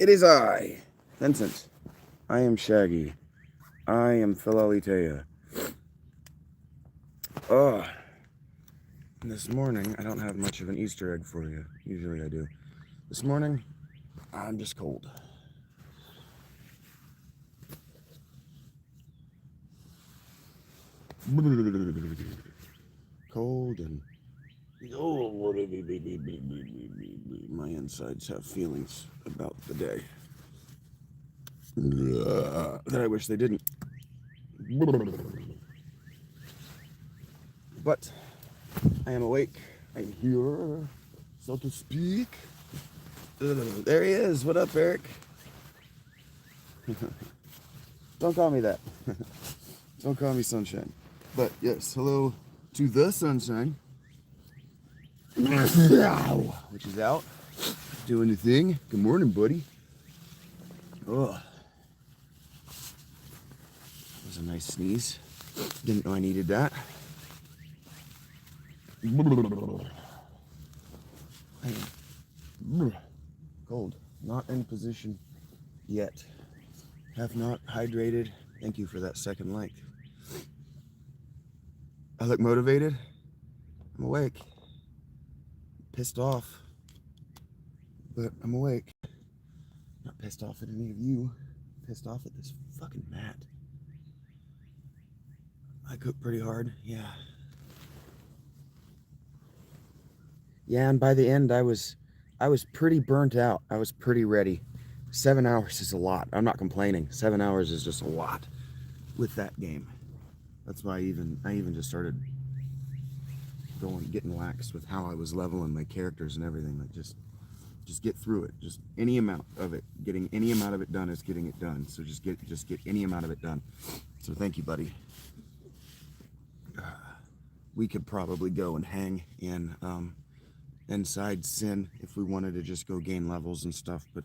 It is I, Vincent. I am Shaggy. I am Philalitea. Oh, this morning I don't have much of an Easter egg for you. Usually I do. This morning, I'm just cold. Cold and my insides have feelings about the day that I wish they didn't. But I am awake. I'm here, so to speak. There he is. What up, Eric? Don't call me that. Don't call me Sunshine. But yes, hello to the Sunshine. Which is out. Doing the thing. Good morning, buddy. Oh. That was a nice sneeze. Didn't know I needed that. Cold. Not in position yet. Have not hydrated. Thank you for that second like. I look motivated. I'm awake. Pissed off. But I'm awake. Not pissed off at any of you. Pissed off at this fucking mat. I cooked pretty hard. Yeah. Yeah, and by the end I was pretty burnt out. I was pretty ready. 7 hours is a lot. I'm not complaining. 7 hours is just a lot with that game. That's why I even just started getting lax with how I was leveling my characters and everything. Like just get through it. Just any amount of it. Getting any amount of it done is getting it done. So just get any amount of it done. So thank you, buddy. We could probably go and hang in inside Sin if we wanted to just go gain levels and stuff, but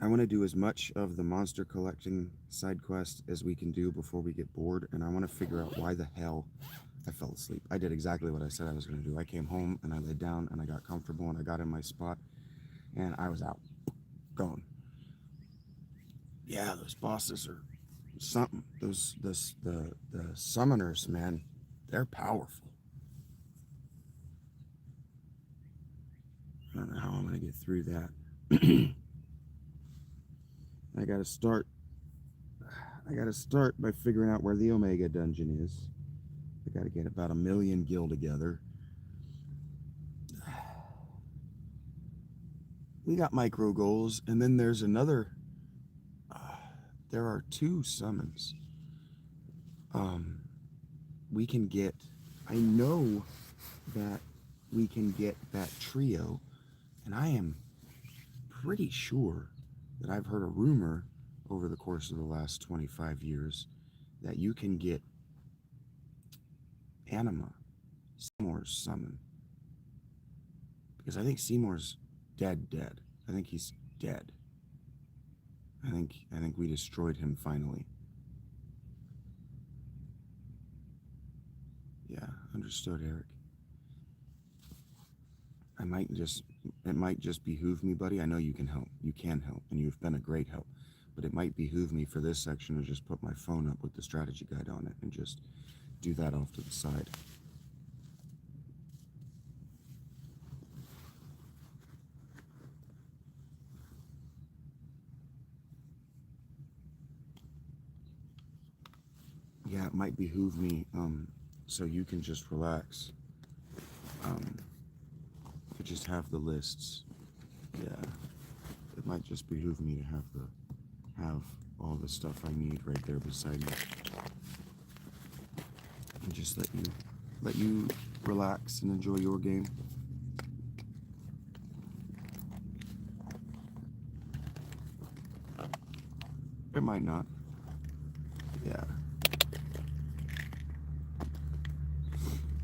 I want to do as much of the monster collecting side quest as we can do before we get bored, and I want to figure out why the hell I fell asleep. I did exactly what I said I was going to do. I came home and I laid down and I got comfortable and I got in my spot and I was out. Gone. Yeah, those bosses are something. The summoners, man, they're powerful. I don't know how I'm going to get through that. I gotta start by figuring out where the Omega dungeon is. I gotta get about 1 million gil together. We got micro goals, and then there's another. There are 2 summons. We can get. I know that we can get that trio, and I am pretty sure that I've heard a rumor over the course of the last 25 years that you can get Anima, Seymour's summon. Because I think Seymour's dead. I think he's dead. I think we destroyed him finally. Yeah, understood, Eric. It might just behoove me, buddy. I know you can help. You can help, and you've been a great help. But it might behoove me for this section to just put my phone up with the strategy guide on it and just do that off to the side. Yeah, it might behoove me so you can just relax. To just have the lists. Yeah, it might just behoove me to have all the stuff I need right there beside me, and just let you relax and enjoy your game. It might not. Yeah.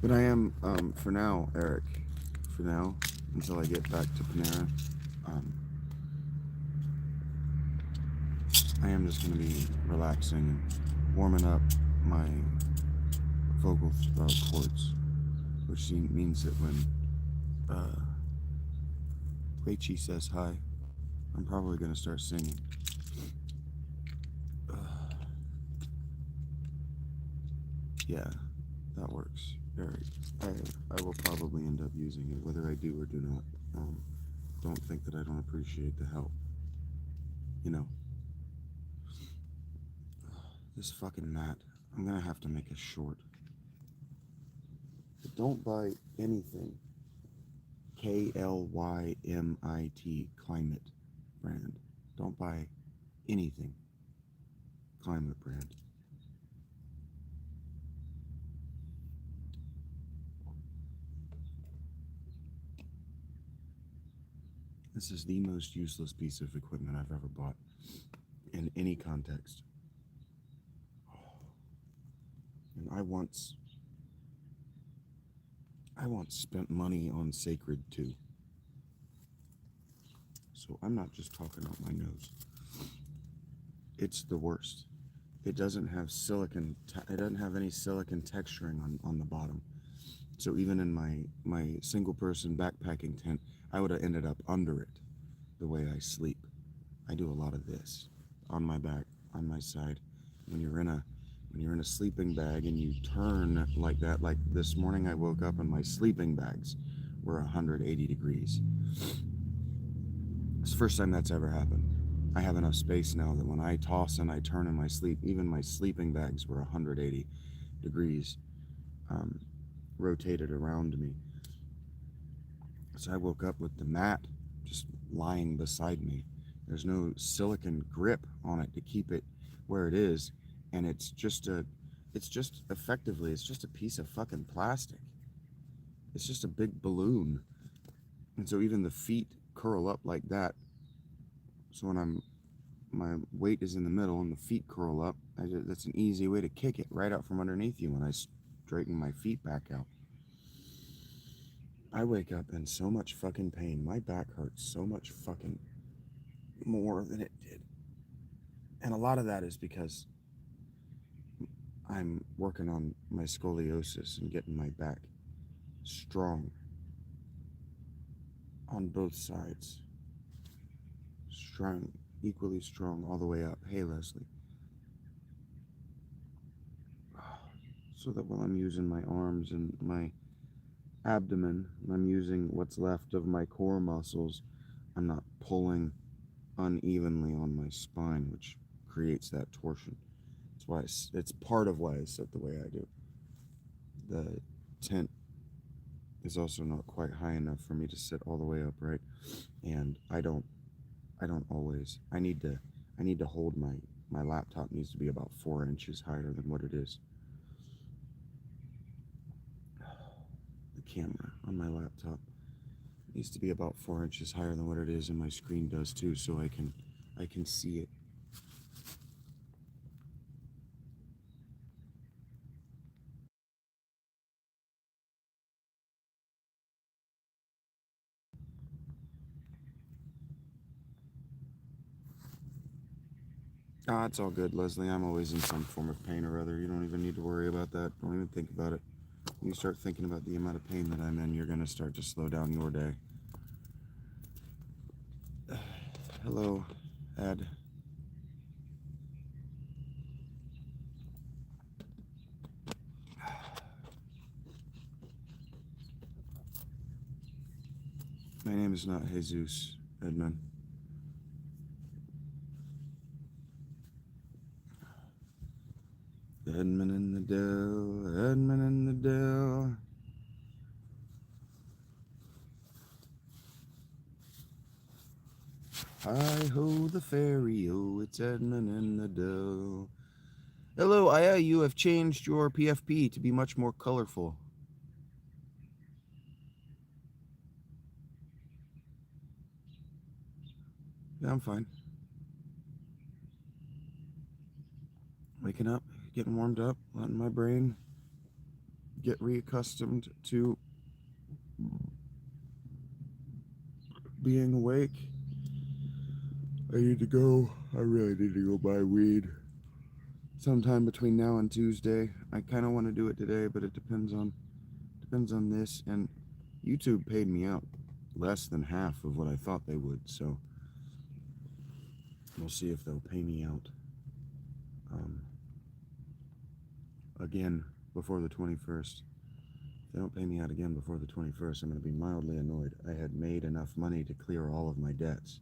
But I am, for now, Eric, for now, until I get back to Panera, I am just going to be relaxing and warming up my vocal cords, which means that when Rachie says hi, I'm probably going to start singing. Yeah, that works. All right. I will probably end up using it, whether I do or do not. Don't think that I don't appreciate the help. You know, this fucking mat. I'm going to have to make a short. But don't buy anything. KLYMIT, Climate brand. Don't buy anything Climate brand. This is the most useless piece of equipment I've ever bought in any context. And I once spent money on Sacred too. So I'm not just talking out my nose. It's the worst. It doesn't have silicon. It doesn't have any silicon texturing on the bottom. So even in my single person backpacking tent, I would have ended up under it. The way I sleep, I do a lot of this on my back, on my side. When you're in a sleeping bag and you turn like that, like this morning I woke up and my sleeping bags were 180 degrees. It's the first time that's ever happened. I have enough space now that when I toss and I turn in my sleep, even my sleeping bags were 180 degrees rotated around me. So I woke up with the mat just lying beside me. There's no silicon grip on it to keep it where it is, and it's just effectively, it's just a piece of fucking plastic. It's just a big balloon. And so even the feet curl up like that. So when my weight is in the middle and the feet curl up, that's an easy way to kick it right out from underneath you when I straighten my feet back out. I wake up in so much fucking pain. My back hurts so much fucking more than it did. And a lot of that is because I'm working on my scoliosis and getting my back strong on both sides. Strong, equally strong all the way up. Hey, Leslie. So that while I'm using my arms and my abdomen, I'm using what's left of my core muscles, I'm not pulling unevenly on my spine, which creates that torsion. That's why it's part of why I sit the way I do. The tent is also not quite high enough for me to sit all the way upright, and I don't always. I need to hold my laptop needs to be about 4 inches higher than what it is. The camera on my laptop needs to be about 4 inches higher than what it is, and my screen does too, so I can see it. Ah, it's all good, Leslie. I'm always in some form of pain or other. You don't even need to worry about that. Don't even think about it. When you start thinking about the amount of pain that I'm in, you're going to start to slow down your day. Hello, Ed. My name is not Jesus, Edmund. Edmund in the Dell, Edmund in the Dell. Hi-ho the ferry, oh, it's Edmund in the Dell. Hello, Aya, you have changed your PFP to be much more colorful. Yeah, I'm fine. Waking up, getting warmed up, letting my brain get reaccustomed to being awake. I really need to go buy weed sometime between now and Tuesday. I kind of want to do it today, but it depends on this, and YouTube paid me out less than half of what I thought they would, so We'll see if they'll pay me out again before the 21st. If they don't pay me out again before the 21st, I'm going to be mildly annoyed. I had made enough money to clear all of my debts,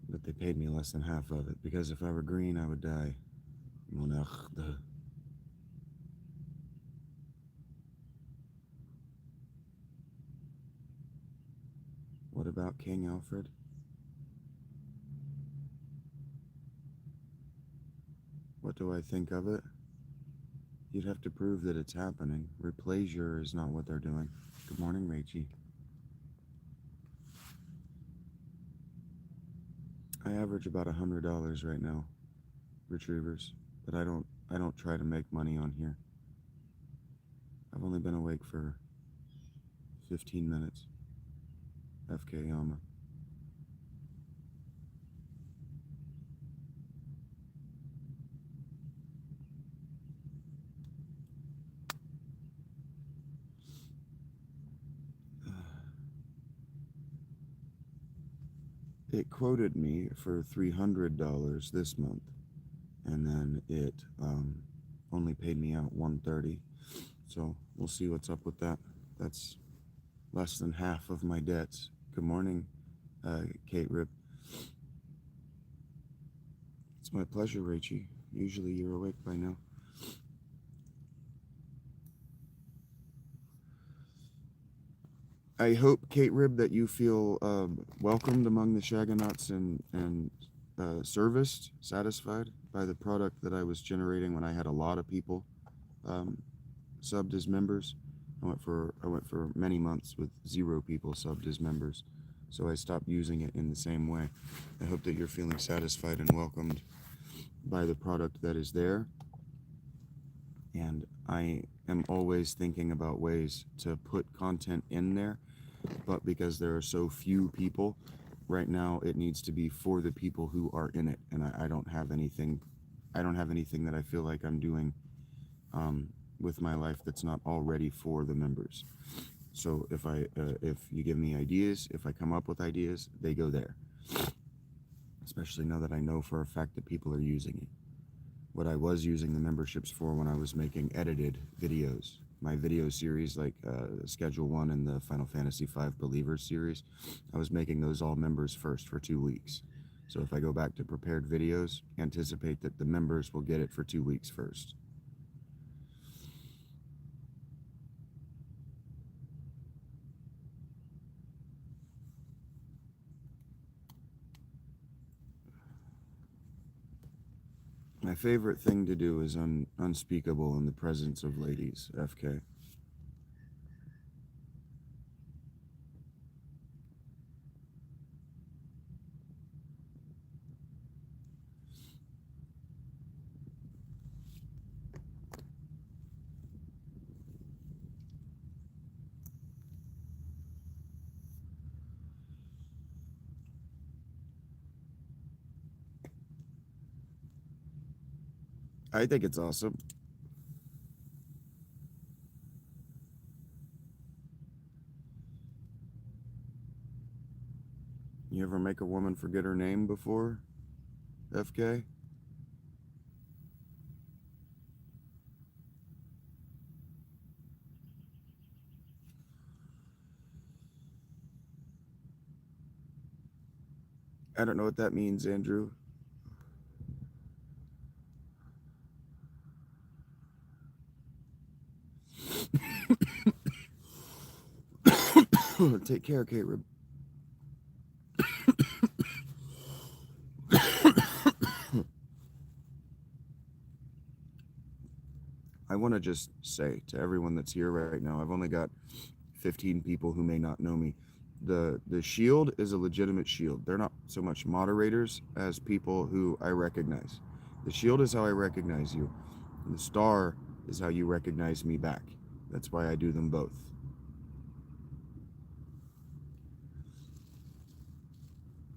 but they paid me less than half of it, because if I were green, I would die. What about King Alfred? What do I think of it? You'd have to prove that it's happening. Replaysure is not what they're doing. Good morning, Rachie. I average about $100 right now, retrievers, but I don't try to make money on here. I've only been awake for 15 minutes. FK Yama. It quoted me for $300 this month, and then it only paid me out $130. So we'll see what's up with that. That's less than half of my debts. Good morning, Kate Rip. It's my pleasure, Rachie. Usually you're awake by now. I hope, Kate Rib, that you feel welcomed among the Shagonauts and serviced, satisfied by the product that I was generating when I had a lot of people subbed as members. I went for many months with 0 people subbed as members, so I stopped using it in the same way. I hope that you're feeling satisfied and welcomed by the product that is there, and I am always thinking about ways to put content in there, but because there are so few people right now, it needs to be for the people who are in it, and I don't have anything that I feel like I'm doing with my life that's not already for the members. So if you give me ideas, if I come up with ideas, they go there, especially now that I know for a fact that people are using it. What I was using the memberships for when I was making edited videos, my video series like Schedule 1 and the Final Fantasy V Believers series, I was making those all members first for 2 weeks. So if I go back to prepared videos, anticipate that the members will get it for 2 weeks first. My favorite thing to do is unspeakable in the presence of ladies, FK. I think it's awesome. You ever make a woman forget her name before, FK? I don't know what that means, Andrew. Take care, Kate Rib. I want to just say to everyone that's here right now, I've only got 15 people who may not know me. The shield is a legitimate shield. They're not so much moderators as people who I recognize. The shield is how I recognize you. And the star is how you recognize me back. That's why I do them both.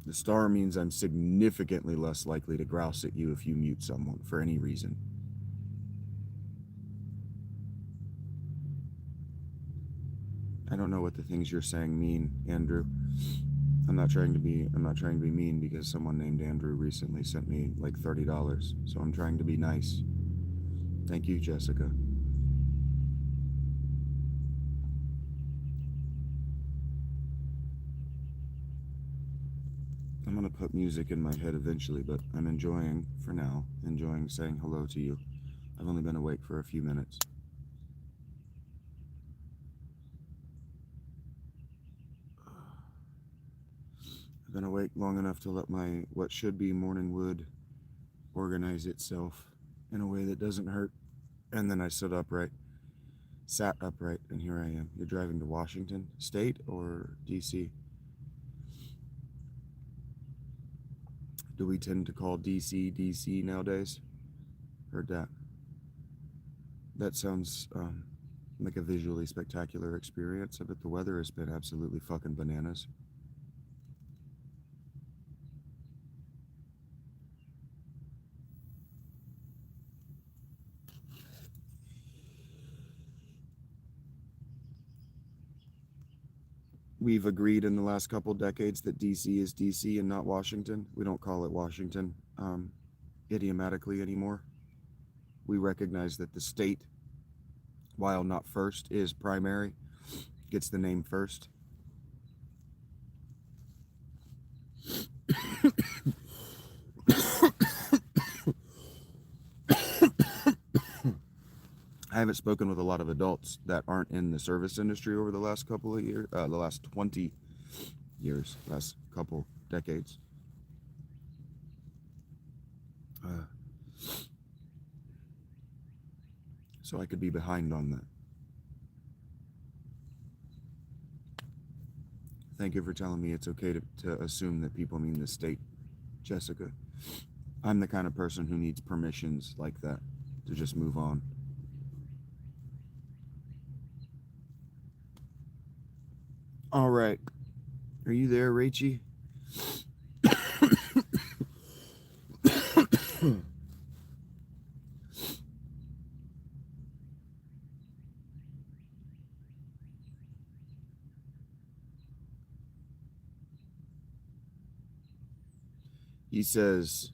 The star means I'm significantly less likely to grouse at you if you mute someone for any reason. I don't know what the things you're saying mean, Andrew. I'm not trying to be mean because someone named Andrew recently sent me like $30. So I'm trying to be nice. Thank you, Jessica. I'm gonna put music in my head eventually, but I'm enjoying, for now, saying hello to you. I've only been awake for a few minutes. I've been awake long enough to let my what should be morning wood organize itself in a way that doesn't hurt. And then I sat upright, and here I am. You're driving to Washington State or DC? Do we tend to call DC nowadays? Heard that. That sounds like a visually spectacular experience. I bet the weather has been absolutely fucking bananas. We've agreed in the last couple decades that DC is DC and not Washington. We don't call it Washington idiomatically anymore. We recognize that the state, while not first, is primary, gets the name first. I haven't spoken with a lot of adults that aren't in the service industry over the last couple of years, the last 20 years, last couple decades. So I could be behind on that. Thank you for telling me it's okay to assume that people mean the state, Jessica. I'm the kind of person who needs permissions like that to just move on. All right. Are you there, Rachie? He says,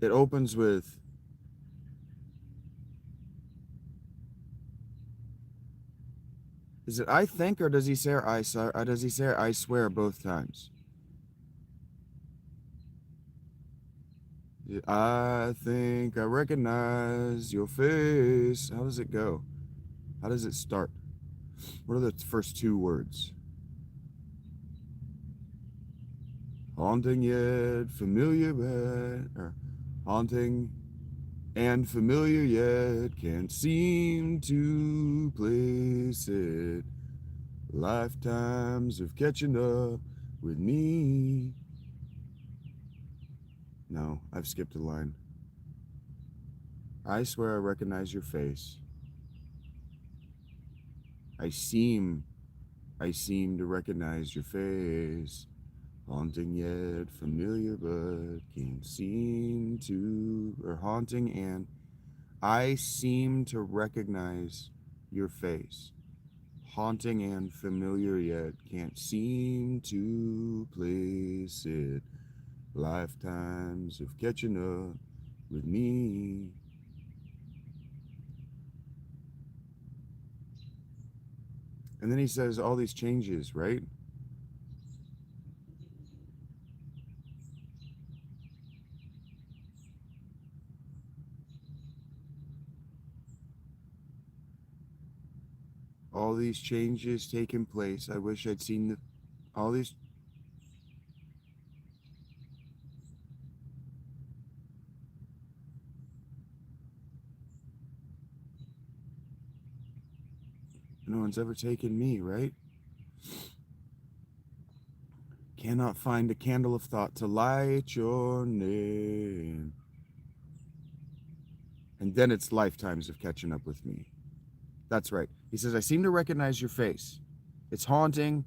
it opens with, is it I think, or does he say I swear both times? I think I recognize your face. How does it go? How does it start? What are the first two words? Haunting yet familiar, or haunting and familiar yet can't seem to place it. Lifetimes of catching up with me. No, I've skipped a line. I swear I recognize your face. I seem to recognize your face. Haunting yet familiar, but can't seem to, or haunting and I seem to recognize your face. Haunting and familiar yet can't seem to place it. Lifetimes of catching up with me. And then he says all these changes, right? All these changes taking place. I wish I'd seen all these. No one's ever taken me, right? Cannot find a candle of thought to light your name. And then it's lifetimes of catching up with me. That's right. He says, I seem to recognize your face. It's haunting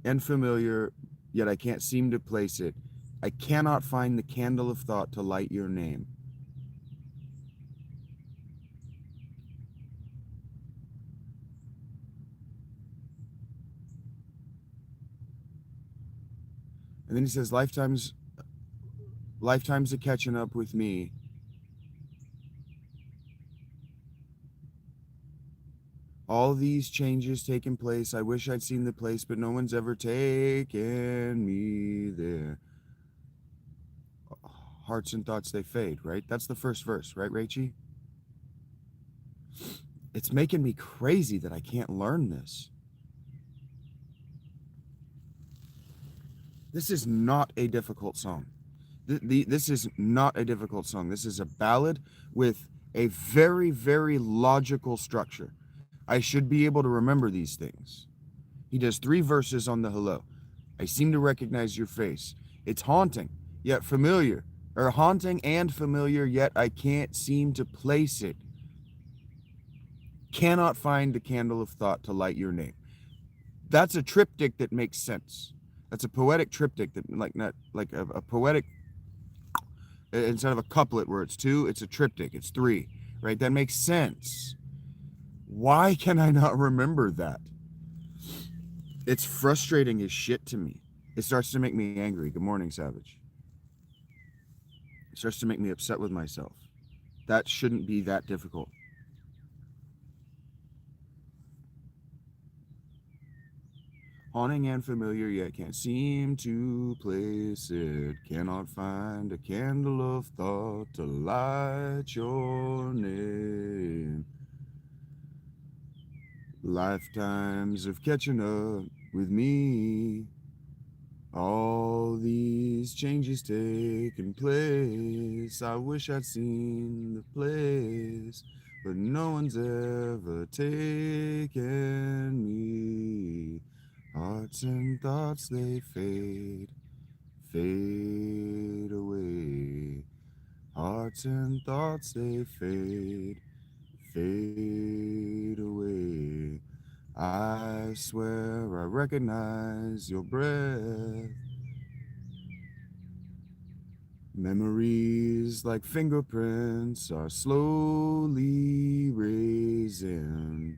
and familiar, yet I can't seem to place it. I cannot find the candle of thought to light your name. And then he says, lifetimes of catching up with me. All these changes taking place. I wish I'd seen the place, but no one's ever taken me there. Hearts and thoughts, they fade, right? That's the first verse, right, Rachie? It's making me crazy that I can't learn this. This is not a difficult song. This is not a difficult song. This is a ballad with a very, very logical structure. I should be able to remember these things. He does 3 verses on the hello. I seem to recognize your face. It's haunting, yet familiar. Or haunting and familiar, yet I can't seem to place it. Cannot find the candle of thought to light your name. That's a triptych that makes sense. That's a poetic triptych that, not like a poetic, instead of a couplet where it's 2, it's a triptych, it's 3, right? That makes sense. Why can I not remember that? It's frustrating as shit to me. It starts to make me angry. Good morning, Savage. It starts to make me upset with myself. That shouldn't be that difficult. Haunting and familiar, yet can't seem to place it. Cannot find a candle of thought to light your name. Lifetimes of catching up with me. All these changes taking place. I wish I'd seen the place, but no one's ever taken me. Hearts and thoughts, they fade away. Hearts and thoughts, they fade away. I swear I recognize your breath. Memories like fingerprints are slowly raising.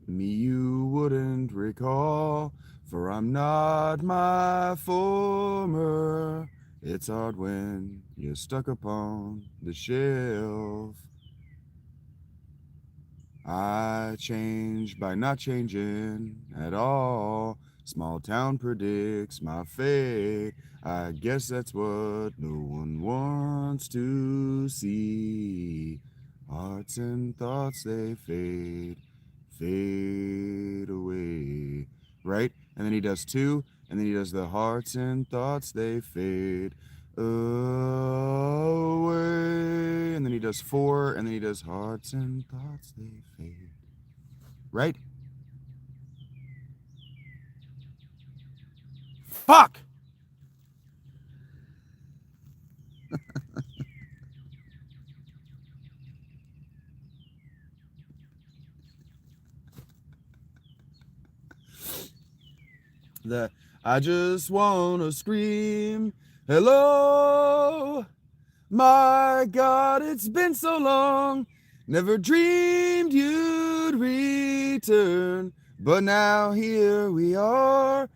Me you wouldn't recall, for I'm not my former. It's hard when you're stuck upon the shelf. I change by not changing at all. Small town predicts my fate. I guess that's what no one wants to see. Hearts and thoughts, they fade away. Right? And then he does 2, and then he does the hearts and thoughts, they fade away, and then he does 4, and then he does hearts and thoughts, they fade. Right? Fuck! I just wanna scream, hello, my God, it's been so long. Never dreamed you'd return, but now here we are.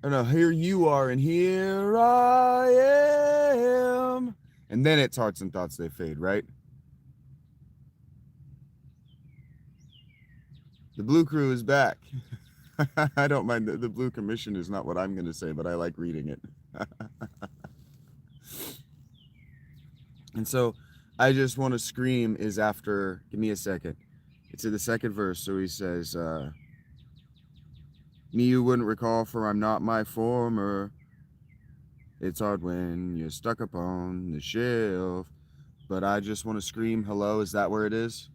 Oh no, here you are, and here I am. And then it's hearts and thoughts, they fade, right? The Blue Crew is back. I don't mind. The Blue Commission is not what I'm going to say, but I like reading it. And so I just want to scream is after, give me a second. It's in the second verse. So he says, me you wouldn't recall, for I'm not my former. It's hard when you're stuck upon the shelf. But I just want to scream hello. Is that where it is?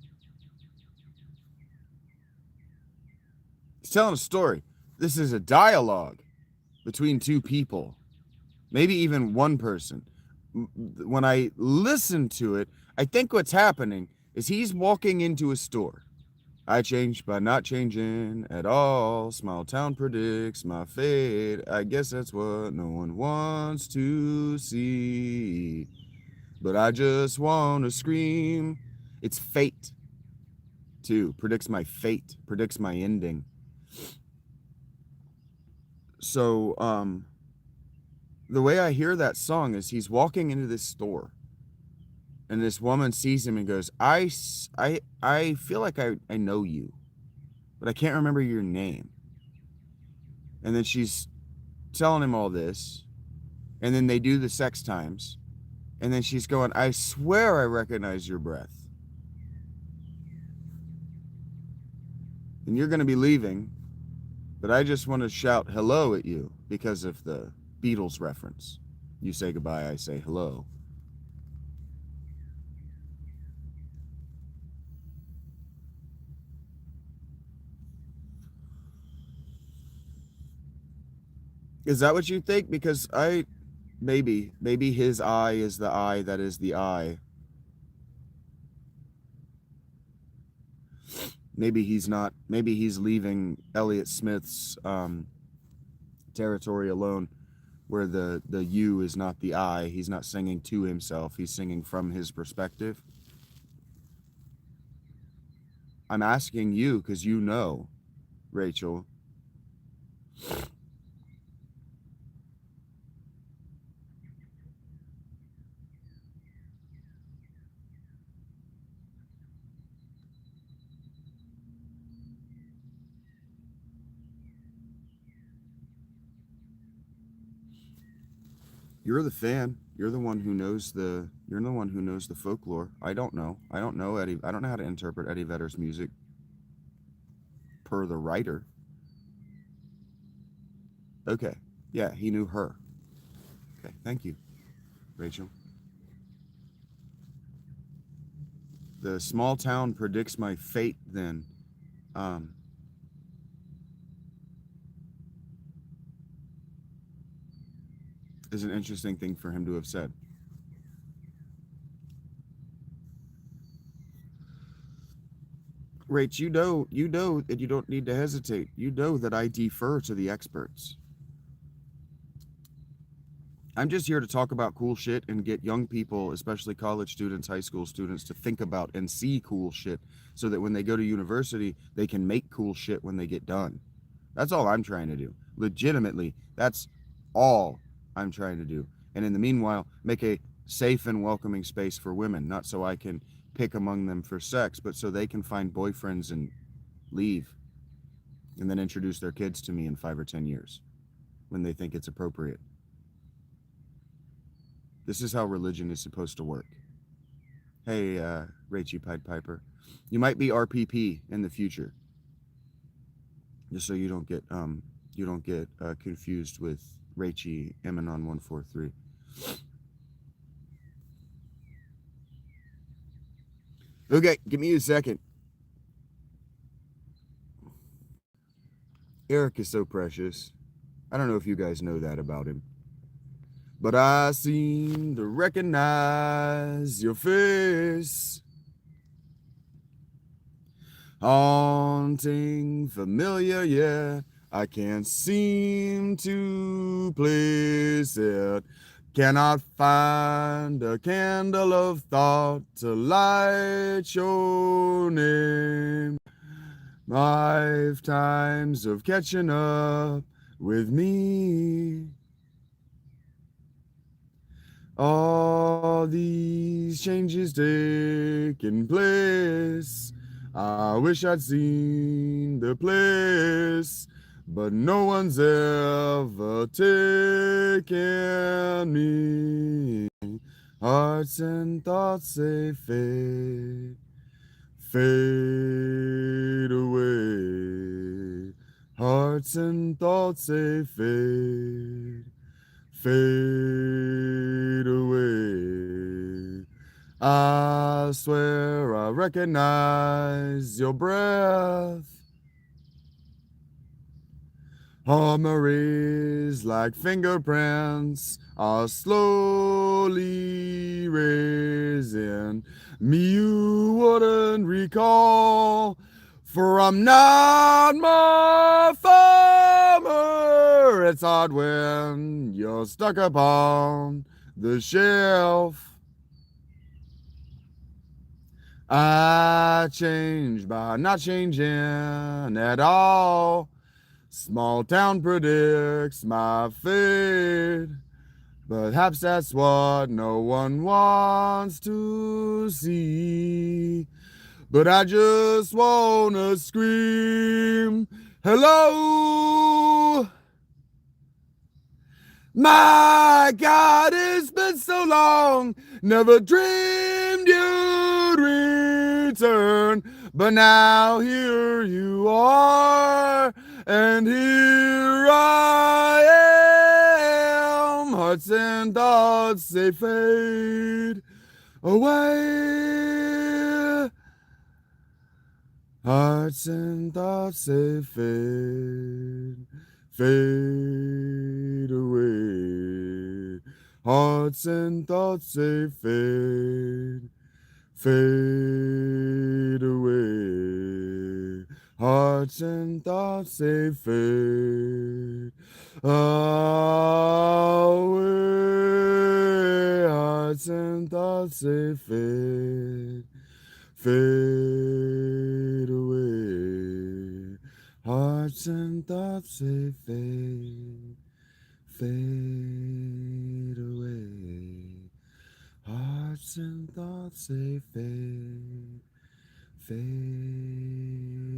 He's telling a story. This is a dialogue between 2 people, maybe even 1 person. When I listen to it, I think what's happening is he's walking into a store. I changed by not changing at all. Small town predicts my fate. I guess that's what no one wants to see. But I just want to scream. It's fate, too. Predicts my fate. Predicts my ending. So the way I hear that song is he's walking into this store, and this woman sees him and goes, I feel like I know you, but I can't remember your name. And then she's telling him all this, and then they do the sex times, and then she's going, I swear I recognize your breath. And you're going to be leaving, but I just want to shout hello at you because of the Beatles reference. You say goodbye, I say hello. Is that what you think? Because maybe his eye is the eye that is the eye. Maybe he's not, maybe he's leaving Elliott Smith's territory alone, where the you is not the I. He's not singing to himself, he's singing from his perspective. I'm asking you because you know, Rachel. You're the fan. You're the one who knows the folklore. I don't know. I don't know Eddie. I don't know how to interpret Eddie Vedder's music per the writer. Okay. Yeah, he knew her. Okay, thank you, Rachel. The small town predicts my fate then. Um, is an interesting thing for him to have said. Rach, you know that you don't need to hesitate. You know that I defer to the experts. I'm just here to talk about cool shit and get young people, especially college students, high school students, to think about and see cool shit so that when they go to university, they can make cool shit when they get done. That's all I'm trying to do. Legitimately, that's all I'm trying to do. And in the meanwhile, make a safe and welcoming space for women, not so I can pick among them for sex, but so they can find boyfriends and leave and then introduce their kids to me in 5 or 10 years when they think it's appropriate. This is how religion is supposed to work. Hey, Rachie Pied Piper, you might be RPP in the future, just so you don't get confused with Rachie Emanon 143. Okay, give me a second. Eric is so precious. I don't know if you guys know that about him, but I seem to recognize your face. Haunting, familiar, yeah. I can't seem to place it. Cannot find a candle of thought to light your name. Lifetimes of catching up with me. All these changes taking place. I wish I'd seen the place, but no one's ever taken me. Hearts and thoughts they fade, fade away. Hearts and thoughts they fade, fade away. I swear I recognize your breath. Memories like fingerprints are slowly raising me. You wouldn't recall, for I'm not my farmer. It's hard when you're stuck upon the shelf. I changed by not changing at all. Small town predicts my fate. Perhaps that's what no one wants to see. But I just wanna scream, hello! My God, it's been so long. Never dreamed you'd return. But now here you are, and here I am. Hearts and thoughts, they fade away. Hearts and thoughts, they fade away. Hearts and thoughts, they fade away. Hearts and thoughts, they fade away. Hearts and thoughts, they fade away. Hearts and thoughts, they fade away. Hearts and thoughts, they fade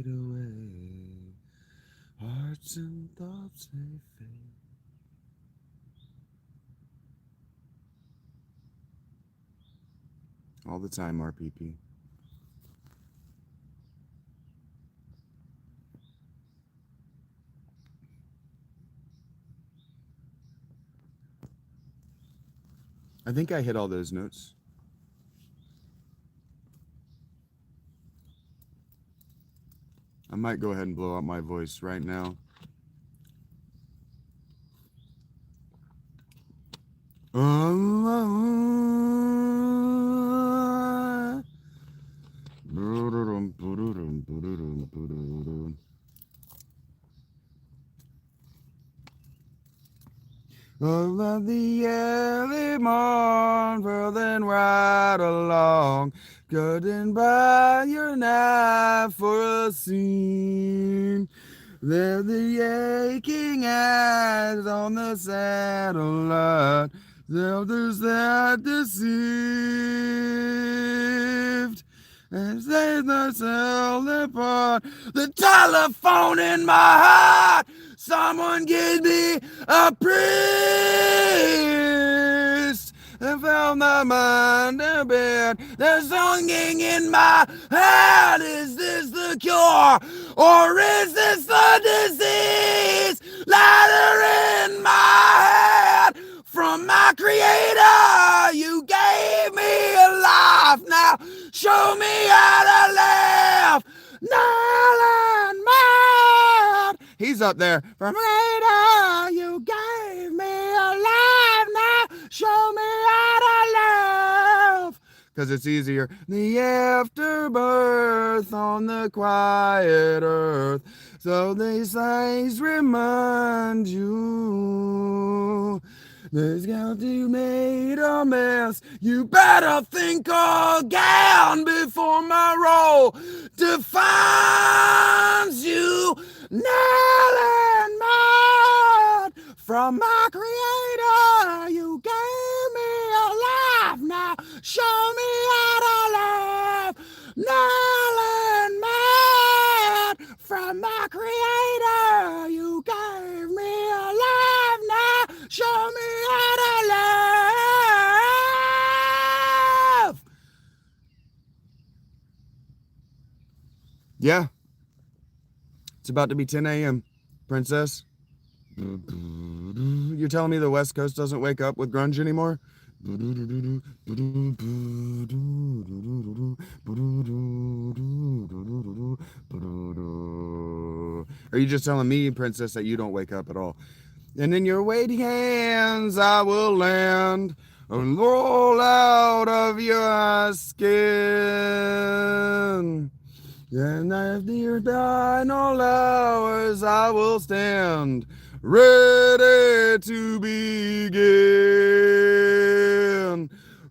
away. Hearts and thoughts, they fade. All the time, RPP. I think I hit all those notes. I might go ahead and blow out my voice right now. Of the early morn, whirling right along, cutting by your knife for a scene. There the aching eyes on the satellite, there's that deceived. As they themselves apart, the telephone in my heart. Someone give me a priest. I found my mind a bed. There's singing in my head. Is this the cure or is this the disease? Ladder in my head from my creator. You gave me a life. Now show me how to live. Nolan mad. He's up there. From creator, you gave me a life. Now show me how to live. Cause it's easier. The afterbirth on the quiet earth. So these things remind you. There's got to made a mess. You better think again before my role defines you. Nail and mad from my creator. You gave me a life. Now show me how to live. Nail and mad from my creator. You gave me a life. Now show me how to live. Yeah. It's about to be 10 a.m., princess. You're telling me the West Coast doesn't wake up with grunge anymore? Are you just telling me, princess, that you don't wake up at all? And in your waiting hands I will land and roll out of your skin. And after your final hours I will stand ready to begin.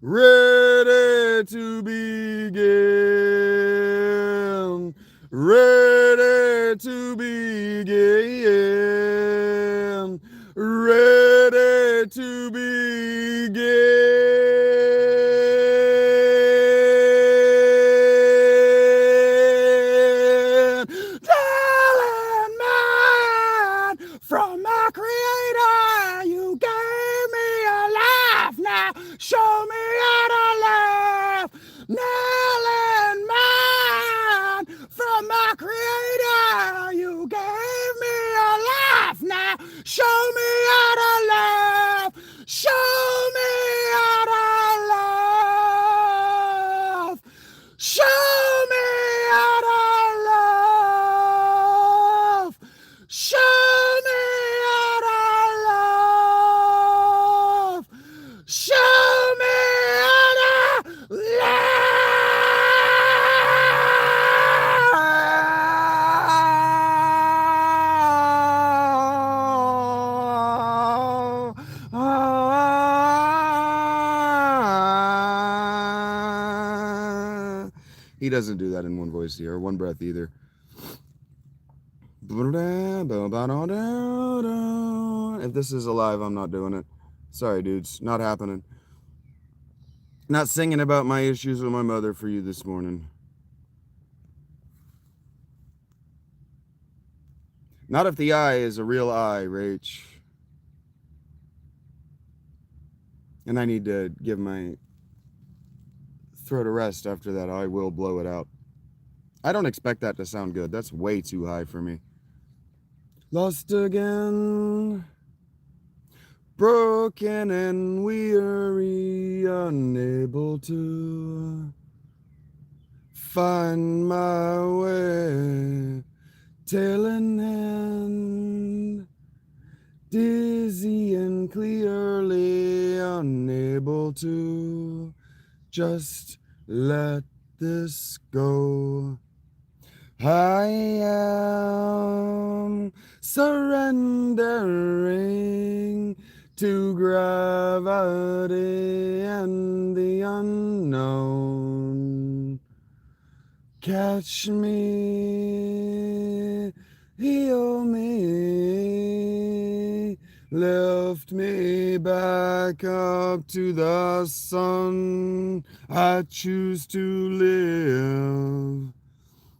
Ready to begin. Ready to begin. Creator, you gave me a life. Now show me how to love. Show me how to love. Show me how to love. Show me how to love. Show me how to love. He doesn't do that in one voice here, or one breath either. If this is alive, I'm not doing it. Sorry, dudes. Not happening. Not singing about my issues with my mother for you this morning. Not if the I is a real I, Rach. And I need to give my throat a rest after that. I will blow it out. I don't expect that to sound good. That's way too high for me. Lost again. Broken and weary, unable to find my way. Tail in hand, dizzy and clearly unable to just let this go. I am surrendering to gravity and the unknown. Catch me, heal me, lift me back up to the sun. I choose to live.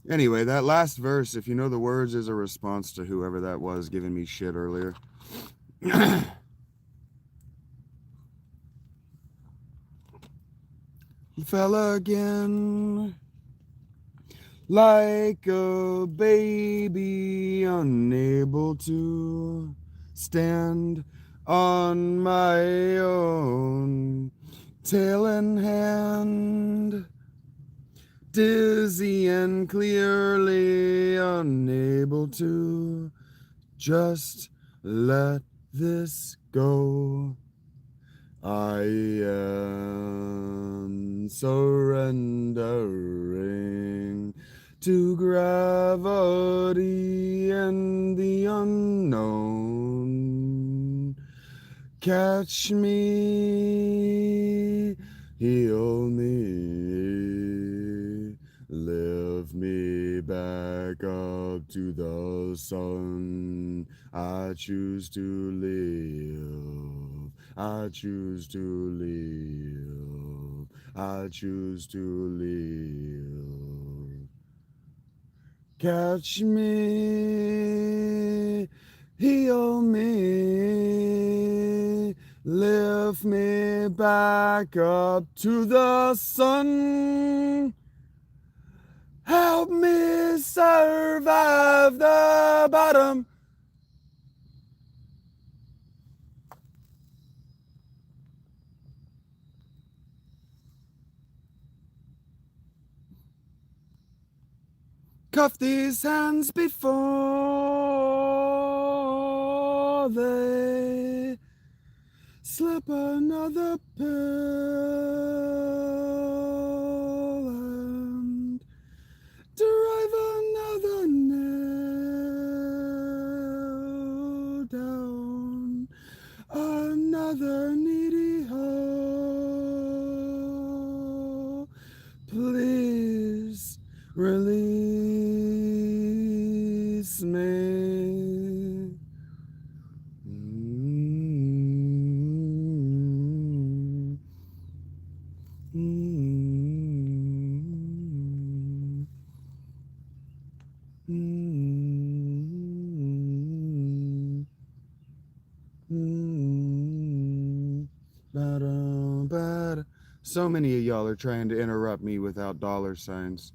Anyway, that last verse, if you know the words, is a response to whoever that was giving me shit earlier. Fell again like a baby, unable to stand on my own. Tail in hand, dizzy and clearly unable to just let this go. I am surrendering to gravity and the unknown. Catch me, heal me, lift me back up to the sun. I choose to live. I choose to live. I choose to live. Catch me, heal me, lift me back up to the sun. Help me survive the bottom. Cuff these hands before they slip another pill and drive another nail down another needy hole. Please release me. So many of y'all are trying to interrupt me without dollar signs.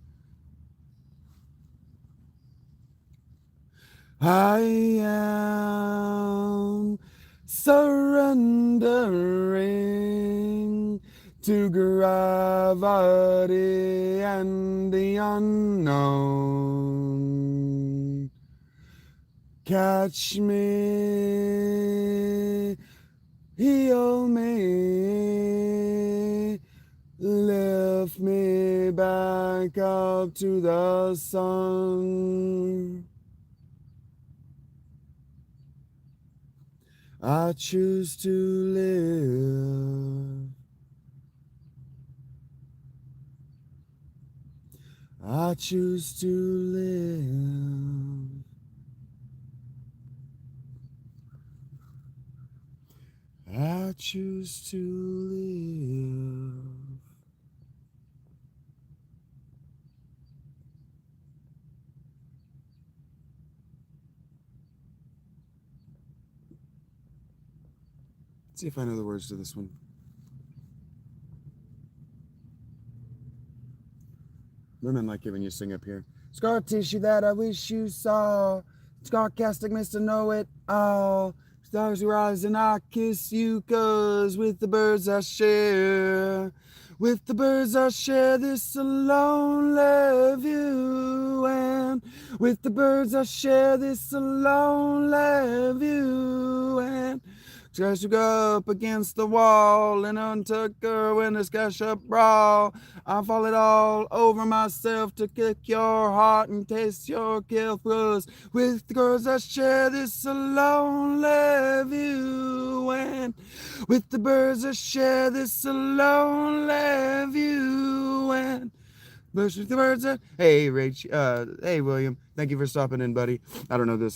I am surrendering to gravity and the unknown. Catch me, heal me, lift me back up to the sun. I choose to live. I choose to live. I choose to live. Let's see if I know the words to this one. Women like it when you sing up here. Scar tissue that I wish you saw. Sarcastic Mr. Know It All. Stars rise and I kiss you, 'cause with the birds I share. With the birds I share this lonely view. And with the birds I share this lonely view. And just to go up against the wall and untuck her when there's cash up brawl. I fall it all over myself to kick your heart and taste your kill. 'Cause with the girls I share this lonely view. And with the birds I share this lonely view. And with the birds hey Rach, hey William, thank you for stopping in, buddy. I don't know this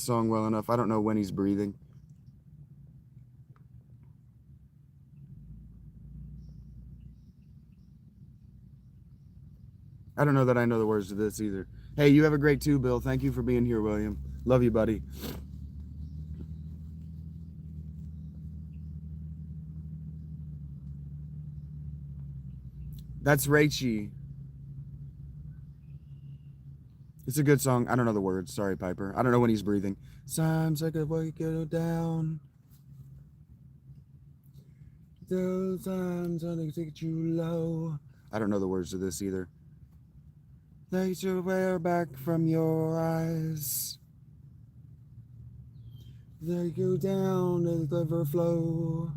song well enough. I don't know when he's breathing. I don't know that I know the words to this either. Hey, you have a great too, Bill. Thank you for being here, William. Love you, buddy. That's Rachie. It's a good song. I don't know the words. Sorry, Piper. I don't know when he's breathing. Sometimes I could wake it down. Those times I take you low. I don't know the words to this either. They should wear back from your eyes. They go down to the river flow.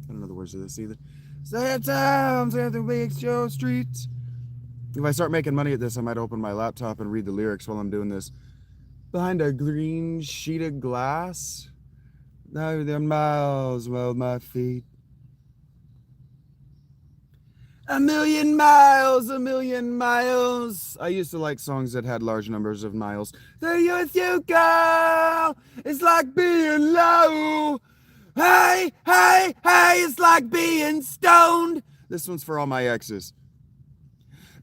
I don't know the words to this either. Sad times have to make your streets. If I start making money at this, I might open my laptop and read the lyrics while I'm doing this. Behind a green sheet of glass, now there are miles above my feet. A million miles, a million miles. I used to like songs that had large numbers of miles. There with you, girl. It's like being low. Hey, hey, hey, it's like being stoned. This one's for all my exes.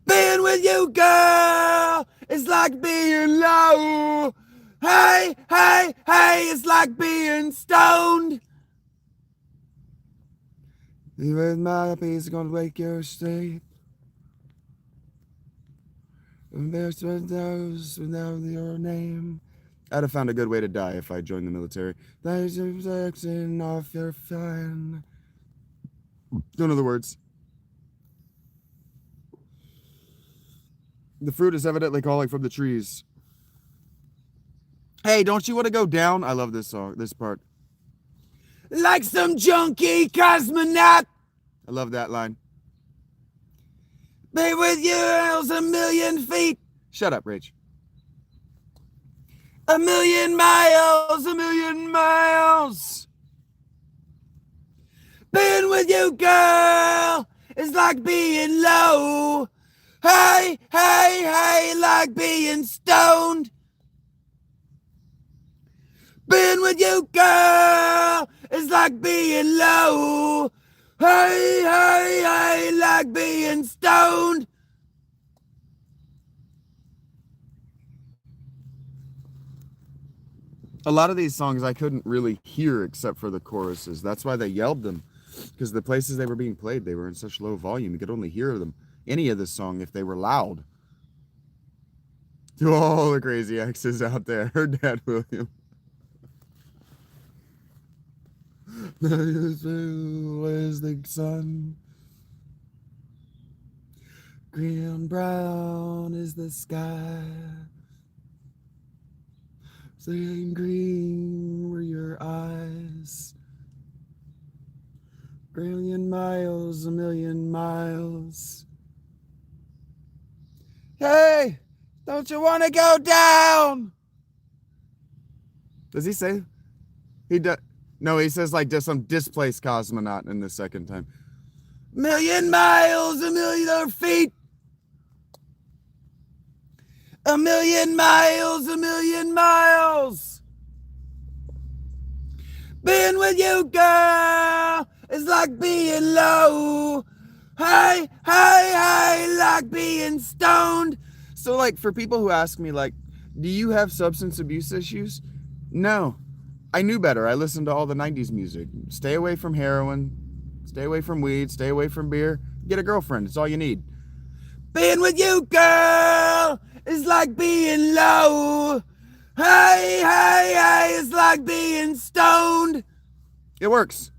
Being with you, girl, it's like being low. Hey, hey, hey, it's like being stoned. With my piece gonna wake your sleep. And there's those without your name. I'd have found a good way to die if I joined the military. There's a section off your fan. Don't know the words. The fruit is evidently calling from the trees. Hey, don't you want to go down? I love this song, this part. Like some junkie cosmonaut. I love that line. Be with you a million feet. Shut up, Rach. A million miles, a million miles. Being with you, girl, is like being low. Hey, hey, hey, like being stoned. Being with you, girl, is like being low. Hey, hey, hey, like being stoned. A lot of these songs I couldn't really hear except for the choruses. That's why they yelled them. Because the places they were being played, they were in such low volume. You could only hear them, any of this song, if they were loud. To all the crazy exes out there, her dad William. Where's the sun? Green and brown is the sky. Saying green were your eyes. A million miles. Hey, don't you want to go down? Does he say? He does. No, he says like just some displaced cosmonaut in the second time. Million miles, a million feet. A million miles, a million miles. Being with you, girl, is like being low. Hey, hey, hey, like being stoned. So, like, for people who ask me, like, do you have substance abuse issues? No. I knew better. I listened to all the 90s music. Stay away from heroin. Stay away from weed. Stay away from beer. Get a girlfriend. It's all you need. Being with you, girl, is like being low. Hey, hey, hey, it's like being stoned. It works.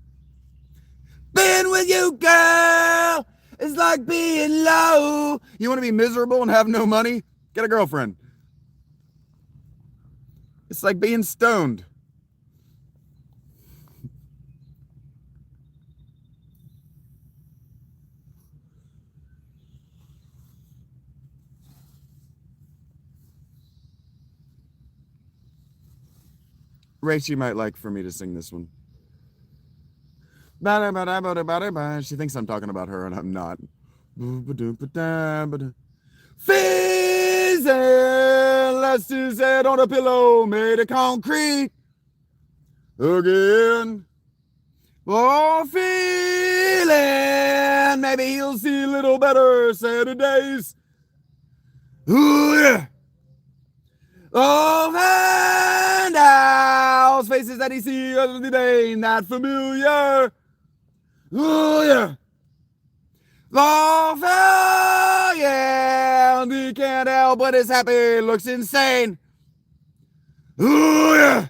Being with you, girl, is like being low. You want to be miserable and have no money? Get a girlfriend. It's like being stoned. Rachie might like for me to sing this one. She thinks I'm talking about her and I'm not. Fizzing, let's his head on a pillow made of concrete. Again. Oh, feeling, maybe he'll see a little better Saturdays. Ooh, yeah. Oh, and out faces that he sees other day, not familiar. Oh, yeah. Oh, yeah. And he can't help but is happy, looks insane. Oh, yeah.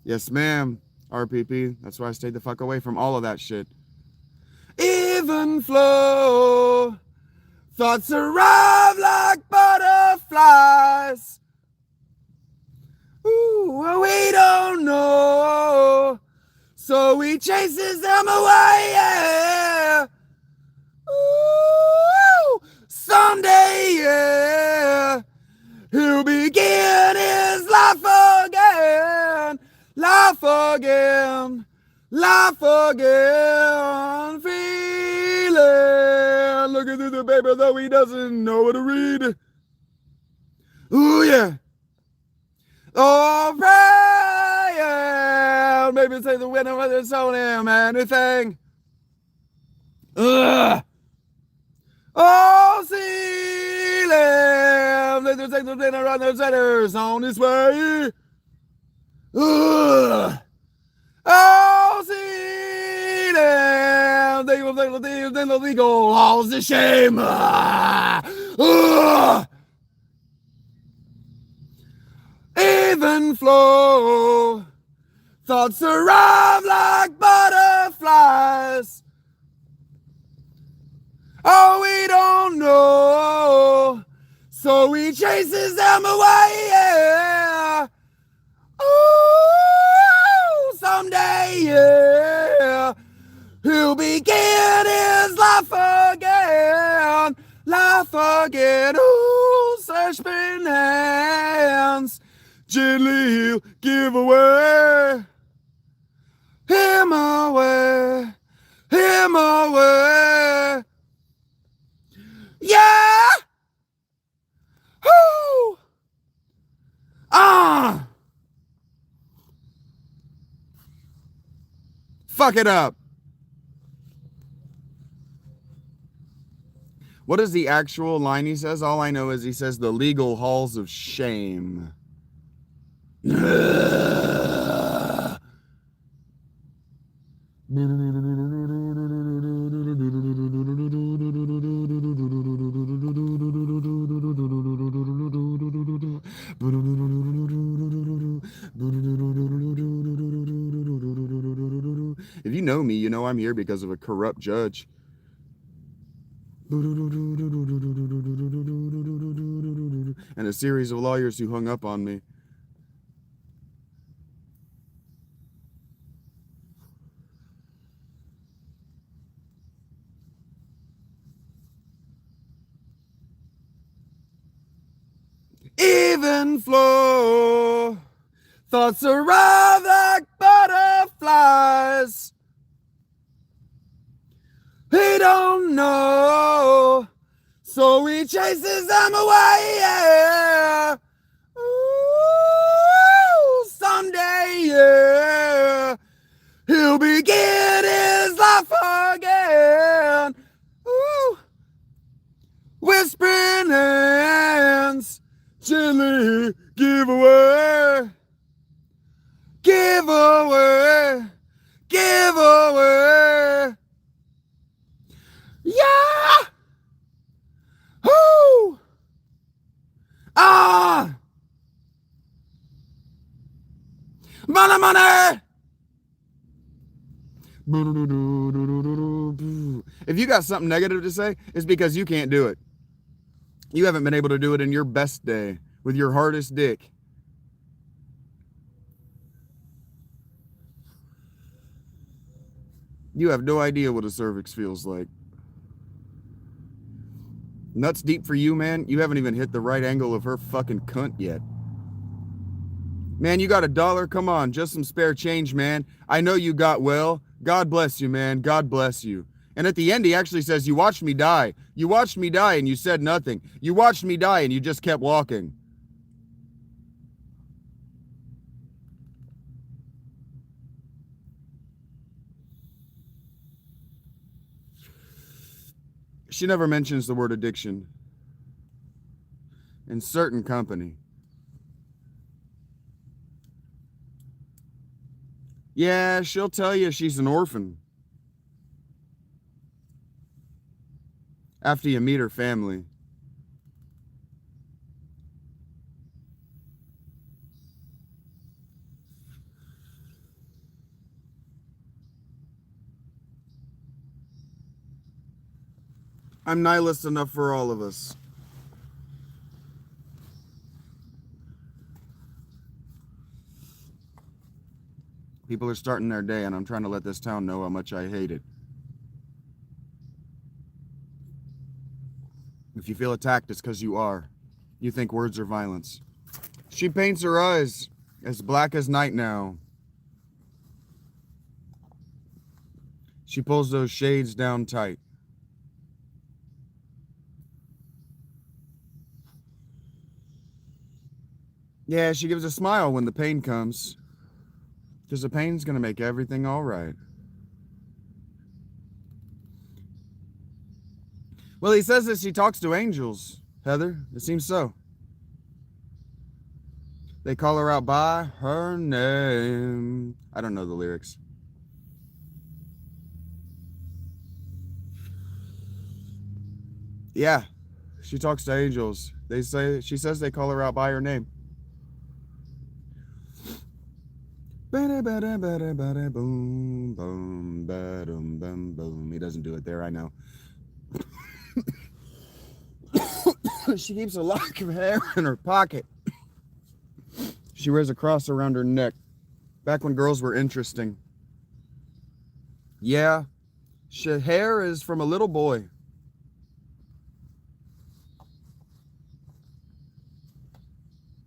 Yes, ma'am. RPP. That's why I stayed the fuck away from all of that shit. Even flow. Thoughts arrive like butterflies. Ooh, we don't know. So he chases them away, yeah. Ooh, someday, yeah. He'll begin his life again. Life again. Life again. Feeling. Looking through the paper though he doesn't know what to read. Ooh, yeah. Oh, praying. Maybe say the winner whether it's on him anything. Ugh. Oh, ceiling. Let them take the dinner on their centers on his way. Ugh. Oh, ceiling. They will take the legal halls of shame. Ugh. Even flow. Thoughts arrive like butterflies. Oh, we don't know. So he chases them away, yeah. Ooh, someday, yeah. He'll begin his life again. Life again. Ooh, such been hands. Gently he'll give away. Him away. Him away. Yeah! Whoo! Ah! Fuck it up. What is the actual line he says? All I know is he says the legal halls of shame. know me. You know I'm here because of a corrupt judge. And a series of lawyers who hung up on me. Even flow, thoughts arrive like butterflies. He don't know, so he chases them away. Yeah. Ooh, someday, yeah, he'll begin his life again. Ooh, whispering hands, gently give away, give away, give away. Yeah! Whoo! Ah! Money, money! If you got something negative to say, it's because you can't do it. You haven't been able to do it in your best day with your hardest dick. You have no idea what a cervix feels like. Nuts deep for you, man. You haven't even hit the right angle of her fucking cunt yet. Man, you got $1? Come on, just some spare change, man. I know you got well. God bless you, man. God bless you. And at the end, he actually says, you watched me die. You watched me die and you said nothing. You watched me die and you just kept walking. She never mentions the word addiction. In certain company. Yeah, she'll tell you she's an orphan. After you meet her family. I'm nihilist enough for all of us. People are starting their day, and I'm trying to let this town know how much I hate it. If you feel attacked, it's because you are. You think words are violence. She paints her eyes as black as night now. She pulls those shades down tight. Yeah, she gives a smile when the pain comes. Because the pain's going to make everything all right. Well, he says that she talks to angels, Heather. It seems so. They call her out by her name. I don't know the lyrics. Yeah, she talks to angels. She says they call her out by her name. Boom, boom, boom, boom, boom. He doesn't do it there, I know. She keeps a lock of hair in her pocket. She wears a cross around her neck. Back when girls were interesting. Yeah, hair is from a little boy.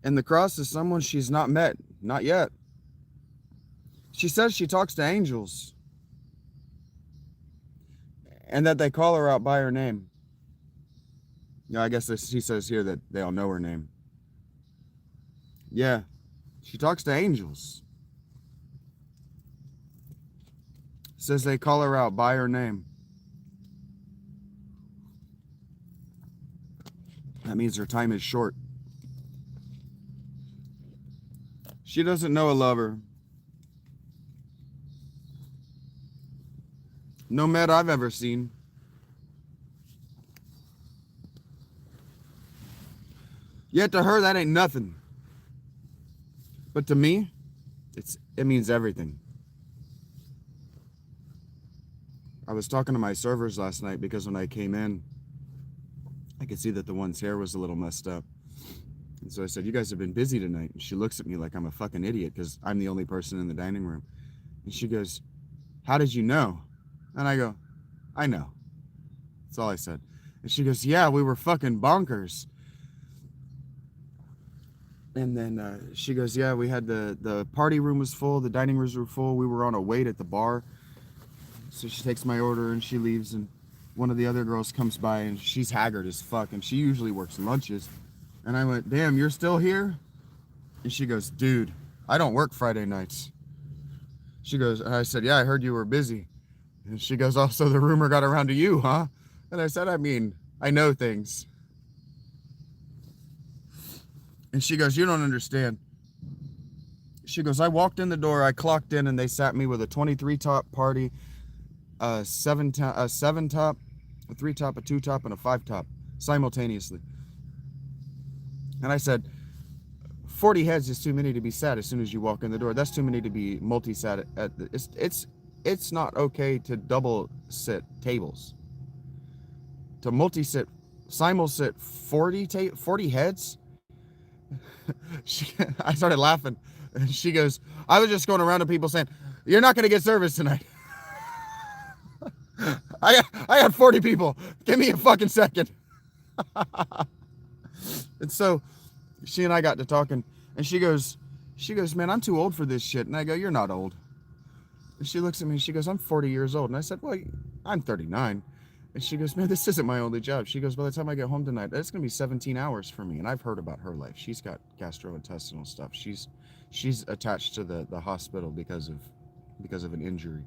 And the cross is someone she's not met. Not yet. She says she talks to angels. And that they call her out by her name. Yeah, I guess she says here that they all know her name. Yeah, she talks to angels. Says they call her out by her name. That means her time is short. She doesn't know a lover. No med I've ever seen. Yet to her, that ain't nothing. But to me, it means everything. was talking to my servers last night because when I came in, I could see that the one's hair was a little messed up. And so I said, you guys have been busy tonight. And she looks at me like I'm a fucking idiot because I'm the only person in the dining room. And she goes, how did you know? And I go, I know. That's all I said. And she goes, yeah, we were fucking bonkers. And then she goes, yeah, we had the party room was full. The dining rooms were full. We were on a wait at the bar. So she takes my order and she leaves. And one of the other girls comes by and she's haggard as fuck. And she usually works lunches. And I went, damn, you're still here? And she goes, dude, I don't work Friday nights. She goes, and I said, yeah, I heard you were busy. And she goes, oh, so the rumor got around to you, huh? And I said, I mean, I know things. And she goes, you don't understand. She goes, I walked in the door, I clocked in, and they sat me with a 23 top party, a 7 top, a 3 top, a 2 top, and a 5 top simultaneously. And I said, 40 heads is too many to be sat as soon as you walk in the door. That's too many to be multi-sat at the, it's not okay to double sit tables. To multi-sit, simul-sit 40 heads? I started laughing. And she goes, I was just going around to people saying, you're not going to get service tonight. I got 40 people. Give me a fucking second. And so she and I got to talking, and she goes, man, I'm too old for this shit. And I go, you're not old. And she looks at me and she goes, I'm 40 years old. And I said, well, I'm 39. And she goes, man, this isn't my only job. She goes, by the time I get home tonight, it's going to be 17 hours for me. And I've heard about her life. She's got gastrointestinal stuff. She's attached to the hospital because of an injury.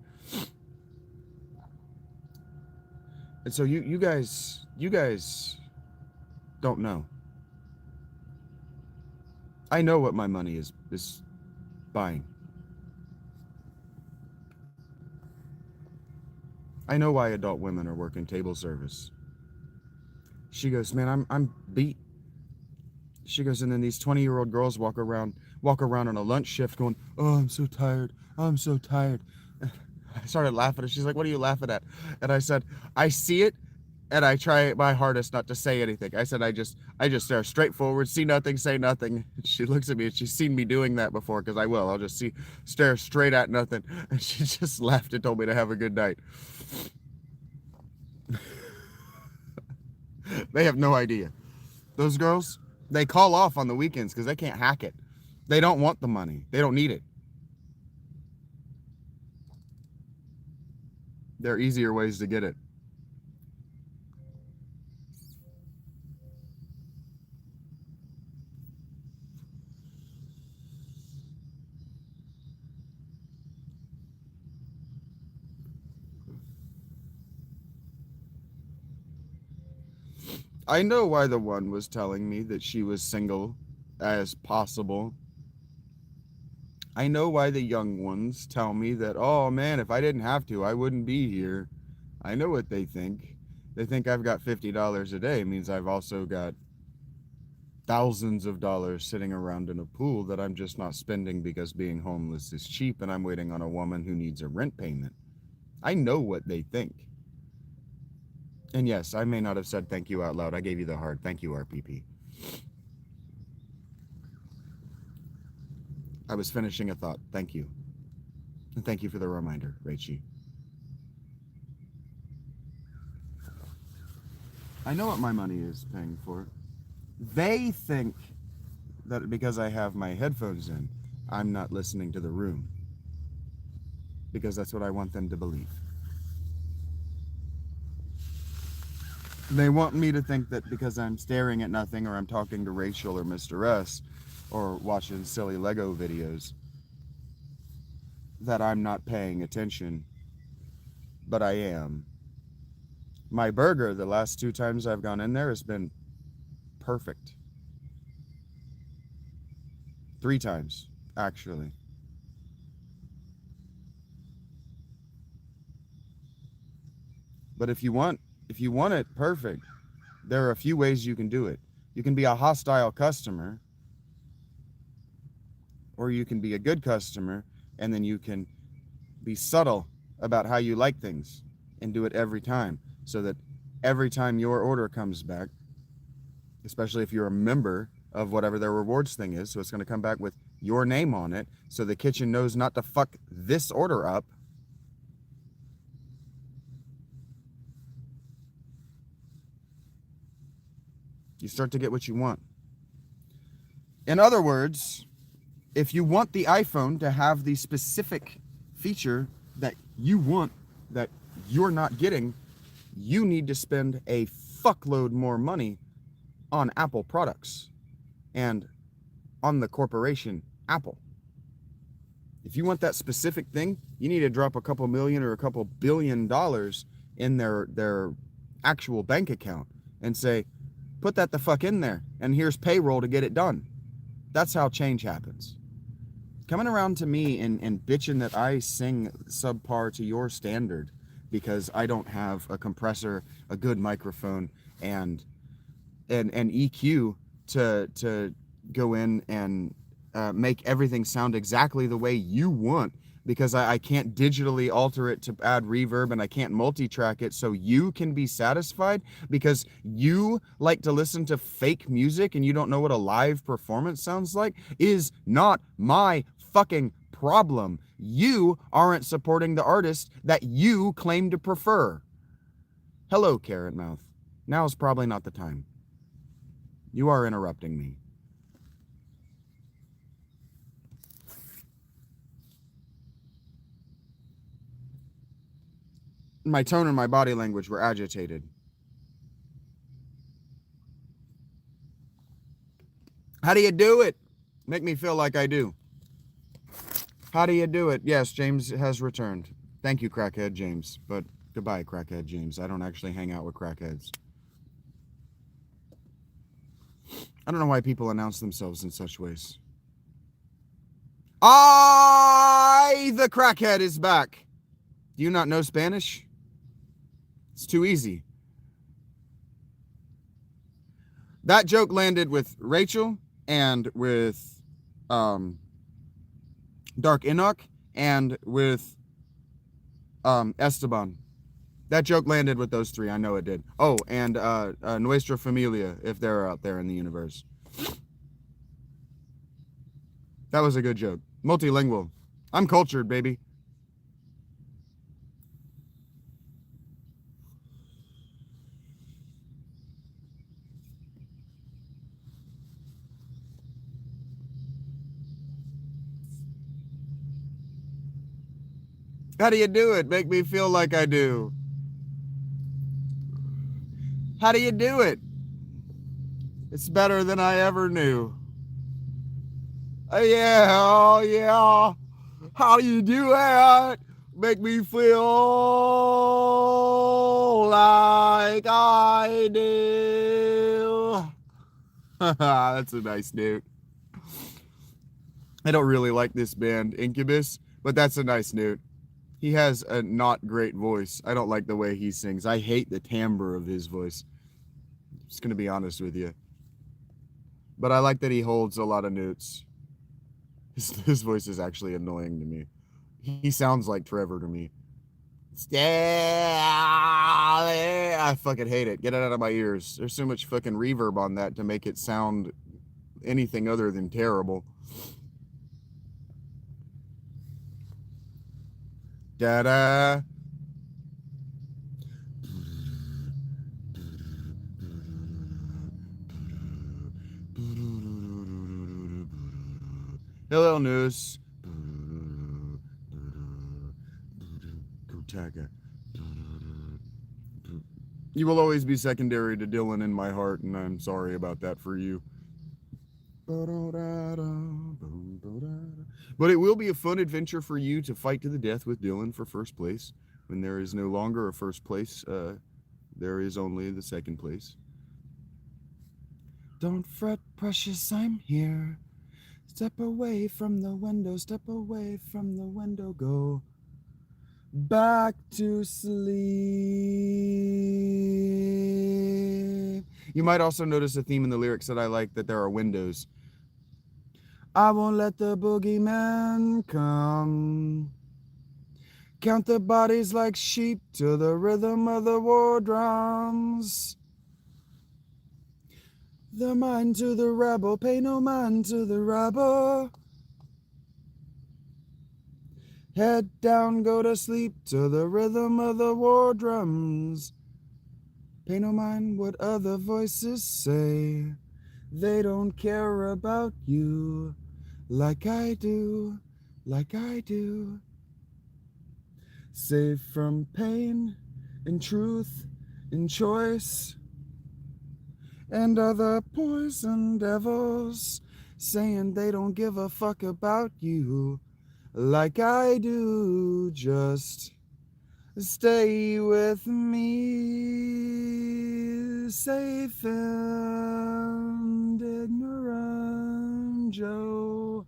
And so you guys don't know. I know what my money is buying. I know why adult women are working table service. She goes, man, I'm beat. She goes, and then these 20-year-old girls walk around on a lunch shift going, oh, I'm so tired. I'm so tired. I started laughing. She's like, what are you laughing at? And I said, I see it, and I try my hardest not to say anything. I said, I just stare straight forward, see nothing, say nothing. She looks at me, and she's seen me doing that before, because I will. I'll just stare straight at nothing. And she just laughed and told me to have a good night. They have no idea. Those girls, they call off on the weekends because they can't hack it. They don't want the money. They don't need it. There are easier ways to get it. I know why the one was telling me that she was single as possible. I know why the young ones tell me that, oh man, if I didn't have to, I wouldn't be here. I know what they think. They think I've got $50 a day. It means I've also got thousands of dollars sitting around in a pool that I'm just not spending because being homeless is cheap and I'm waiting on a woman who needs a rent payment. I know what they think. And yes, I may not have said thank you out loud. I gave you the hard thank you, RPP. I was finishing a thought. Thank you. And thank you for the reminder, Rachie. I know what my money is paying for. They think that because I have my headphones in, I'm not listening to the room. Because that's what I want them to believe. They want me to think that because I'm staring at nothing or I'm talking to Rachel or Mr. S or watching silly Lego videos that I'm not paying attention, but I am. My burger, the last 2 times I've gone in there, has been perfect. 3 times, actually. But if you want it perfect, there are a few ways you can do it. You can be a hostile customer, or you can be a good customer, and then you can be subtle about how you like things. and do it every time, so that every time your order comes back, especially if you're a member of whatever their rewards thing is, so it's going to come back with your name on it, so the kitchen knows not to fuck this order up. You start to get what you want. In other words, if you want the iPhone to have the specific feature that you want that you're not getting, you need to spend a fuckload more money on Apple products and on the corporation Apple. If you want that specific thing, you need to drop a couple million or a couple $billion in their actual bank account and say, put that the fuck in there, and here's payroll to get it done. That's how change happens. Coming around to me and bitching that I sing subpar to your standard because I don't have a compressor, a good microphone, and an EQ to go in and make everything sound exactly the way you want, because I can't digitally alter it to add reverb, and I can't multi-track it so you can be satisfied because you like to listen to fake music and you don't know what a live performance sounds like, is not my fucking problem. You aren't supporting the artist that you claim to prefer. Hello, Carrot Mouth. Now's probably not the time. You are interrupting me. My tone and my body language were agitated. How do you do it? Make me feel like I do. How do you do it? Yes, James has returned. Thank you, crackhead James. But goodbye, crackhead James. I don't actually hang out with crackheads. I don't know why people announce themselves in such ways. The crackhead is back. Do you not know Spanish? It's too easy. That joke landed with Rachel and with Dark Enoch and with Esteban. That joke landed with those three. I know it did. Oh, and Nuestra Familia, if they're out there in the universe. That was a good joke. Multilingual. I'm cultured, baby. How do you do it? Make me feel like I do. How do you do it? It's better than I ever knew. Yeah, yeah. How do you do it? Make me feel like I do. That's a nice note. I don't really like this band, Incubus, but that's a nice note. He has a not great voice. I don't like the way he sings. I hate the timbre of his voice. I'm just going to be honest with you. But I like that he holds a lot of notes. His voice is actually annoying to me. He sounds like Trevor to me. I fucking hate it. Get it out of my ears. There's so much fucking reverb on that to make it sound anything other than terrible. Da-da. Hello, news. You will always be secondary to Dylan in my heart, and I'm sorry about that for you. But it will be a fun adventure for you to fight to the death with Dylan for first place. When there is no longer a first place, there is only the second place. Don't fret, precious, I'm here. Step away from the window, step away from the window, go back to sleep. You might also notice a theme in the lyrics that I like, that there are windows. I won't let the boogeyman come. Count the bodies like sheep to the rhythm of the war drums. The mind to the rebel, pay no mind to the rebel. Head down, go to sleep to the rhythm of the war drums. Pay no mind what other voices say. They don't care about you like I do, like I do. Safe from pain and truth and choice and other poison devils saying they don't give a fuck about you like I do. Just stay with me, safe and ignorant, Joe.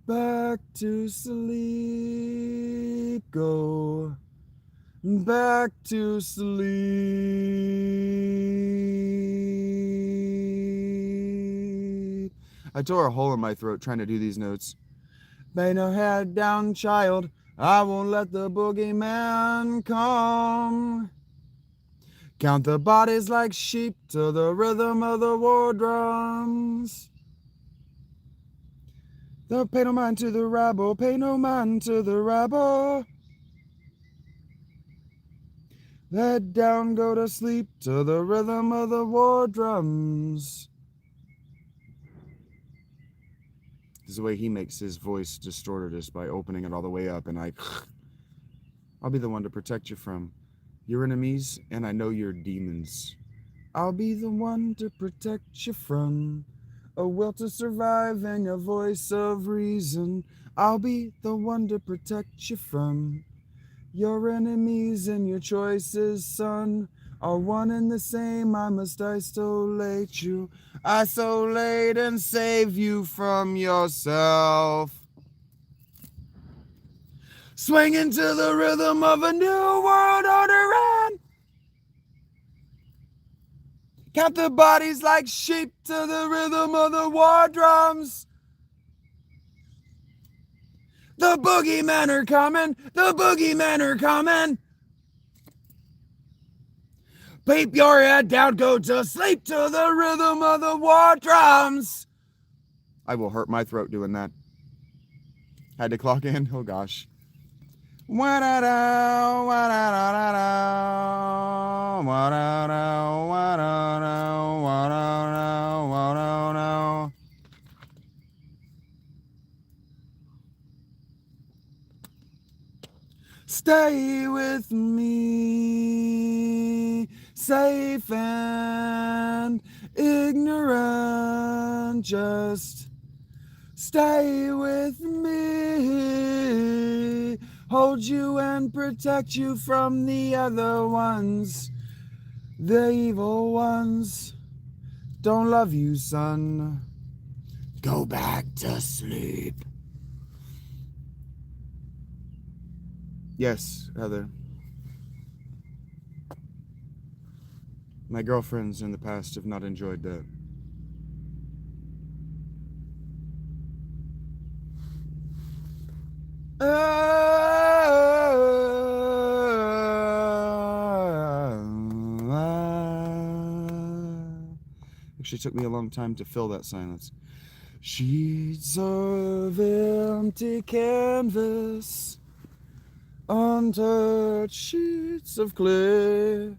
Back to sleep, go back to sleep. I tore a hole in my throat trying to do these notes. Lay no head down, child. I won't let the boogeyman come. Count the bodies like sheep to the rhythm of the war drums. Pay no mind to the rabble, pay no mind to the rabble. Head down, go to sleep to the rhythm of the war drums. This is the way he makes his voice distorted, is by opening it all the way up, and I'll be the one to protect you from your enemies, and I know your demons. I'll be the one to protect you from a will to survive and your voice of reason. I'll be the one to protect you from your enemies, and your choices, son, are one and the same. I must isolate you, isolate and save you from yourself. Swing into the rhythm of a new world order and count the bodies like sheep to the rhythm of the war drums. The boogeymen are coming, the boogeymen are coming. Keep your head down, go to sleep to the rhythm of the war drums. I will hurt my throat doing that. Had to clock in, oh gosh. Wa-da-da, wa-da-da-da-da, wa-da-da, wa-da-da, wa-da-da, wa-da-da. Stay with me, safe and ignorant, just stay with me, hold you and protect you from the other ones. The evil ones don't love you, son. Go back to sleep. Yes, Heather. My girlfriends in the past have not enjoyed that. Actually took me a long time to fill that silence. Sheets of empty canvas, untouched sheets of clay.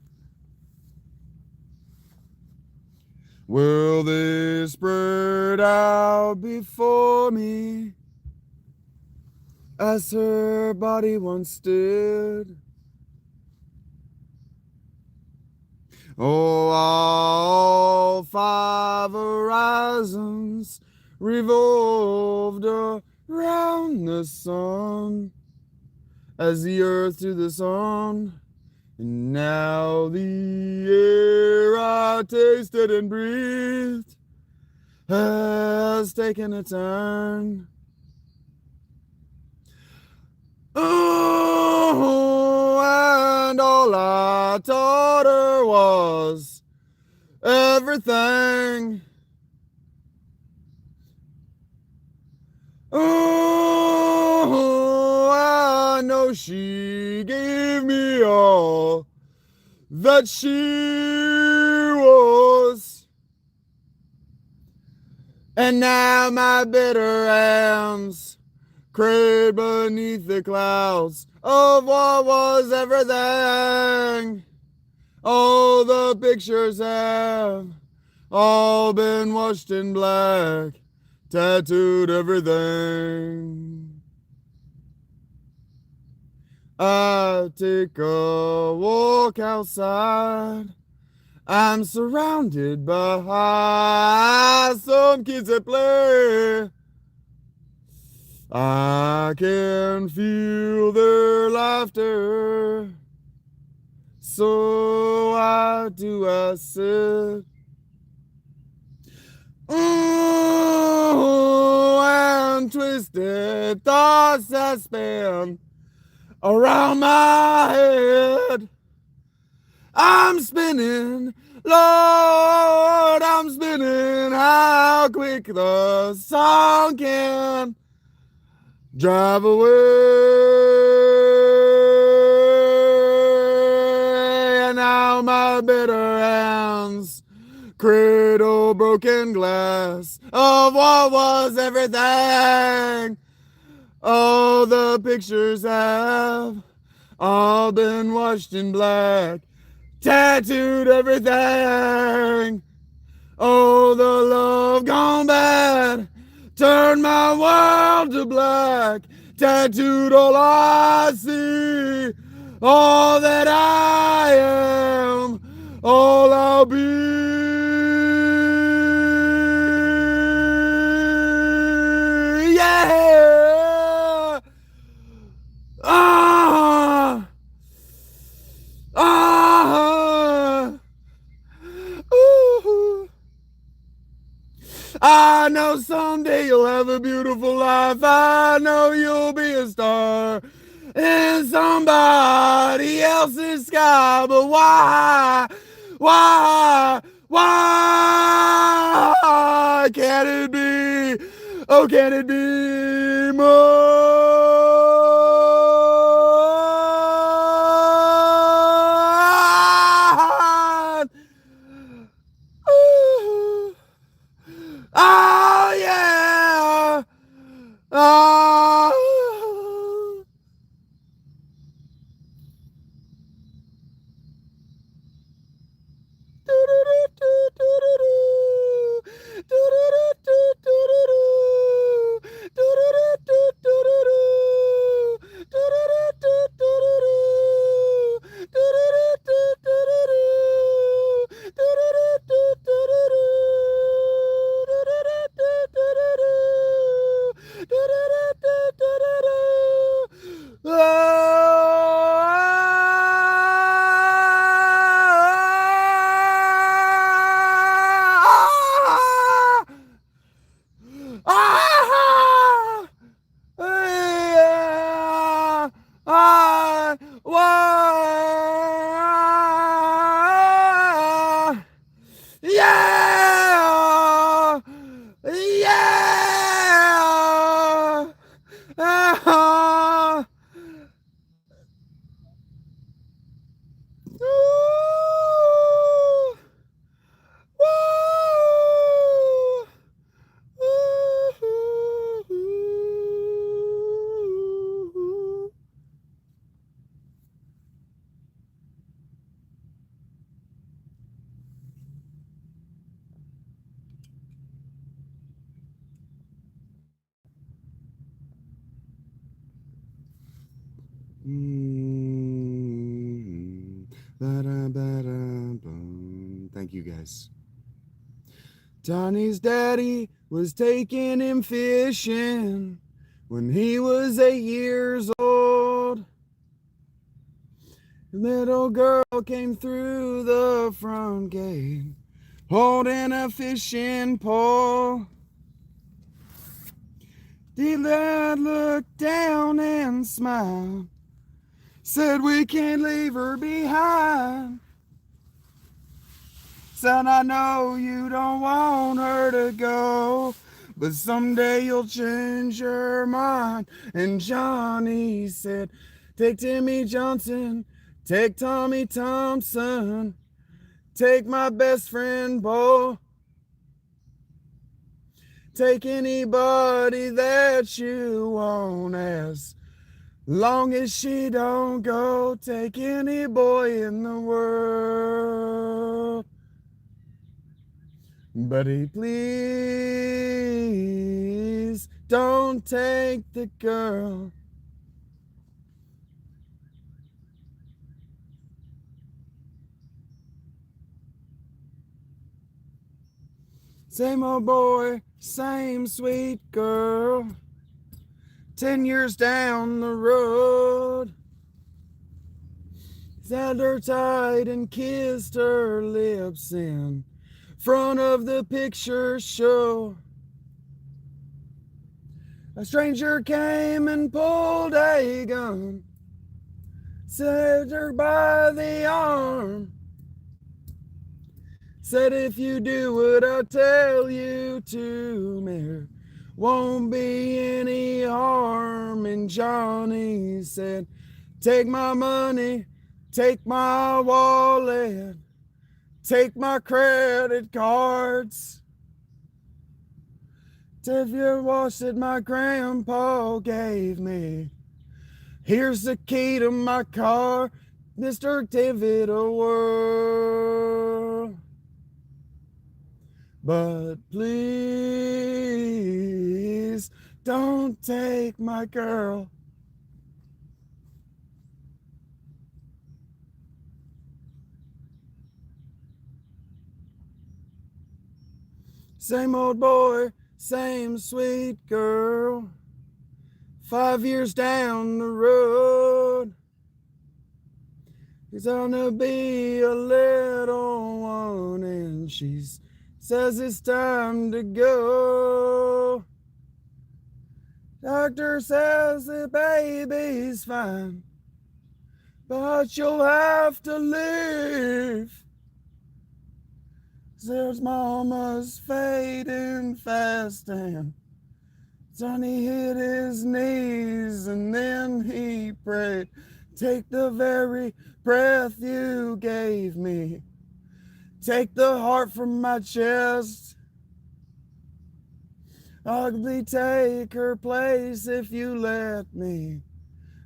Will they spread out before me as her body once did? Oh, all five horizons revolved around the sun as the earth to the sun. And now the air I tasted and breathed has taken a turn. Oh, and all I taught her was everything. Oh, I know so she gave me all that she was. And now my bitter hands crave beneath the clouds of what was everything. All the pictures have all been washed in black, tattooed everything. I take a walk outside. I'm surrounded by some kids that play. I can feel their laughter. So why do I sit? And twisted thoughts that spin around my head. I'm spinning, Lord, I'm spinning. How quick the song can drive away. And now my bitter hands cradle broken glass of what was everything. All the pictures have all been washed in black, tattooed everything. Oh, the love gone bad turned my world to black, tattooed all I see, all that I am, all I'll be. Yeah. Ah. Ah. Ooh. I know someday you'll have a beautiful life. I know you'll be a star in somebody else's sky. But why can't it be? Oh, can it be more? Oh, yeah. Oh. Yeah! Yeah! Ah! Thank you guys. Donnie's daddy was taking him fishing when he was 8 years old. A little girl came through the front gate holding a fishing pole. The lad looked down and smiled, said we can't leave her behind. Said, I know you don't want her to go, but someday you'll change your mind. And Johnny said, Take Timmy Johnson, take Tommy Thompson, take my best friend Bo. Take anybody that you want as long as she don't go. Take any boy in the world. Buddy, please don't take the girl. Same old boy, same sweet girl. 10 years down the road, held her tight and kissed her lips in front of the picture show. A stranger came and pulled a gun, saved her by the arm, said if you do what I tell you to, there won't be any harm. And Johnny said, take my money, take my wallet, take my credit cards. Take your watch that my grandpa gave me. Here's the key to my car, Mr. Give it a whirl. But please don't take my girl. Same old boy, same sweet girl. 5 years down the road, he's gonna be a little one, and she says it's time to go. Doctor says the baby's fine, but you'll have to leave. There's mama's fading fast, and Johnny hit his knees and then he prayed, take the very breath you gave me, take the heart from my chest. Ugly, take her place if you let me.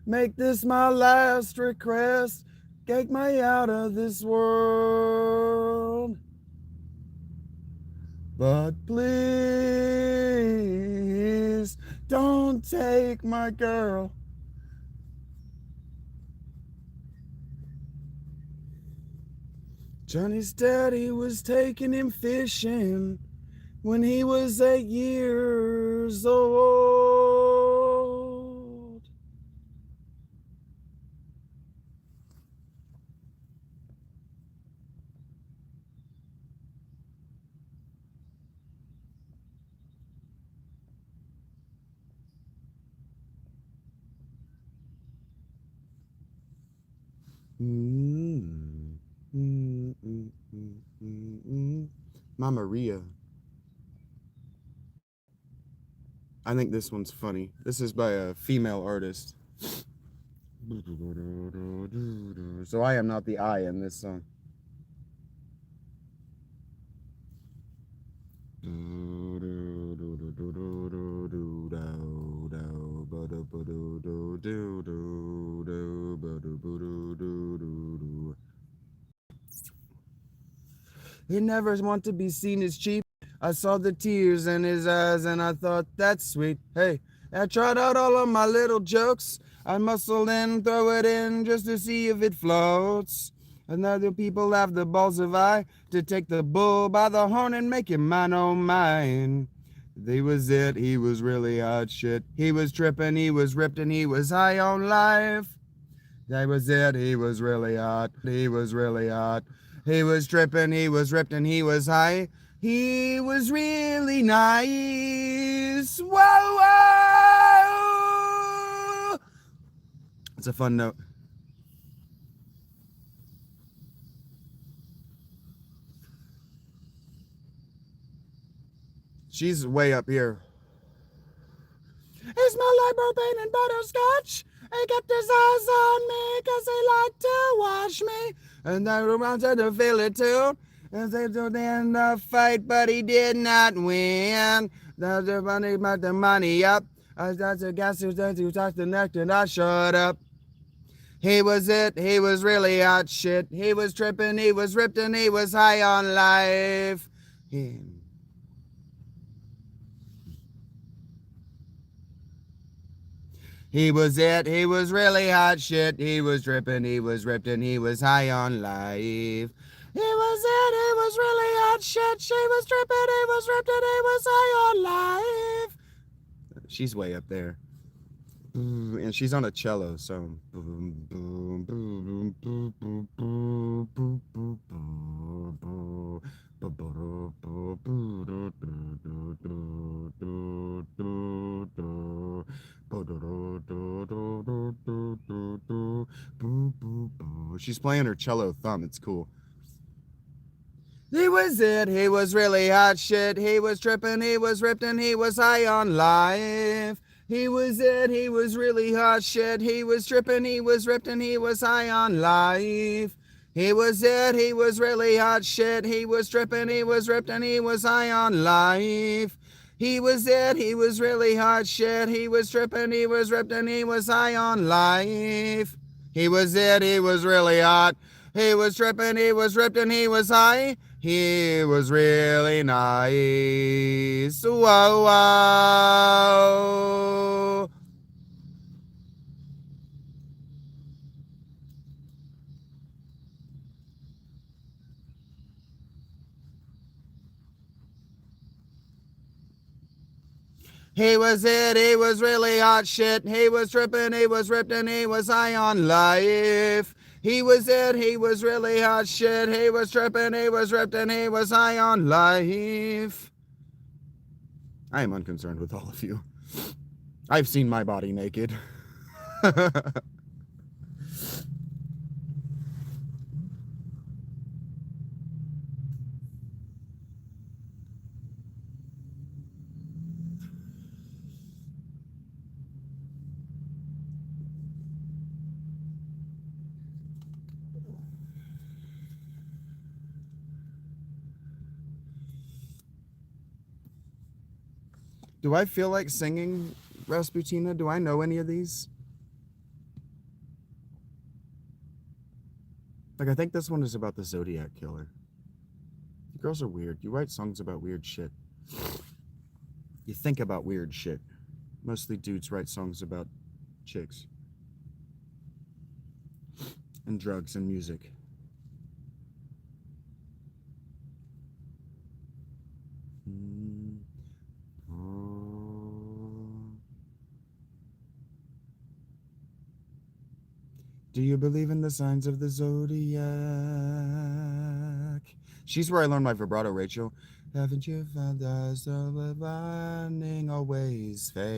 Make this my last request. Take me out of this world. But please don't take my girl. Johnny's daddy was taking him fishing when he was 8 years old. Mama Ria. I think this one's funny. This is by a female artist. So I am not the I in this song. He never want to be seen as cheap. I saw the tears in his eyes and I thought, that's sweet. Hey, I tried out all of my little jokes. I muscle in, throw it in just to see if it floats. And other people have the balls of I to take the bull by the horn and make him mine, oh mine. They was it, he was really hot shit. He was tripping, he was ripped, and he was high on life. That was it, he was really hot, he was really hot. He was tripping, he was ripped, and he was high. He was really nice. Whoa, whoa! It's a fun note. She's way up here. Is my light propane and butterscotch? He kept his eyes on me 'cause he liked to watch me. And I wanted to feel it too. And they did in the fight, but he did not win. That's the money, but the money up. I got the gas to touch the neck and I shut up. He was it, he was really hot shit. He was tripping, he was ripped, and he was high on life. He was it, he was really hot shit. He was dripping, he was ripped, and he was high on life. He was it, he was really hot shit. She was dripping, he was ripped, and he was high on life. She's way up there. And she's on a cello, so. She's playing her cello thumb. It's cool. He was it, he was really hot shit. He was tripping, he was ripped, and he was high on life. He was it, he was really hot shit. He was tripping, he was ripped, and he was high on life. He was it, he was really hot shit. He was tripping, he was ripped, and he was high on life. He was it, he was really hot shit. He was tripping, he was ripped, and he was high on life. He was it, he was really hot. He was tripping, he was ripped, and he was high. He was really nice. Whoa, whoa. He was it, he was really hot shit. He was tripping, he was ripped, and he was high on life. He was it, he was really hot shit. He was tripping, he was ripped, and he was high on life. I am unconcerned with all of you. I've seen my body naked. Do I feel like singing Rasputina? Do I know any of these? Like, I think this one is about the Zodiac Killer. You girls are weird. You write songs about weird shit. You think about weird shit. Mostly dudes write songs about chicks. And drugs and music. Do you believe in the signs of the zodiac? She's where I learned my vibrato, Rachel. Haven't you found the eyes of a burning always fail?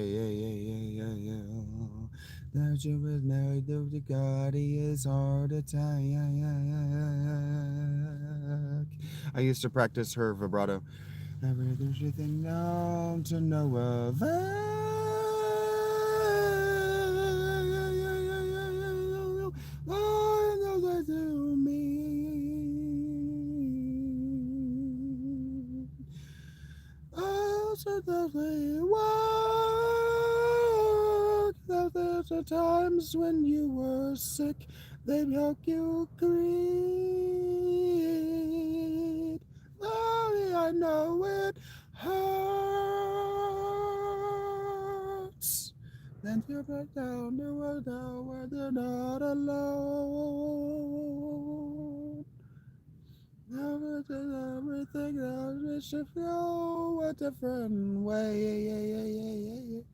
That you was married to the God, he is hard to attack. I used to practice her vibrato. Everything known to know of. There's times when you were sick, they'd help you create. Oh, I know it hurts. Then you break down the world where they're not alone. Everything else should go a different way.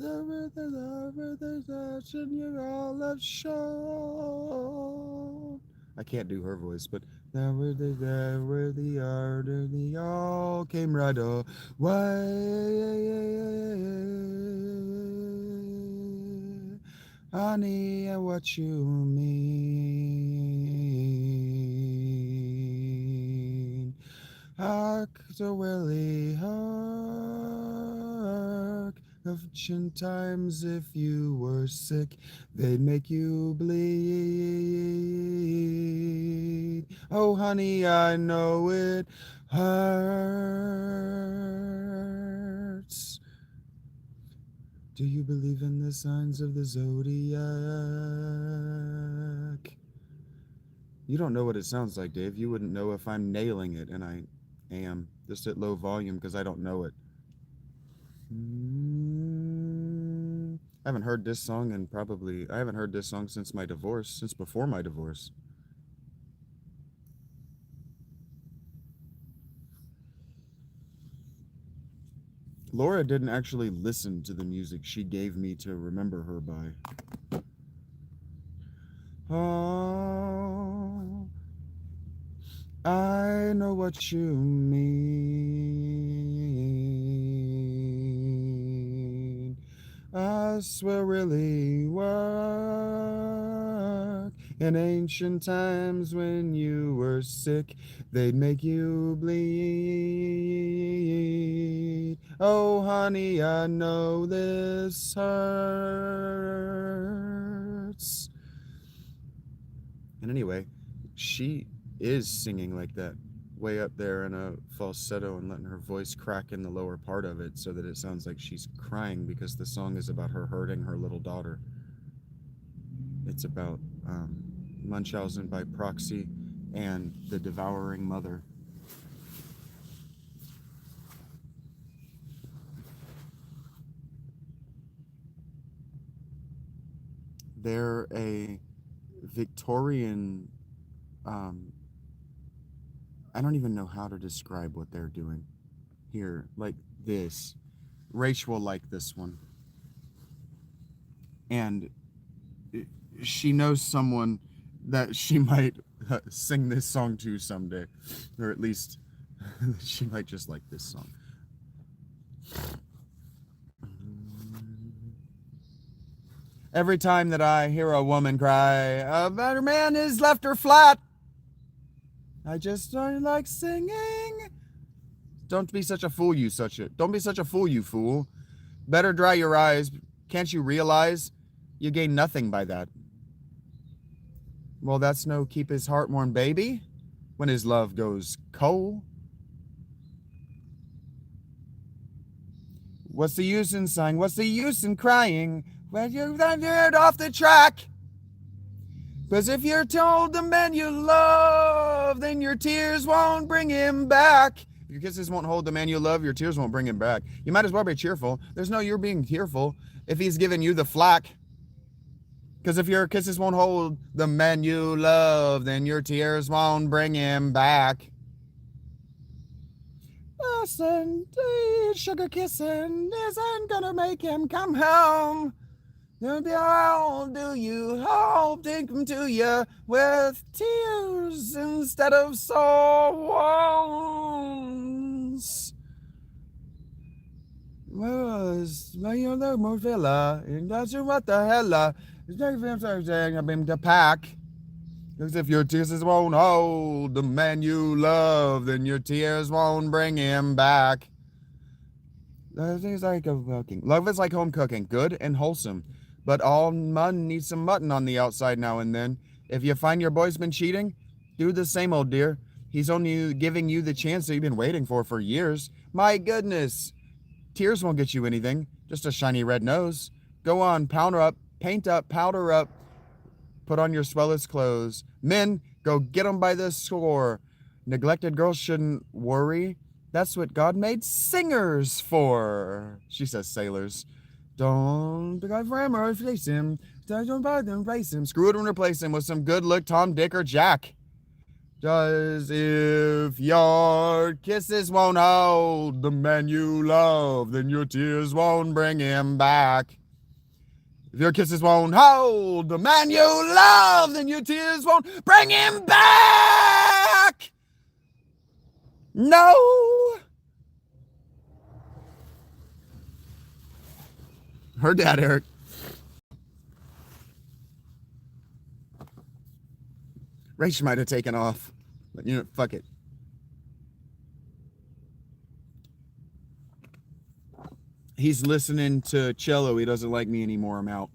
Everything's action you all have shown. I can't do her voice, but now where the art and the all came right away. Honey, what you mean? Hark to Willie, hark. Ancient times, if you were sick, they'd make you bleed. Oh, honey, I know it hurts. Do you believe in the signs of the zodiac? You don't know what it sounds like, Dave. You wouldn't know if I'm nailing it, and I am, just at low volume because I don't know it. I haven't heard this song I haven't heard this song since my divorce, since before my divorce. Laura didn't actually listen to the music she gave me to remember her by. Oh, I know what you mean. Us will really work. In ancient times when you were sick, they'd make you bleed. Oh, honey, I know this hurts. And anyway, she is singing like that, way up there in a falsetto and letting her voice crack in the lower part of it so that it sounds like she's crying because the song is about her hurting her little daughter. It's about Munchausen by proxy and the devouring mother. They're a Victorian, I don't even know how to describe what they're doing here, like this. Rach will like this one. And she knows someone that she might sing this song to someday, or at least she might just like this song. Every time that I hear a woman cry, a better man has left her flat, I just don't like singing. Don't be such a fool, don't be such a fool, you fool. Better dry your eyes. Can't you realize you gain nothing by that? Well, that's no keep his heart warm, baby, when his love goes cold. What's the use in sighing? What's the use in crying when you've veered off the track? Because if you're told the man you love, then your tears won't bring him back. If your kisses won't hold the man you love, your tears won't bring him back. You might as well be cheerful. There's no you're being tearful if he's giving you the flack. Because if your kisses won't hold the man you love, then your tears won't bring him back. Listen, sugar kissing isn't gonna make him come home. How do you hope to come to you with tears instead of songs? Well, you're the Mozilla, and that's what the hell, I've been to pack. Because if your tears won't hold the man you love, then your tears won't bring him back. Love is like home cooking, good and wholesome. But all mutton needs some mutton on the outside now and then. If you find your boy's been cheating, do the same, old dear. He's only giving you the chance that you've been waiting for years. My goodness. Tears won't get you anything. Just a shiny red nose. Go on, powder up, paint up, powder up. Put on your swellest clothes. Men, go get 'em by the score. Neglected girls shouldn't worry. That's what God made singers for. She says sailors. Don't go for him or replace him. Don't bother him, replace him. Screw it and replace him with some good look Tom, Dick, or Jack. Just if your kisses won't hold the man you love, then your tears won't bring him back. If your kisses won't hold the man you love, then your tears won't bring him back. No. Her dad, Eric. Rach might have taken off, but you know, fuck it. He's listening to cello. He doesn't like me anymore. I'm out.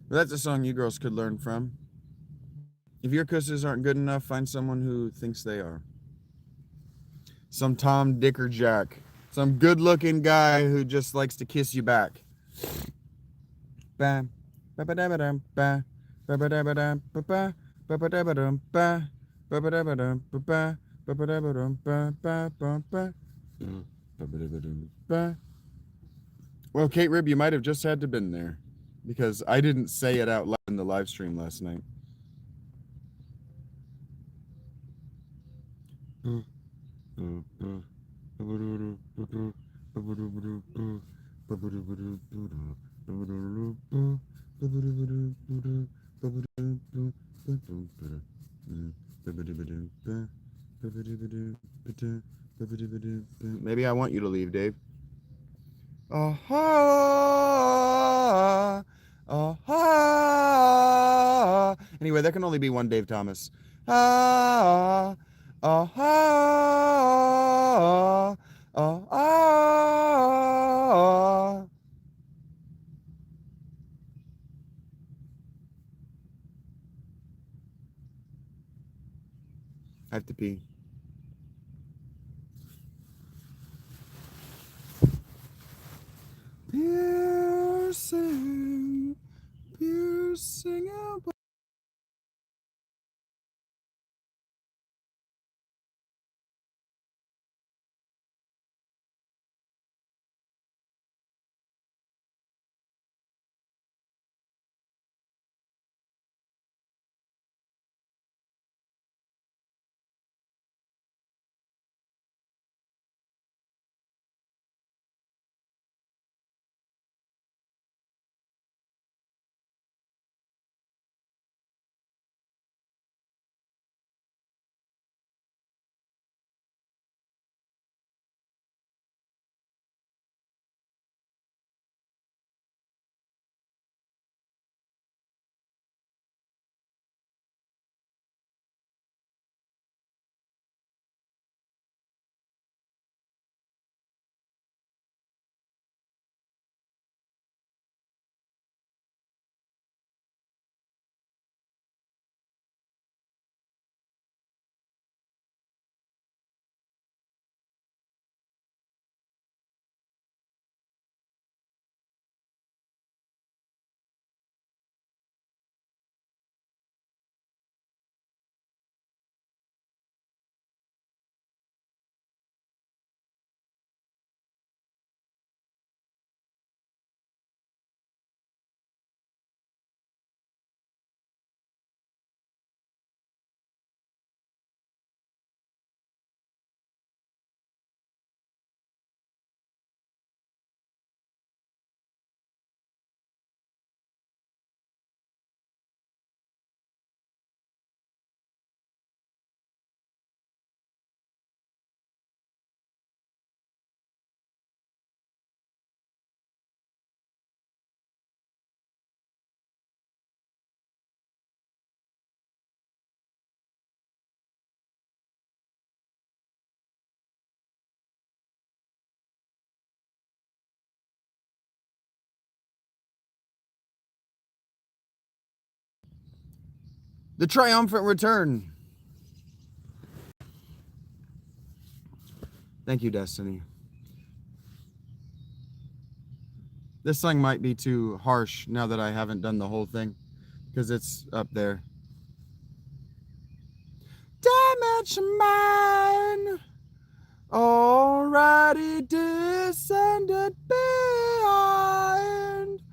But that's a song you girls could learn from. If your kisses aren't good enough, find someone who thinks they are. Some Tom, Dick, or Jack. Some good-looking guy who just likes to kiss you back. Ba, ba ba da ba dum ba, ba ba da ba dum ba ba, ba ba da ba dum ba, ba ba da ba dum ba ba, ba ba da ba dum ba ba ba ba, ba ba da ba dum ba. Well, Kate Rib, you might have just had to been there, because I didn't say it out loud in the live stream last night. Maybe I want you to leave, Dave. Aha, aha. Anyway, there can only be one Dave Thomas. Ah, aha, ah. I have to pee. Piercing, piercing out. The triumphant return. Thank you, Destiny. This song might be too harsh now that I haven't done the whole thing, because it's up there. Dimension mine, already descended behind.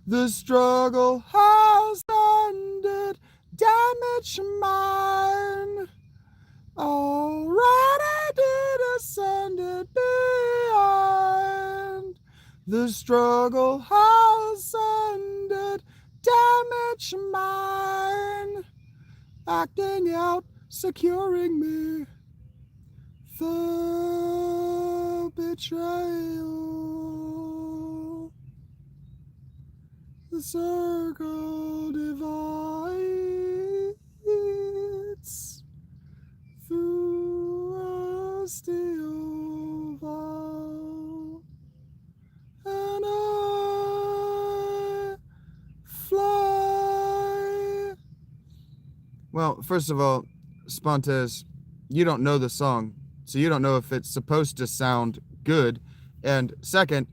The struggle has ended. Dimension mine, already descended behind. The struggle has ended. Dimension mine, acting out, securing me. The betrayal, the circle divine. misty oval, and I fly. Well, first of all, Spontes, you don't know the song, so you don't know if it's supposed to sound good. And second,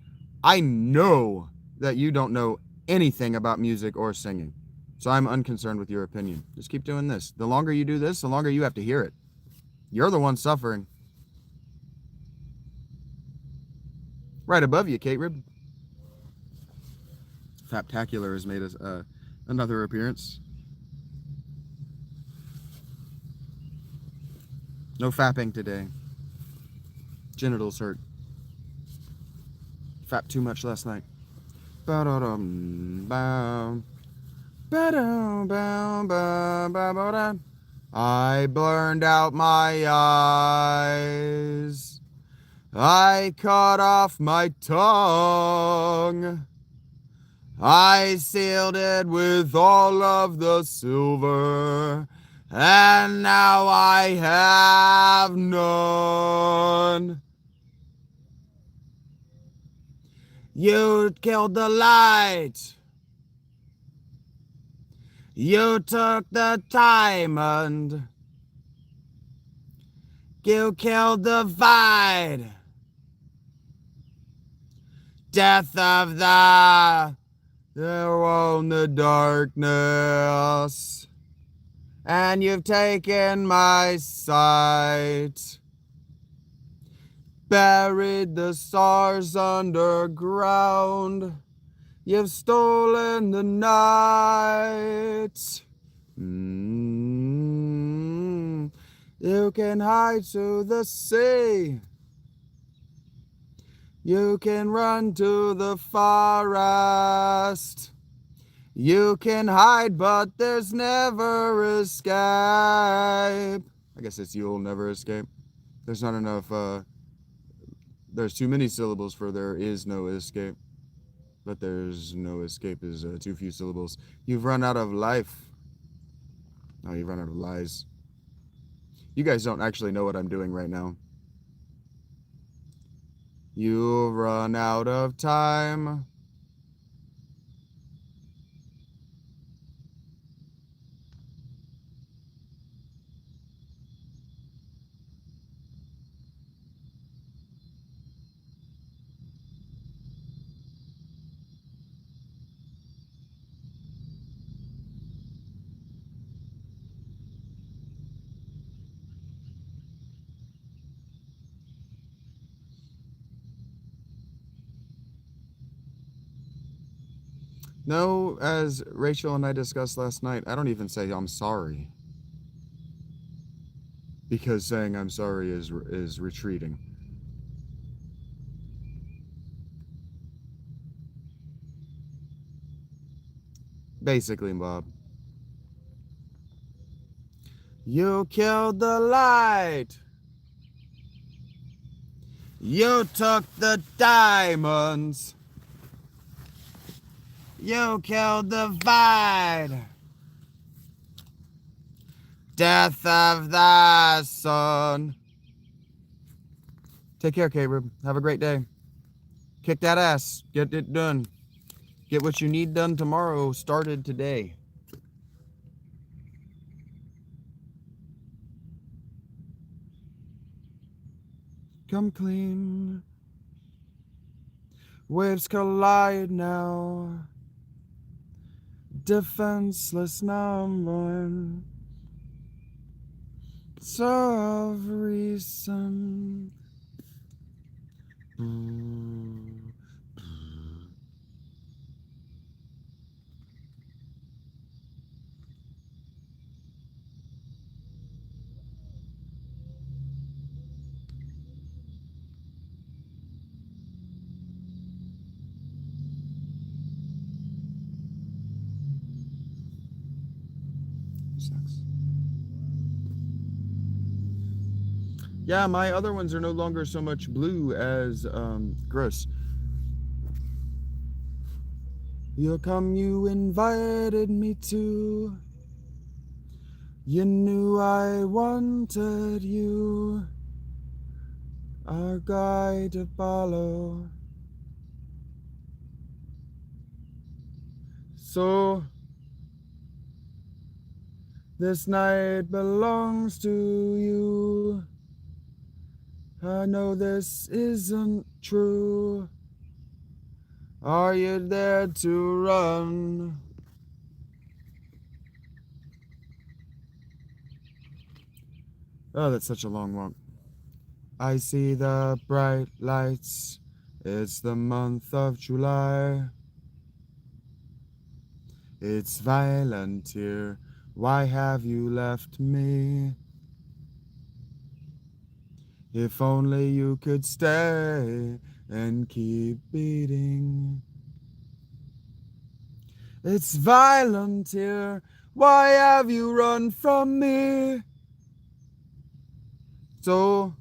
I know that you don't know anything about music or singing. So I'm unconcerned with your opinion. Just keep doing this. The longer you do this, the longer you have to hear it. You're the one suffering. Right above you, Kate Rib. Faptacular has made us another appearance. No fapping today. Genitals hurt. Fapped too much last night. I burned out my eyes. I cut off my tongue. I sealed it with all of the silver, and now I have none. You killed the light. You took the diamond. You killed the vine. Death of the own the darkness. And you've taken my sight. Buried the stars underground. You've stolen the night. You can hide to the sea. You can run to the forest. You can hide, but there's never escape. I guess it's you'll never escape. There's not enough, there's too many syllables for there is no escape. But there's no escape is too few syllables. You've run out of life. Oh, you've run out of lies. You guys don't actually know what I'm doing right now. You've run out of time. No, as Rachel and I discussed last night, I don't even say I'm sorry. Because saying I'm sorry is retreating. Basically, Bob. You killed the light. You took the diamonds. You killed the vine. Death of the sun. Take care, K-Rib. Have a great day. Kick that ass. Get it done. Get what you need done tomorrow started today. Come clean. Waves collide now. Defenseless number. Of reason. Sucks. Yeah, my other ones are no longer so much blue as gross. You come, you invited me to. You knew I wanted you. our guide to follow. So this night belongs to you. I know this isn't true. Are you there to run? Oh, that's such a long walk. I see the bright lights. It's the month of July. It's violent here. Why have you left me? If only you could stay and keep beating. It's violent here. Why have you run from me? So,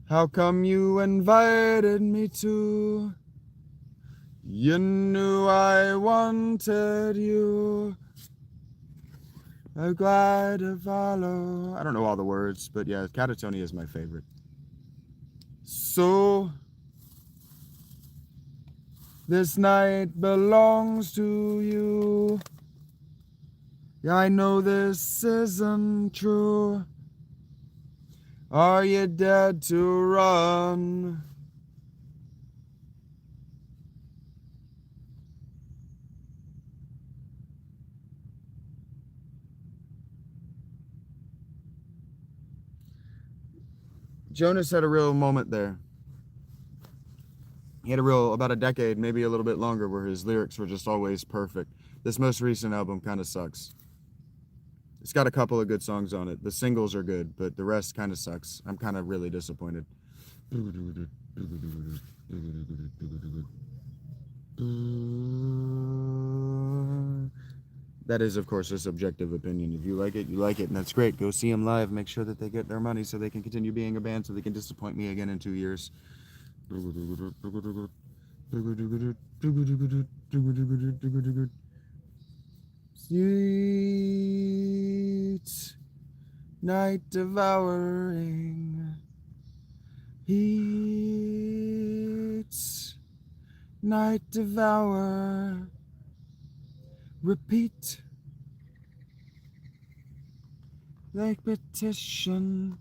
how come you invited me to? You knew I wanted you. I'm glad to follow. I don't know all the words, but yeah, Catatonia is my favorite. So, this night belongs to you. Yeah, I know this isn't true. Are you dead to run? Jonas had a real moment there. He had about a decade, maybe a little bit longer, where his lyrics were just always perfect. This most recent album kind of sucks. It's got a couple of good songs on it. The singles are good, but the rest kind of sucks. I'm kind of really disappointed. That is, of course, a subjective opinion. If you like it, you like it, and that's great. Go see them live. Make sure that they get their money so they can continue being a band, so they can disappoint me again in 2 years. Sweet night devouring heat, night devour, repeat, repetition.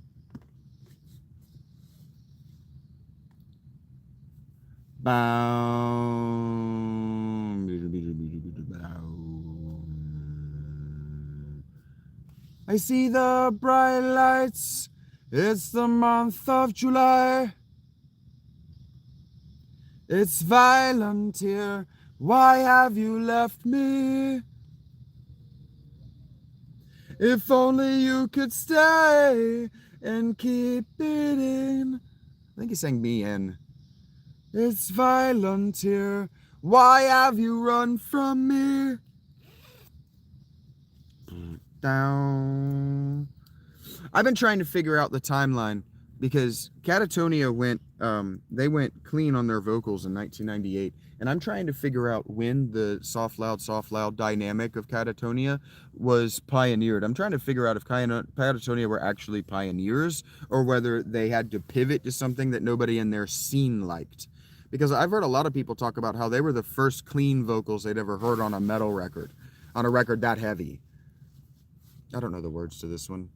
I see the bright lights. It's the month of July. It's violent here. Why have you left me? If only you could stay and keep beating. I think he sang me in. It's violent here. Why have you run from me? Down. I've been trying to figure out the timeline because Catatonia went clean on their vocals in 1998, and I'm trying to figure out when the soft loud dynamic of Catatonia was pioneered. I'm trying to figure out if Catatonia were actually pioneers or whether they had to pivot to something that nobody in their scene liked. Because I've heard a lot of people talk about how they were the first clean vocals they'd ever heard on a metal record, on a record that heavy. I don't know the words to this one.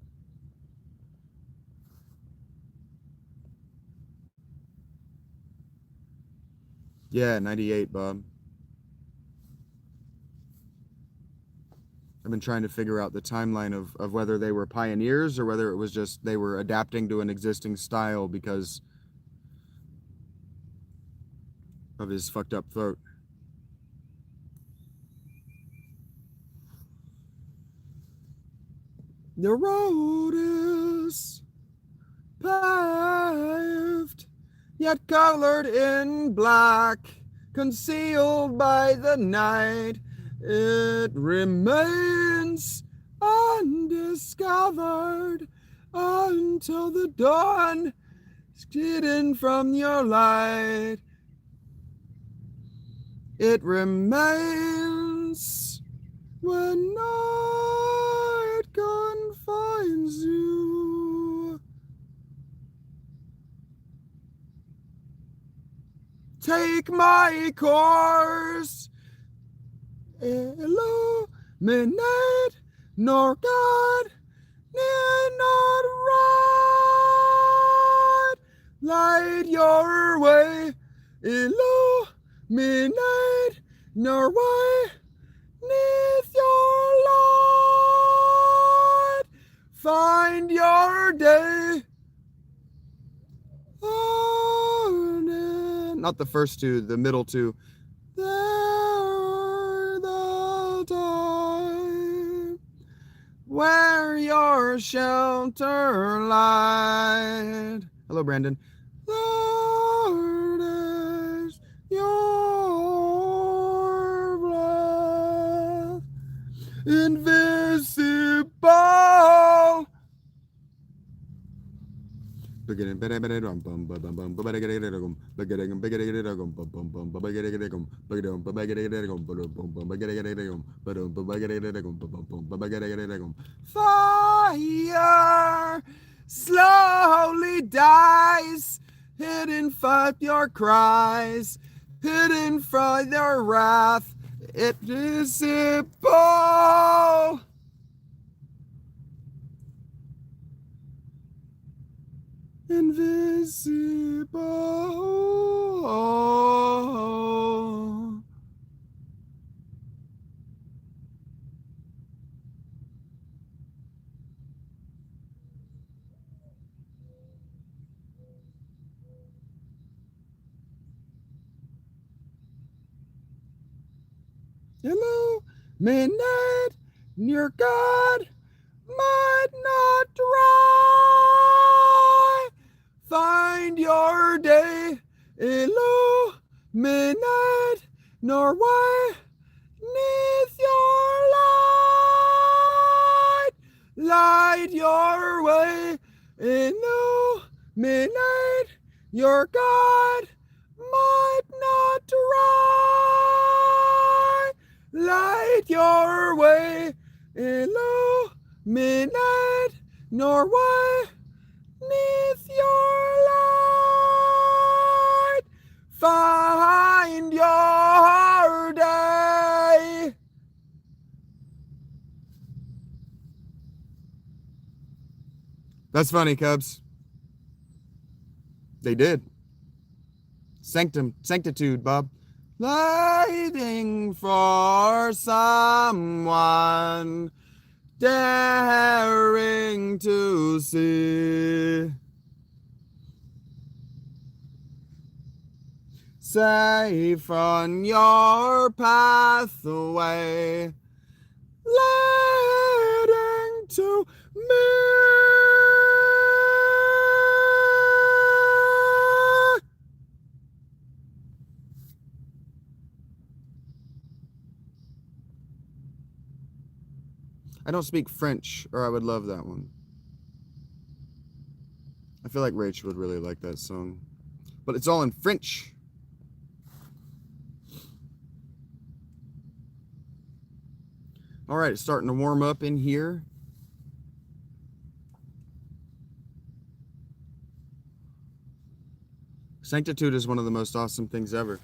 Yeah, 98, Bob. I've been trying to figure out the timeline of whether they were pioneers or whether it was just they were adapting to an existing style because of his fucked up throat. The road is paved, yet colored in black, concealed by the night. It remains undiscovered until the dawn is hidden from your light. It remains when night confines you. take my course. Illuminate, nor God, not right. Light your way, illuminate, nor way, neath your light. Find your day. Not the first two, the middle two. There the time where your shelter lied. Hello, Brandon. Lord is your breath, invisible. Fire slowly dies, hidden from your cries, hidden from your wrath, invisible. Invisible. Hello, midnight, your God might not dry. Find your day, illuminate, nor way, neath your light. Light your way, illuminate, your God might not dry. Light your way, illuminate, nor way, neath your light. Find your day. That's funny, Cubs. They did. Sanctitude, Bob. Lighting for someone daring to see. Safe on your pathway, leading to me. I don't speak French, or I would love that one. I feel like Rach would really like that song. But it's all in French. All right, it's starting to warm up in here. Sanctitude is one of the most awesome things ever.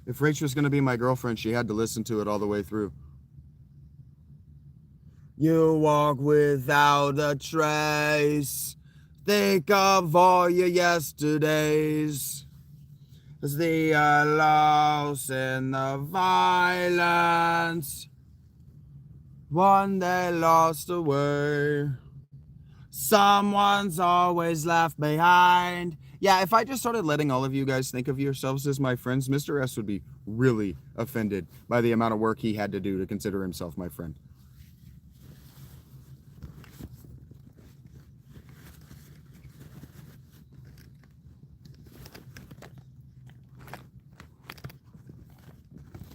If Rach was going to be my girlfriend, she had to listen to it all the way through. You walk without a trace. Think of all your yesterdays. As they are lost in the violence. One day lost away. Someone's always left behind. Yeah, if I just started letting all of you guys think of yourselves as my friends, Mr. S would be really offended by the amount of work he had to do to consider himself my friend.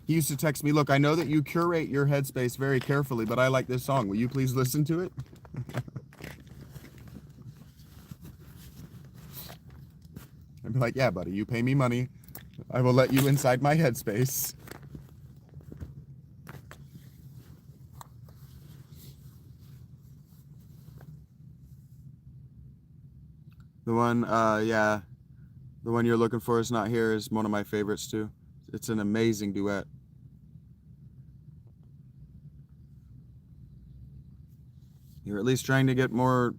He used to text me, look, I know that you curate your headspace very carefully, but I like this song. Will you please listen to it? I'd be like, yeah, buddy, you pay me money. I will let you inside my headspace. The one, yeah. The One You're Looking For Is Not Here is one of my favorites too. It's an amazing duet. You're at least trying to get more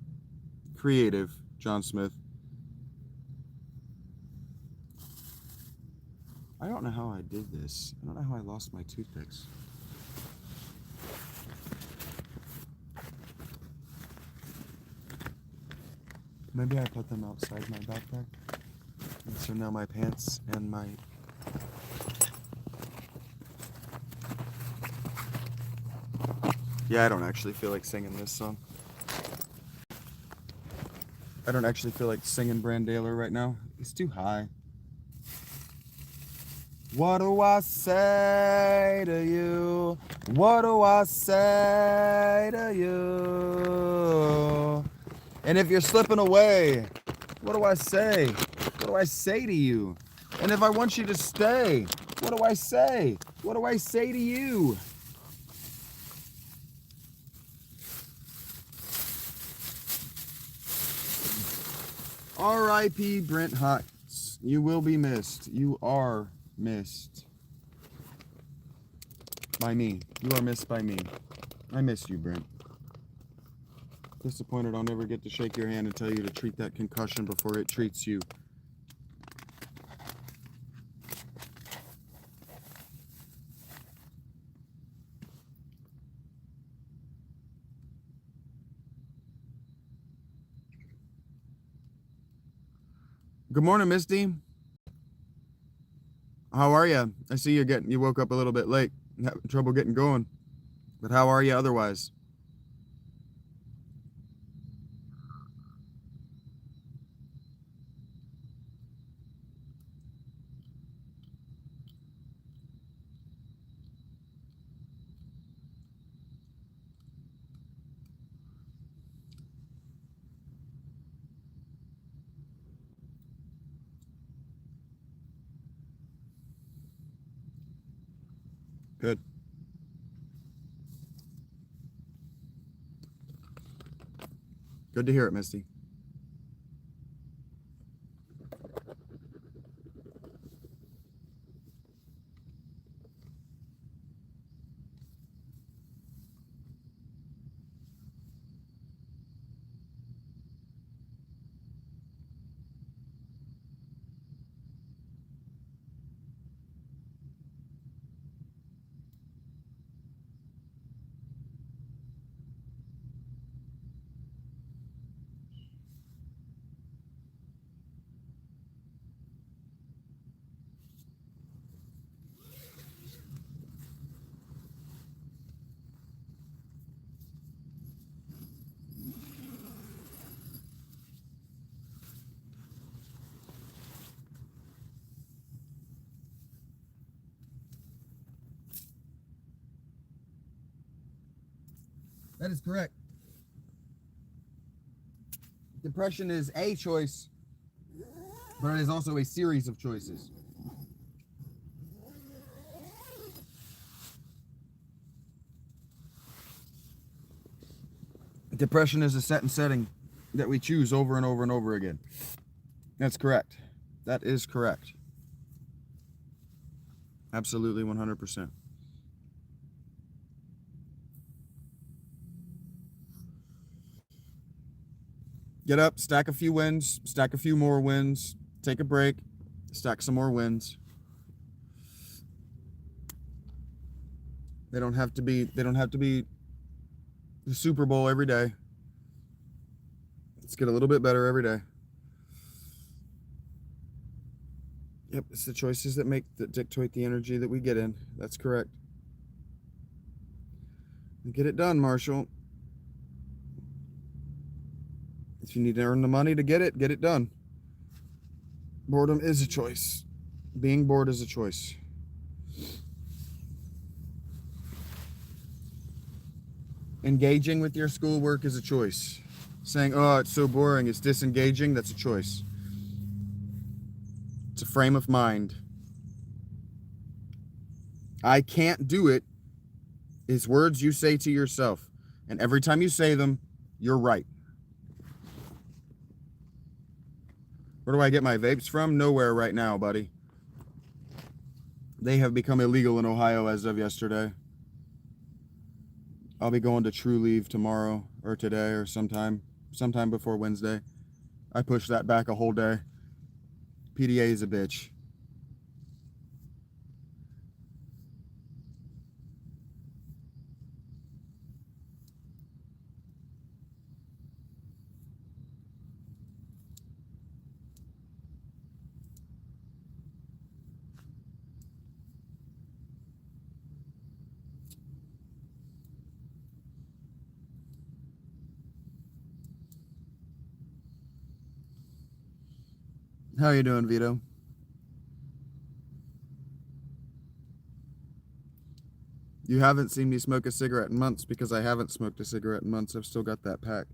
creative, John Smith. I don't know how I did this. I don't know how I lost my toothpicks. Maybe I put them outside my backpack. And so now my pants and my... Yeah, I don't actually feel like singing this song. I don't actually feel like singing Brandaler right now. It's too high. What do I say to you? What do I say to you? And if you're slipping away, what do I say? What do I say to you? And if I want you to stay, what do I say? What do I say to you? R.I.P. Brent Hutz. You will be missed. You are missed by me. You are missed by me. I miss you, Brent. Disappointed I'll never get to shake your hand and tell you to treat that concussion before it treats you. Good morning, Misty. How are you? I see you woke up a little bit late, having trouble getting going. But how are you otherwise? Good. Good to hear it, Misty. That is correct. Depression is a choice, but it is also a series of choices. Depression is a set and setting that we choose over and over and over again. That's correct. That is correct. Absolutely 100%. Get up, stack a few wins, stack a few more wins, take a break, stack some more wins. They don't have to be the Super Bowl every day. Let's get a little bit better every day. Yep, it's the choices that dictate the energy that we get in. That's correct. Get it done, Marshall. If you need to earn the money to get it done. Boredom is a choice. Being bored is a choice. Engaging with your schoolwork is a choice. Saying, oh, it's so boring, it's disengaging, that's a choice. It's a frame of mind. I can't do it is words you say to yourself. And every time you say them, you're right. Where do I get my vapes from? Nowhere right now, buddy. They have become illegal in Ohio as of yesterday. I'll be going to True Leave tomorrow or today or sometime before Wednesday. I pushed that back a whole day. PDA is a bitch. How you doing, Vito? You haven't seen me smoke a cigarette in months because I haven't smoked a cigarette in months. I've still got that pack.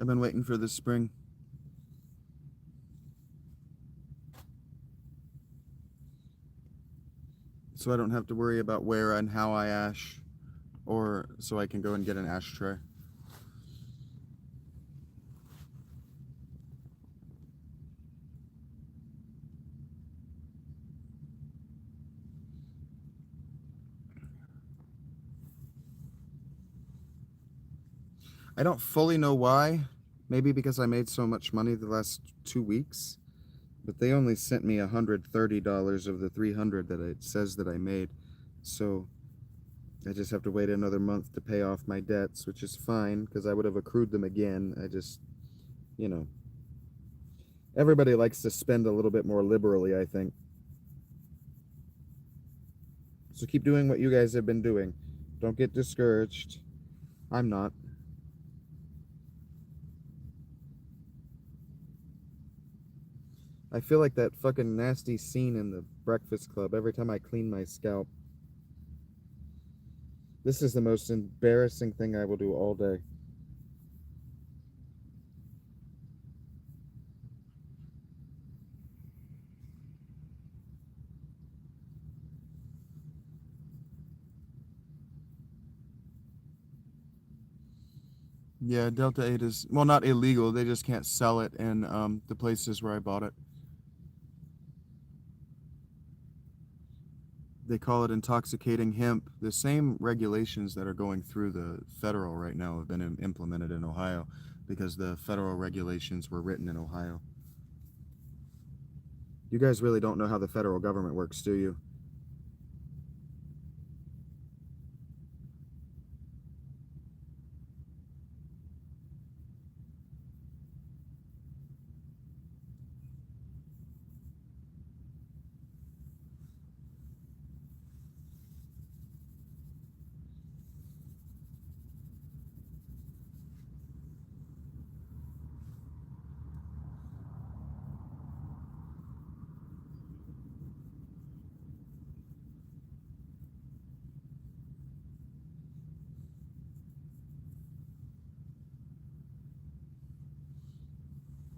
I've been waiting for this spring. So I don't have to worry about where and how I ash, or so I can go and get an ashtray. I don't fully know why. Maybe because I made so much money the last 2 weeks. But they only sent me $130 of the $300 that it says that I made. So I just have to wait another month to pay off my debts, which is fine because I would have accrued them again. I just, you know, everybody likes to spend a little bit more liberally, I think. So keep doing what you guys have been doing. Don't get discouraged. I'm not. I feel like that fucking nasty scene in the Breakfast Club every time I clean my scalp. This is the most embarrassing thing I will do all day. Yeah, Delta 8 is, well, not illegal. They just can't sell it in the places where I bought it. They call it intoxicating hemp. The same regulations that are going through the federal right now have been implemented in Ohio because the federal regulations were written in Ohio. You guys really don't know how the federal government works, do you?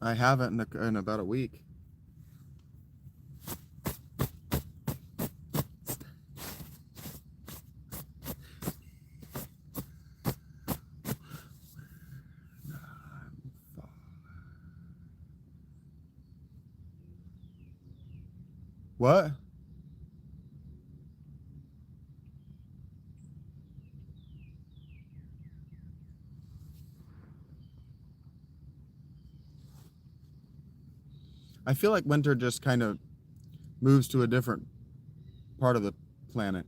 I haven't in about a week. What? I feel like winter just kind of moves to a different part of the planet.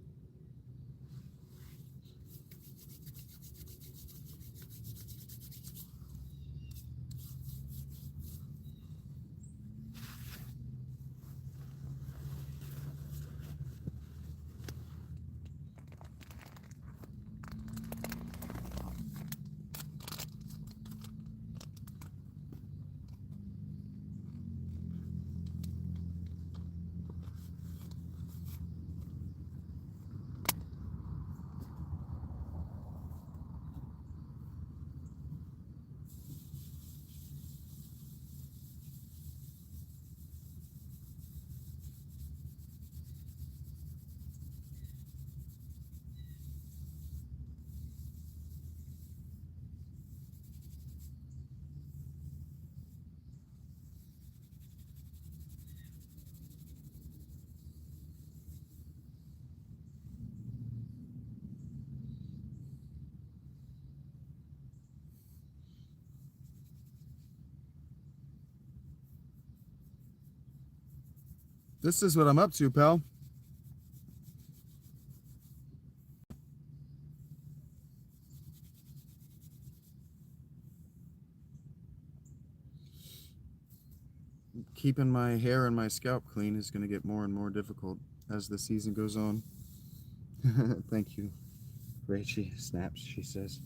This is what I'm up to, pal. Keeping my hair and my scalp clean is going to get more and more difficult as the season goes on. Thank you, Rachie. Snaps, she says.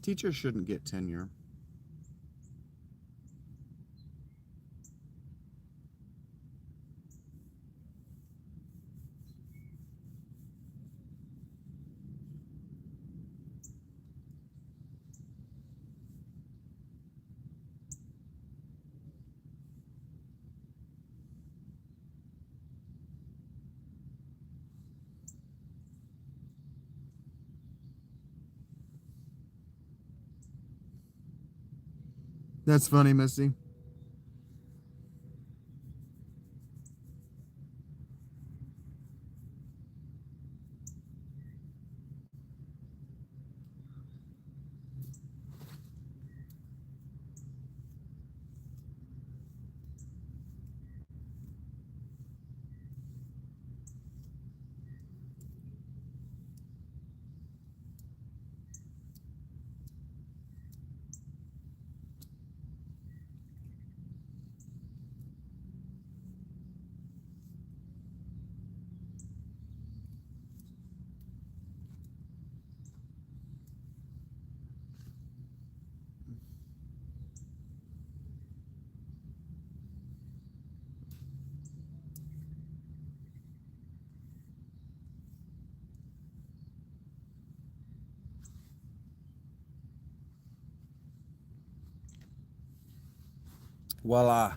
Teachers shouldn't get tenure. That's funny, Missy. Voila.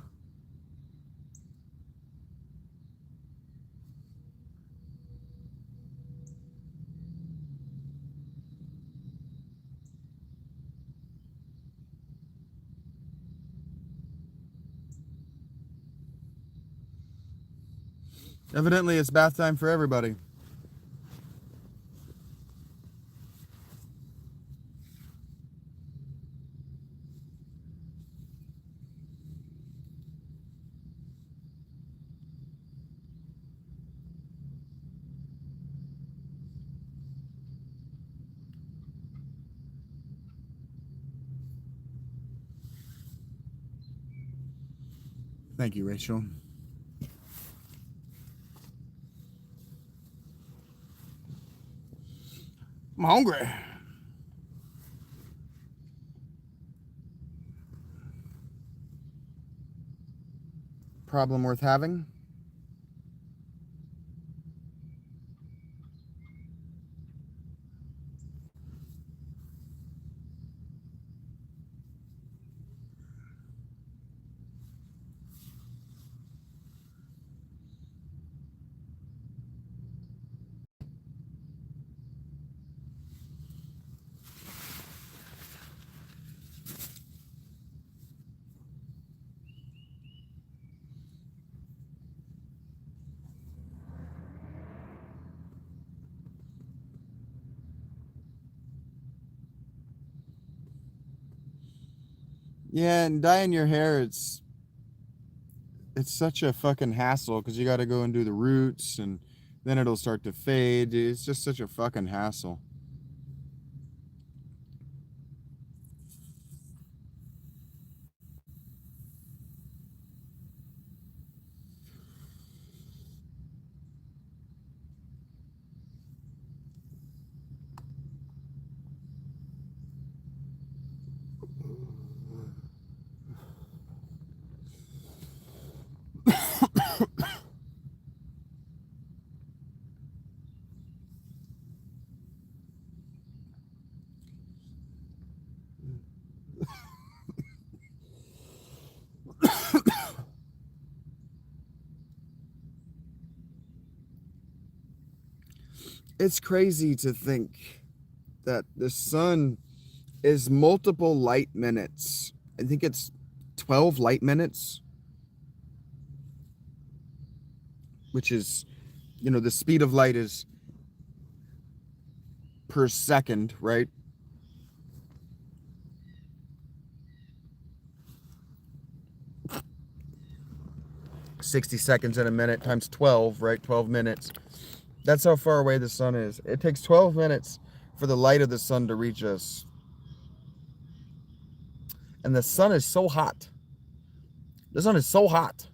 Evidently, it's bath time for everybody. Thank you, Rachel. I'm hungry. Problem worth having? Yeah, and dyeing your hair, it's such a fucking hassle because you got to go and do the roots and then it'll start to fade. It's just such a fucking hassle. It's crazy to think that the sun is multiple light minutes. I think it's 12 light minutes, which is, the speed of light is per second, right? $60 in a minute times 12, right? 12 minutes. That's how far away the sun is. It takes 12 minutes for the light of the sun to reach us. And the sun is so hot. The sun is so hot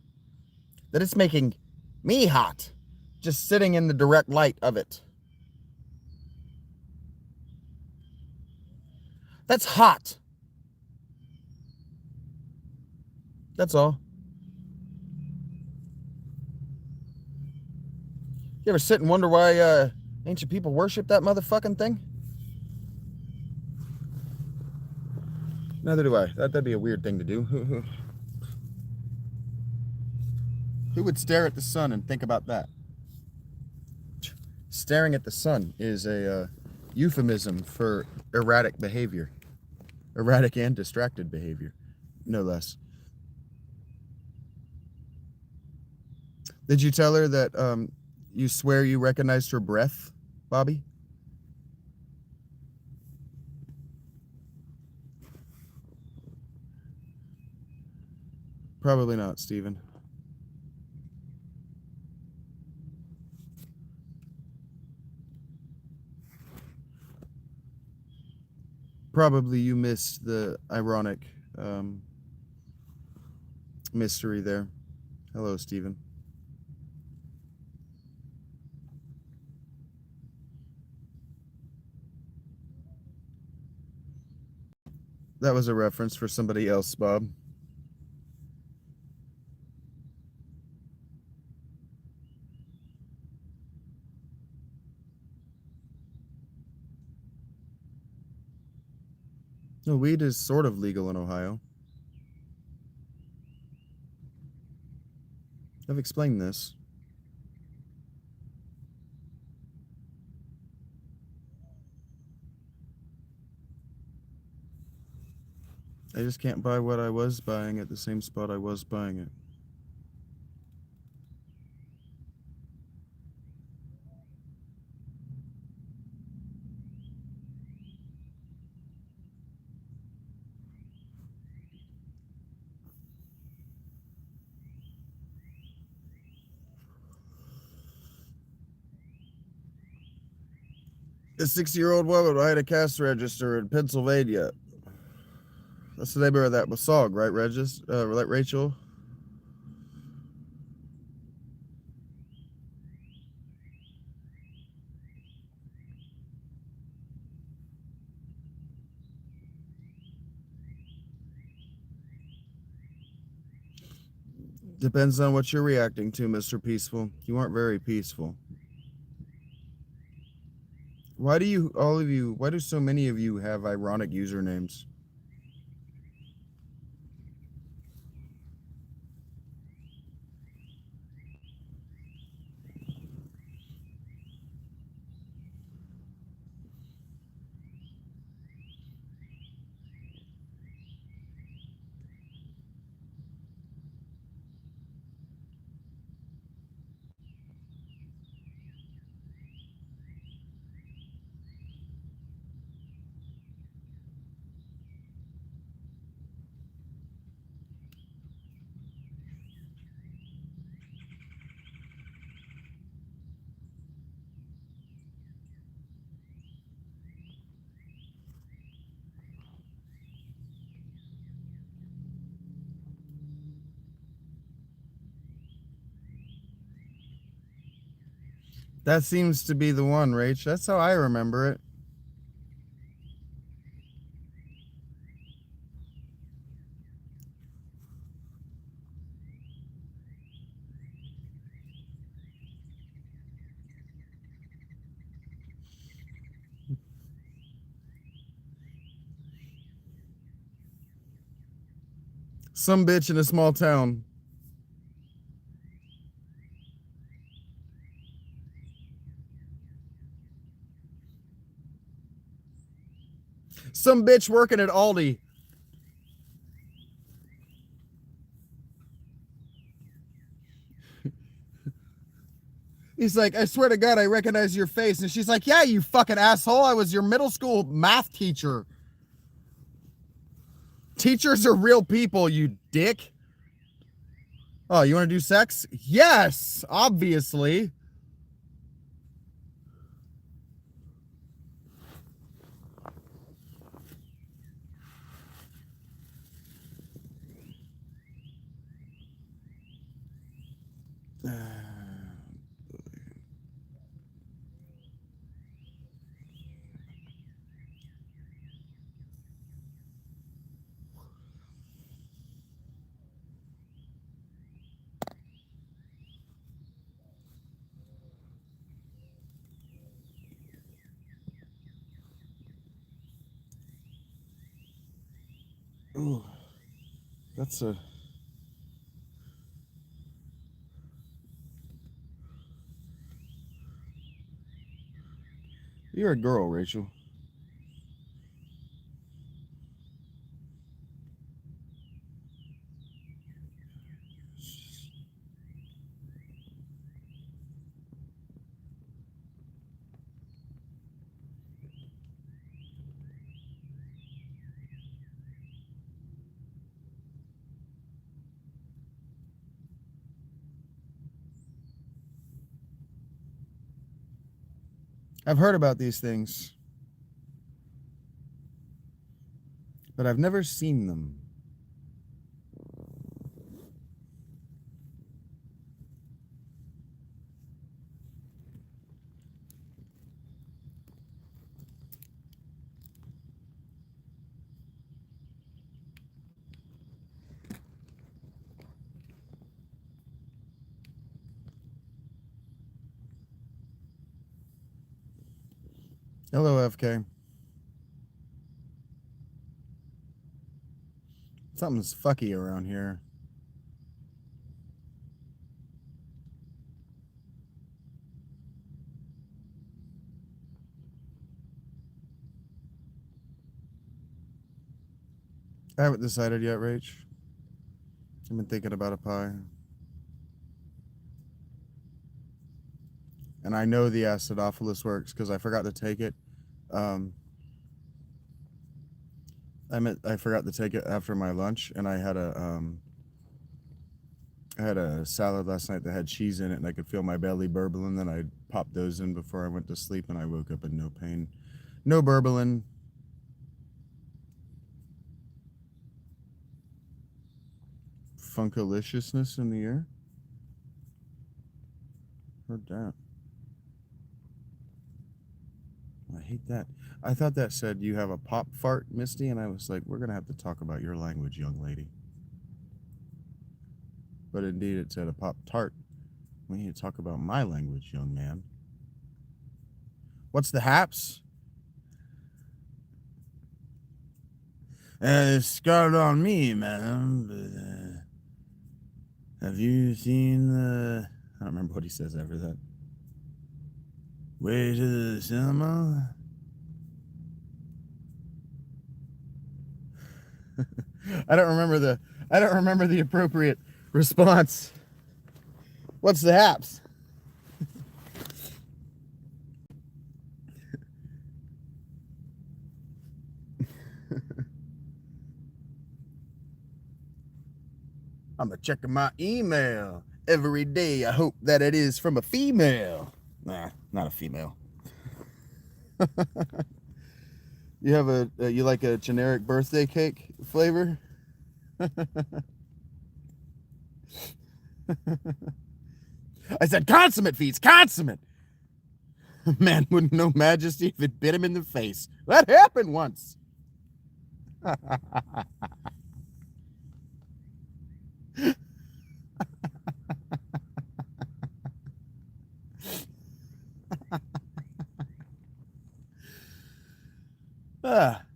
that it's making me hot just sitting in the direct light of it. That's hot. That's all. You ever sit and wonder why ancient people worship that motherfucking thing? Neither do I. That'd be a weird thing to do. Who would stare at the sun and think about that? Staring at the sun is a euphemism for erratic behavior. Erratic and distracted behavior, no less. Did you tell her that you swear you recognized her breath, Bobby? Probably not, Stephen. Probably you missed the ironic mystery there. Hello, Stephen. That was a reference for somebody else, Bob. No, weed is sort of legal in Ohio. I've explained this. I just can't buy what I was buying at the same spot I was buying it. A 60-year-old woman behind a cash register in Pennsylvania. That's the neighbor of that song, right, Rachel? Depends on what you're reacting to, Mr. Peaceful. You aren't very peaceful. Why do so many of you have ironic usernames? That seems to be the one, Rach. That's how I remember it. Some bitch in a small town. Some bitch working at Aldi. He's like, I swear to God, I recognize your face. And she's like, yeah, you fucking asshole. I was your middle school math teacher. Teachers are real people, you dick. Oh, you want to do sex? Yes, obviously. Ooh, that's a... You're a girl, Rachel. I've heard about these things, but I've never seen them. Hello, FK. Something's fucky around here. I haven't decided yet, Rach. I've been thinking about a pie. And I know the acidophilus works because I forgot to take it. I forgot to take it after my lunch, and I had a salad last night that had cheese in it, and I could feel my belly burbling. Then I popped those in before I went to sleep, and I woke up in no pain, no burbling. Funkaliciousness in the air. Heard that. I hate that. I thought that said you have a pop fart, Misty, and I was like, we're gonna have to talk about your language, young lady. But indeed, it said a pop tart. We need to talk about my language, young man. What's the haps? It's started on me, madam. But, have you seen the... I don't remember what he says after that. Way to the cinema? I don't remember the appropriate response. What's the haps? I'm checking my email every day. I hope that it is from a female. Nah, not a female. You have you like a generic birthday cake flavor? I said consummate feeds, consummate. Man wouldn't know majesty if it bit him in the face. That happened once.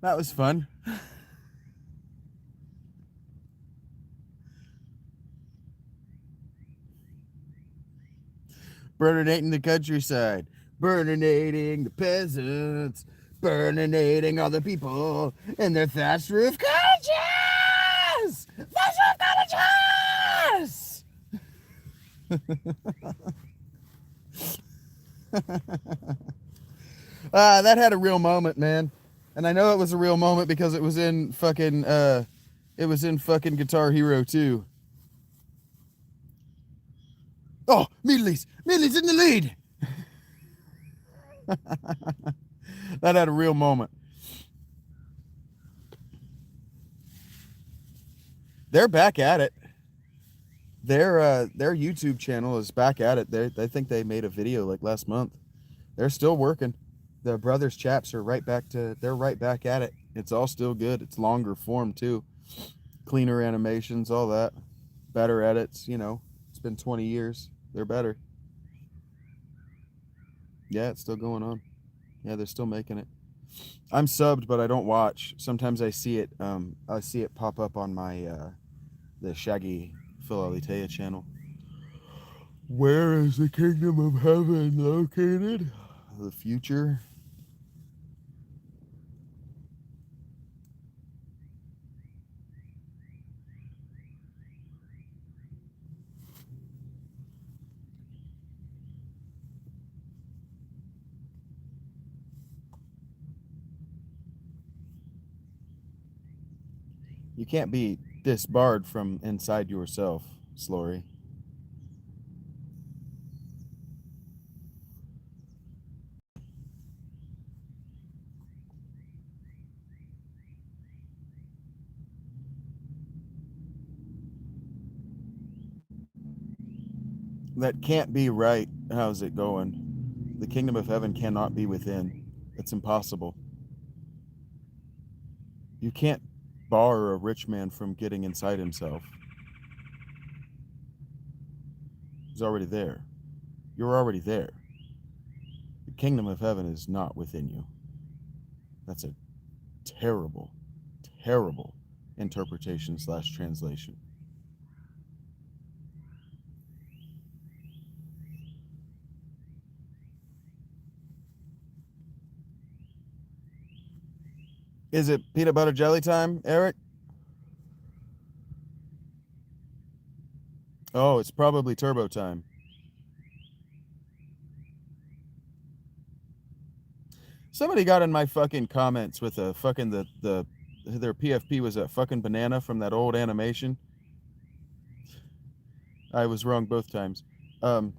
That was fun. Burninating the countryside. Burninating the peasants. burninating all the people in their thatched roof cottages. Thatched roof cottages. That had a real moment, man. And I know it was a real moment because it was in fucking Guitar Hero 2. Oh, Meadley's in the lead. That had a real moment. They're back at it. Their YouTube channel is back at it. I think they made a video like last month. They're still working. The brothers chaps are they're right back at it. It's all still good. It's longer form too. Cleaner animations, all that. Better edits, you know. It's been 20 years. They're better. Yeah, it's still going on. Yeah, they're still making it. I'm subbed, but I don't watch. Sometimes I see it pop up on my the Shaggy Philalitea channel. Where is the kingdom of heaven located? The future. You can't be disbarred from inside yourself, Slory. That can't be right. How's it going? The kingdom of heaven cannot be within. It's impossible. You can't bar a rich man from getting inside himself. He's already there. You're already there. The kingdom of heaven is not within you. That's a terrible, terrible interpretation / translation. Is it peanut butter jelly time, Eric? Oh, it's probably turbo time. Somebody got in my fucking comments with a fucking their PFP was a fucking banana from that old animation. I was wrong both times. And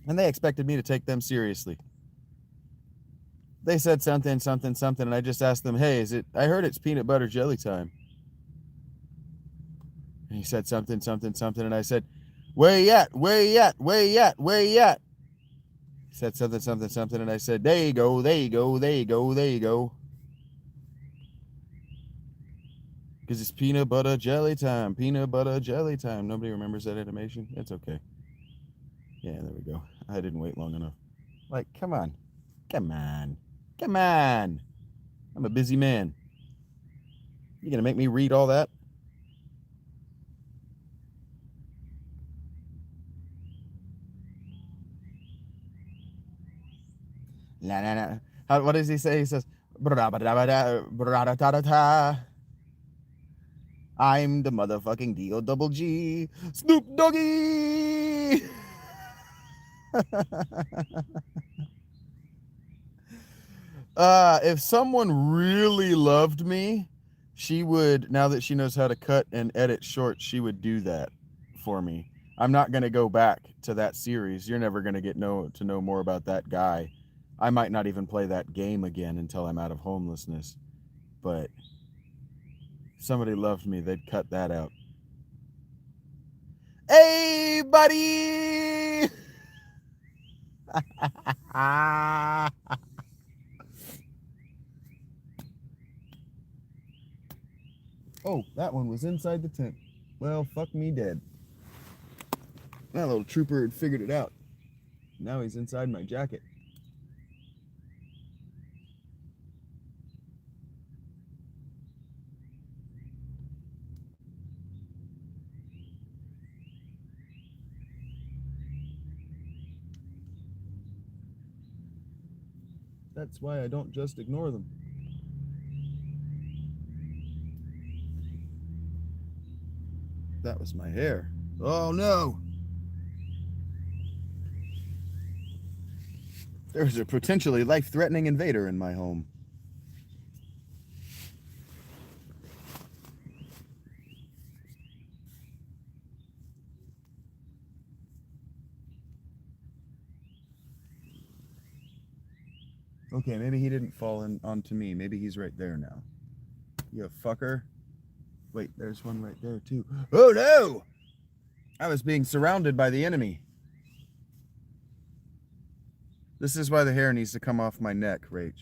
they expected me to take them seriously. They said something, and I just asked them, hey, I heard it's peanut butter jelly time. And he said something, and I said, where you at? He said something, and I said, there you go. Because it's peanut butter jelly time. Nobody remembers that animation? It's okay. Yeah, there we go. I didn't wait long enough. Like, come on. I'm a busy man. You gonna make me read all that? Nah. What does he say? He says, I'm the motherfucking D-O-double-G, Snoop Doggy. If someone really loved me, she would, now that she knows how to cut and edit short, she would do that for me. I'm not going to go back to that series. You're never going to get to know more about that guy. I might not even play that game again until I'm out of homelessness. But if somebody loved me, they'd cut that out. Hey, buddy! Oh, that one was inside the tent. Well, fuck me dead. That little trooper had figured it out. Now he's inside my jacket. That's why I don't just ignore them. That was my hair. Oh no! There's a potentially life-threatening invader in my home. Okay, maybe he didn't fall in onto me. Maybe he's right there now. You fucker. Wait, there's one right there too. Oh no! I was being surrounded by the enemy. This is why the hair needs to come off my neck, Rach.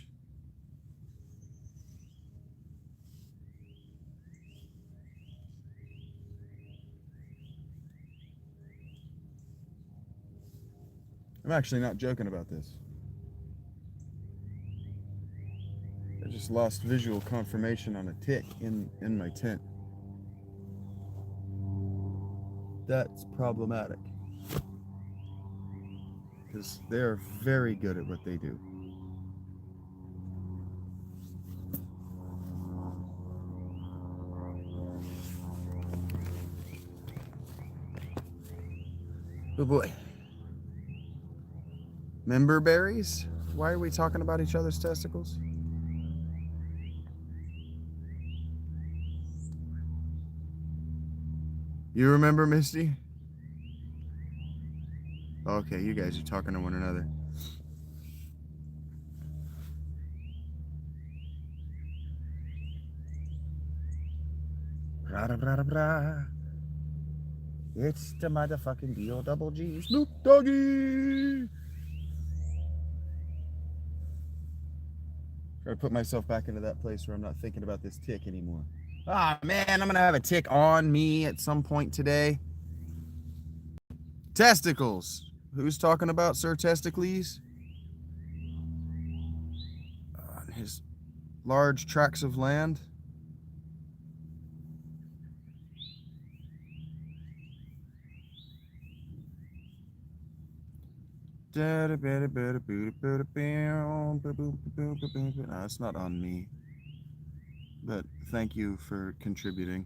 I'm actually not joking about this. I just lost visual confirmation on a tick in my tent. That's problematic. Because they're very good at what they do. Oh boy. Member berries? Why are we talking about each other's testicles? You remember, Misty? Okay, you guys are talking to one another. Blah, blah, blah. It's the motherfucking D-O-double-G. Snoop Doggy! Try to put myself back into that place where I'm not thinking about this tick anymore. Ah, man, I'm gonna have a tick on me at some point today. Testicles. Who's talking about Sir Testicles? On his large tracts of land. No, it's not on me. But thank you for contributing.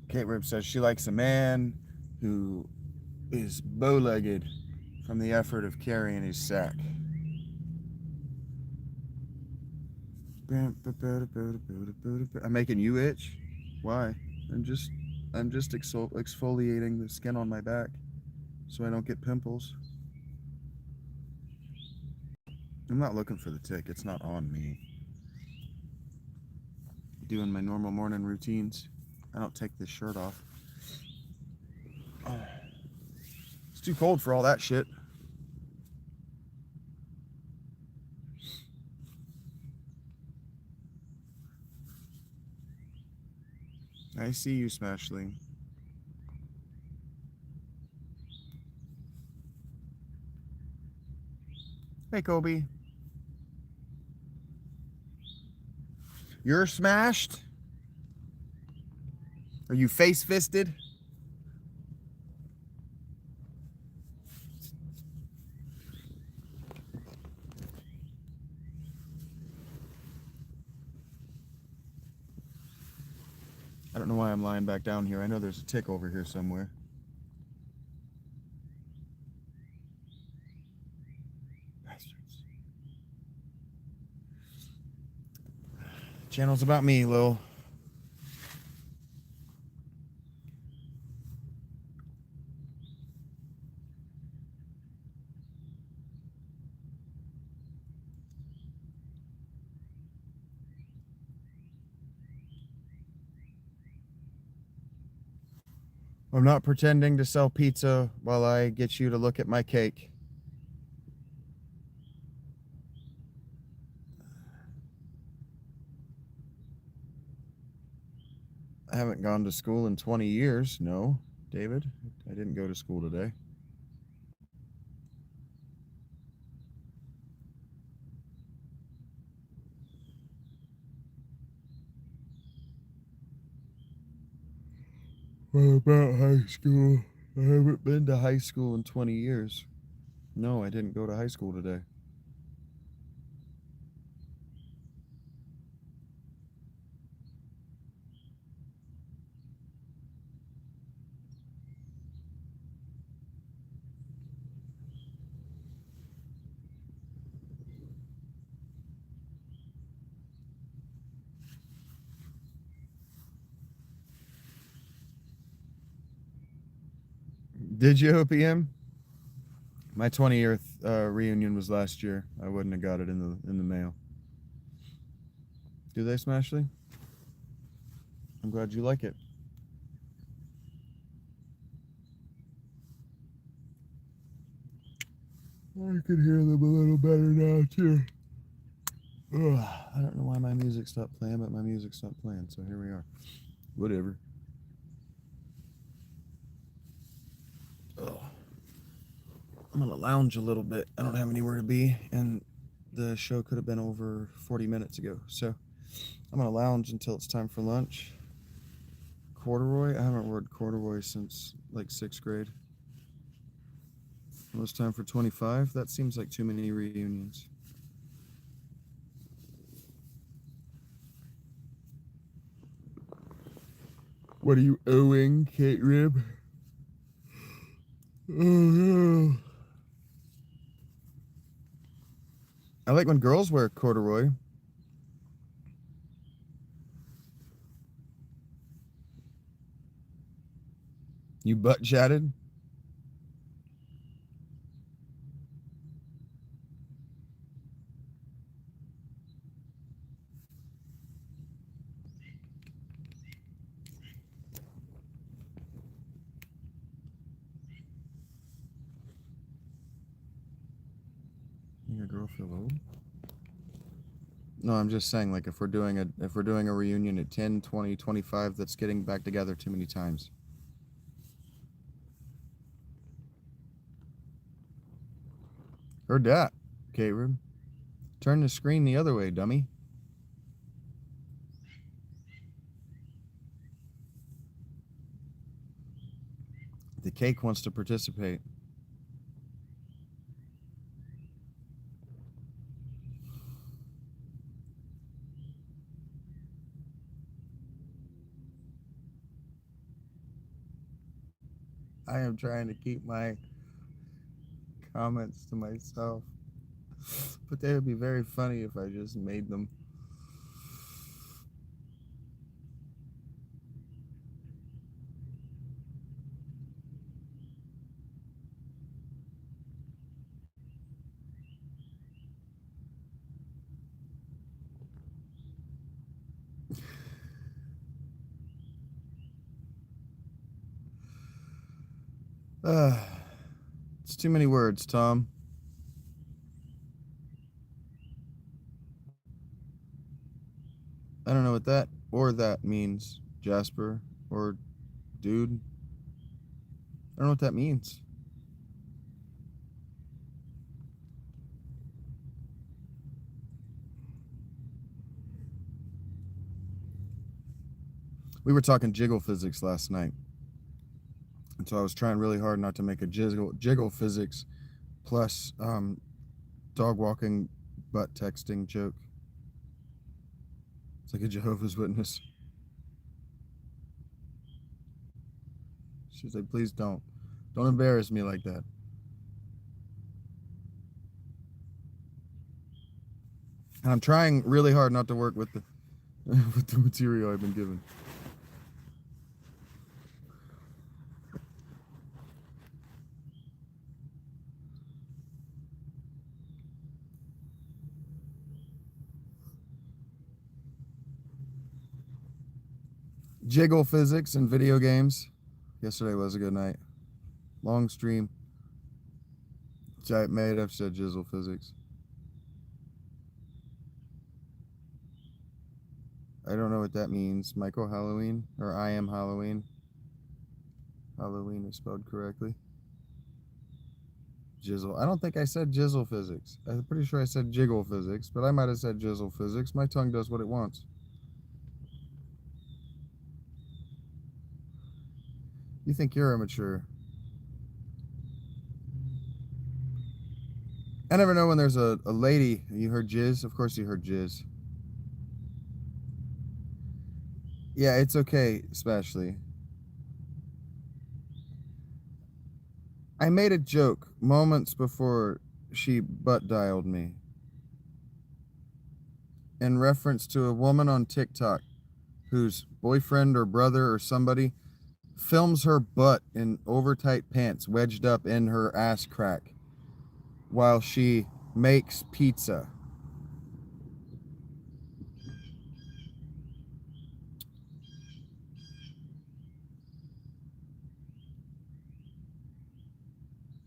Kate Rib says she likes a man who is bow-legged from the effort of carrying his sack. I'm making you itch? Why? I'm just exfoliating the skin on my back so I don't get pimples. I'm not looking for the tick. It's not on me. Doing my normal morning routines. I don't take this shirt off. It's too cold for all that shit. I see you, Smashling. Hey, Kobe. You're smashed? Are you face-fisted? I don't know why I'm lying back down here. I know there's a tick over here somewhere. Bastards. Channel's about me, Lil. I'm not pretending to sell pizza while I get you to look at my cake. I haven't gone to school in 20 years. No, David, I didn't go to school today. What about high school? I haven't been to high school in 20 years. No, I didn't go to high school today. Did you, OPM? My 20th reunion was last year. I wouldn't have got it in the mail. Do they, Smashley? I'm glad you like it. I can hear them a little better now too. Ugh, I don't know why my music stopped playing, but my music stopped playing, so here we are. Whatever. Ugh. I'm gonna lounge a little bit. I don't have anywhere to be, and the show could have been over 40 minutes ago. So I'm gonna lounge until it's time for lunch. Corduroy? I haven't worn corduroy since like 6th grade. Almost time for 25? That seems like too many reunions. What are you owing, Kate Rib? Oh no. I like when girls wear corduroy. You butt chatted? Make a girl feel old? No, I'm just saying, like, if we're doing a reunion at 10, 20, 25, that's getting back together too many times. Heard that, Kate Rib. Turn the screen the other way, dummy. The cake wants to participate. I am trying to keep my comments to myself. But they would be very funny if I just made them. It's too many words, Tom. I don't know what that or that means, Jasper or dude. I don't know what that means. We were talking jiggle physics last night. And so I was trying really hard not to make a jiggle physics plus dog walking butt texting joke. It's like a Jehovah's Witness. She's like, please don't embarrass me like that. And I'm trying really hard not to work with the with the material I've been given. Jiggle physics and video games. Yesterday was a good night. Long stream. I may have said jizzle physics. I don't know what that means. Michael Halloween or I am Halloween. Halloween is spelled correctly. Jizzle. I don't think I said jizzle physics. I'm pretty sure I said jiggle physics, but I might have said jizzle physics. My tongue does what it wants. You think you're immature. I never know when there's a lady. You heard jizz? Of course you heard jizz. Yeah, it's okay, especially. I made a joke moments before she butt dialed me in reference to a woman on TikTok whose boyfriend or brother or somebody films her butt in overtight pants wedged up in her ass crack while she makes pizza.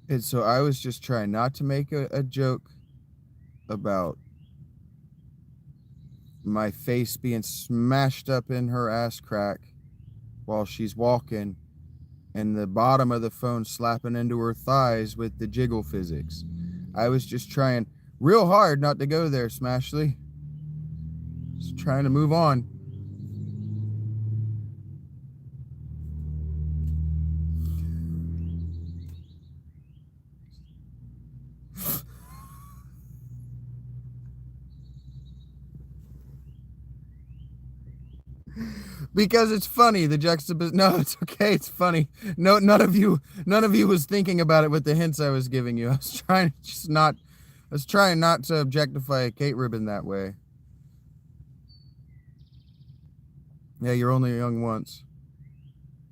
And so I was just trying not to make a joke about my face being smashed up in her ass crack while she's walking and the bottom of the phone slapping into her thighs with the jiggle physics. I was just trying real hard not to go there, Smashly. Just trying to move on. Because it's funny, the juxtaposition. No, it's okay, it's funny. No, none of you was thinking about it with the hints I was giving you. I was trying not to objectify Kate Ribbon that way. Yeah, you're only young once.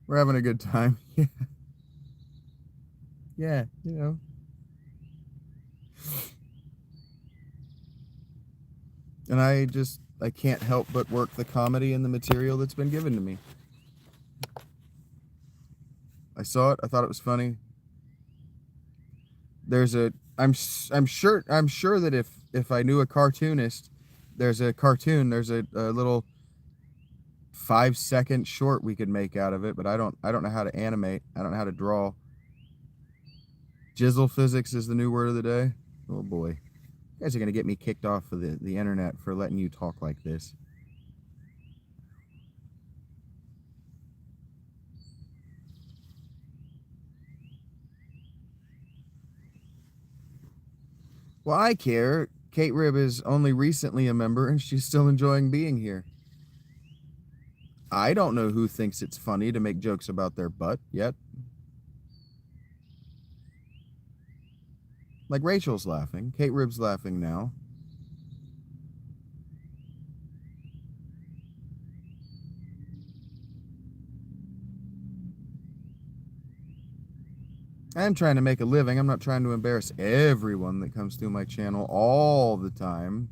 We're having a good time. Yeah. Yeah, you know. And I can't help but work the comedy in the material that's been given to me. I saw it. I thought it was funny. I'm sure that if I knew a cartoonist, there's a little 5-second short we could make out of it, but I don't know how to animate. I don't know how to draw. Jizzle physics is the new word of the day. Oh boy. You guys are gonna get me kicked off of the internet for letting you talk like this. Well, I care. Kate Rib is only recently a member and she's still enjoying being here. I don't know who thinks it's funny to make jokes about their butt yet. Like Rachel's laughing. Kate Rib's laughing now. I'm trying to make a living. I'm not trying to embarrass everyone that comes through my channel all the time.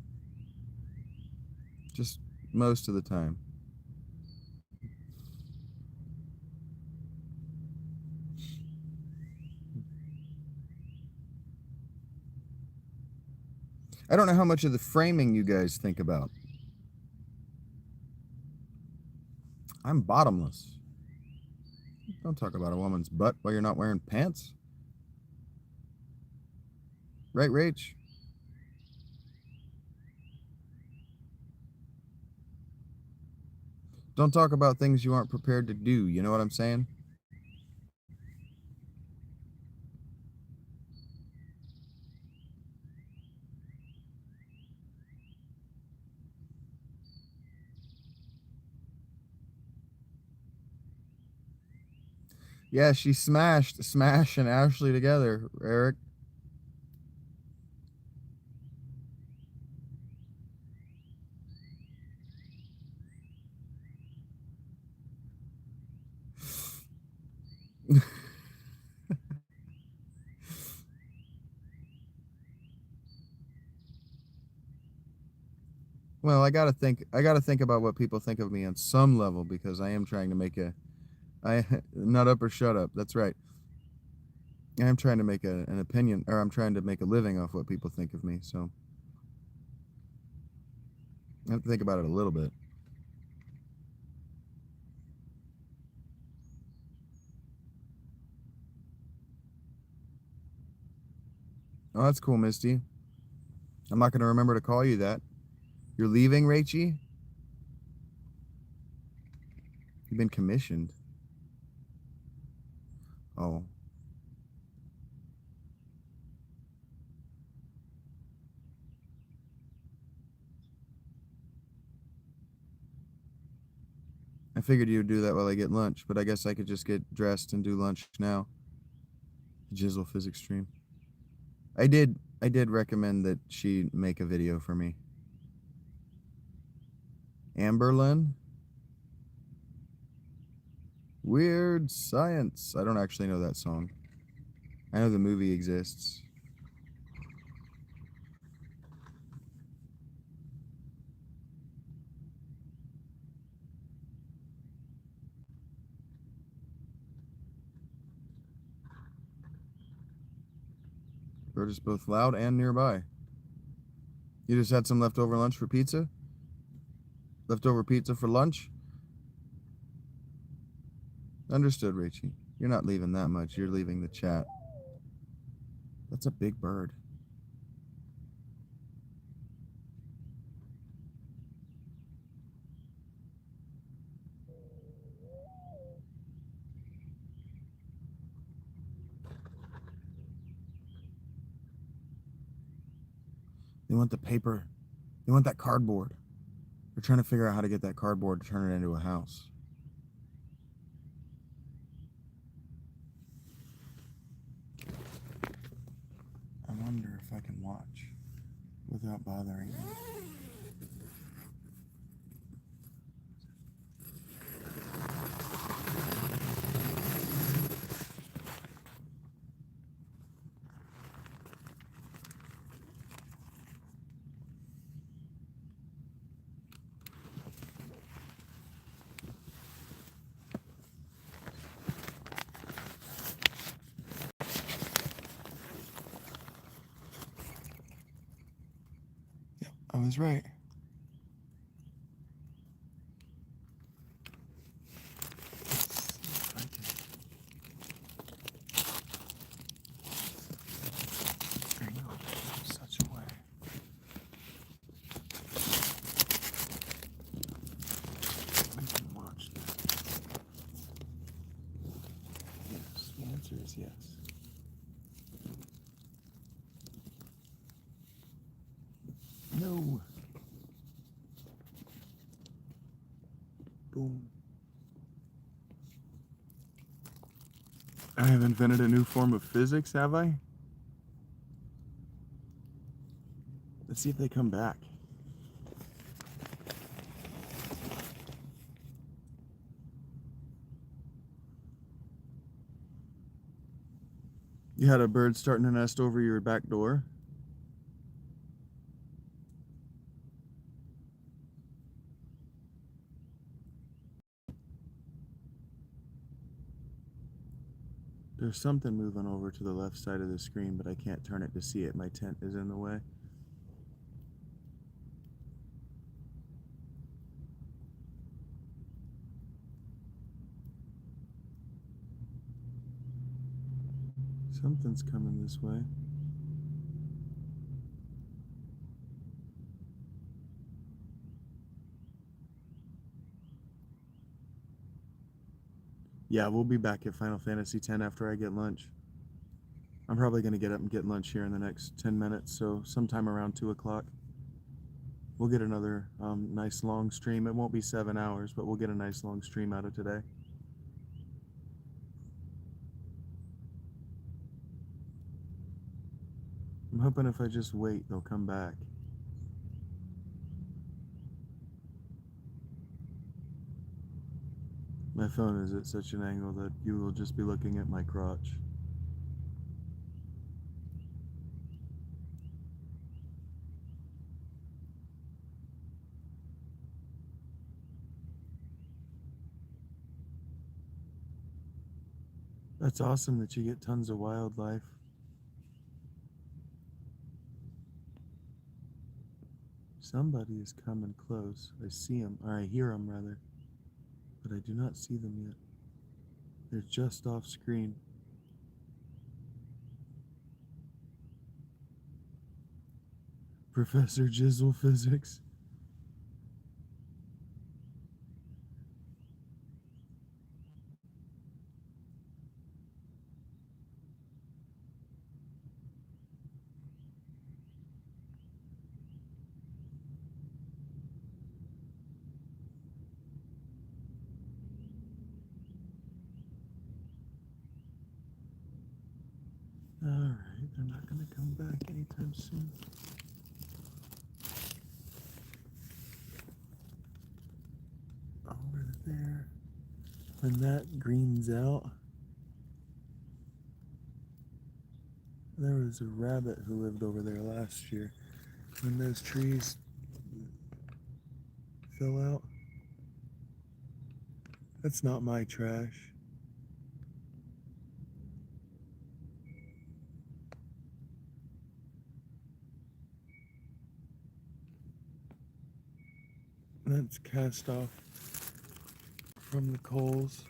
Just most of the time. I don't know how much of the framing you guys think about. I'm bottomless. Don't talk about a woman's butt while you're not wearing pants. Right, Rach? Don't talk about things you aren't prepared to do. You know what I'm saying? Yeah, she smashed Smash and Ashley together, Eric. Well, I gotta think about what people think of me on some level because I am trying to make nut up or shut up. That's right. I'm trying to make an opinion, or I'm trying to make a living off what people think of me. So I have to think about it a little bit. Oh, that's cool, Misty. I'm not going to remember to call you that. You're leaving, Rachie? You've been commissioned. Oh. I figured you would do that while I get lunch, but I guess I could just get dressed and do lunch now. Jizzle physics stream. I did recommend that she make a video for me. Amberlyn? Weird Science. I don't actually know that song. I know the movie exists. They're just both loud and nearby. You just had some leftover lunch for pizza? Leftover pizza for lunch? Understood, Rachie. You're not leaving that much. You're leaving the chat. That's a big bird. They want the paper. They want that cardboard. They're trying to figure out how to get that cardboard to turn it into a house. I wonder if I can watch without bothering them. I was right. Such a way. We can watch that. Yes, the answer is yes. No. Boom. I have invented a new form of physics, have I? Let's see if they come back. You had a bird starting to nest over your back door? There's something moving over to the left side of the screen, but I can't turn it to see it. My tent is in the way. Something's coming this way. Yeah, we'll be back at Final Fantasy X after I get lunch. I'm probably going to get up and get lunch here in the next 10 minutes, so sometime around 2 o'clock. We'll get another nice long stream. It won't be 7 hours, but we'll get a nice long stream out of today. I'm hoping if I just wait, they'll come back. My phone is at such an angle that you will just be looking at my crotch. That's awesome that you get tons of wildlife. Somebody is coming close. I see them, or I hear them rather, but I do not see them yet. They're just off screen. Professor Jizzle Physics. Alright, they're not going to come back anytime soon. Over there. When that green's out, there was a rabbit who lived over there last year. When those trees fell out, that's not my trash. That's cast off from the coals.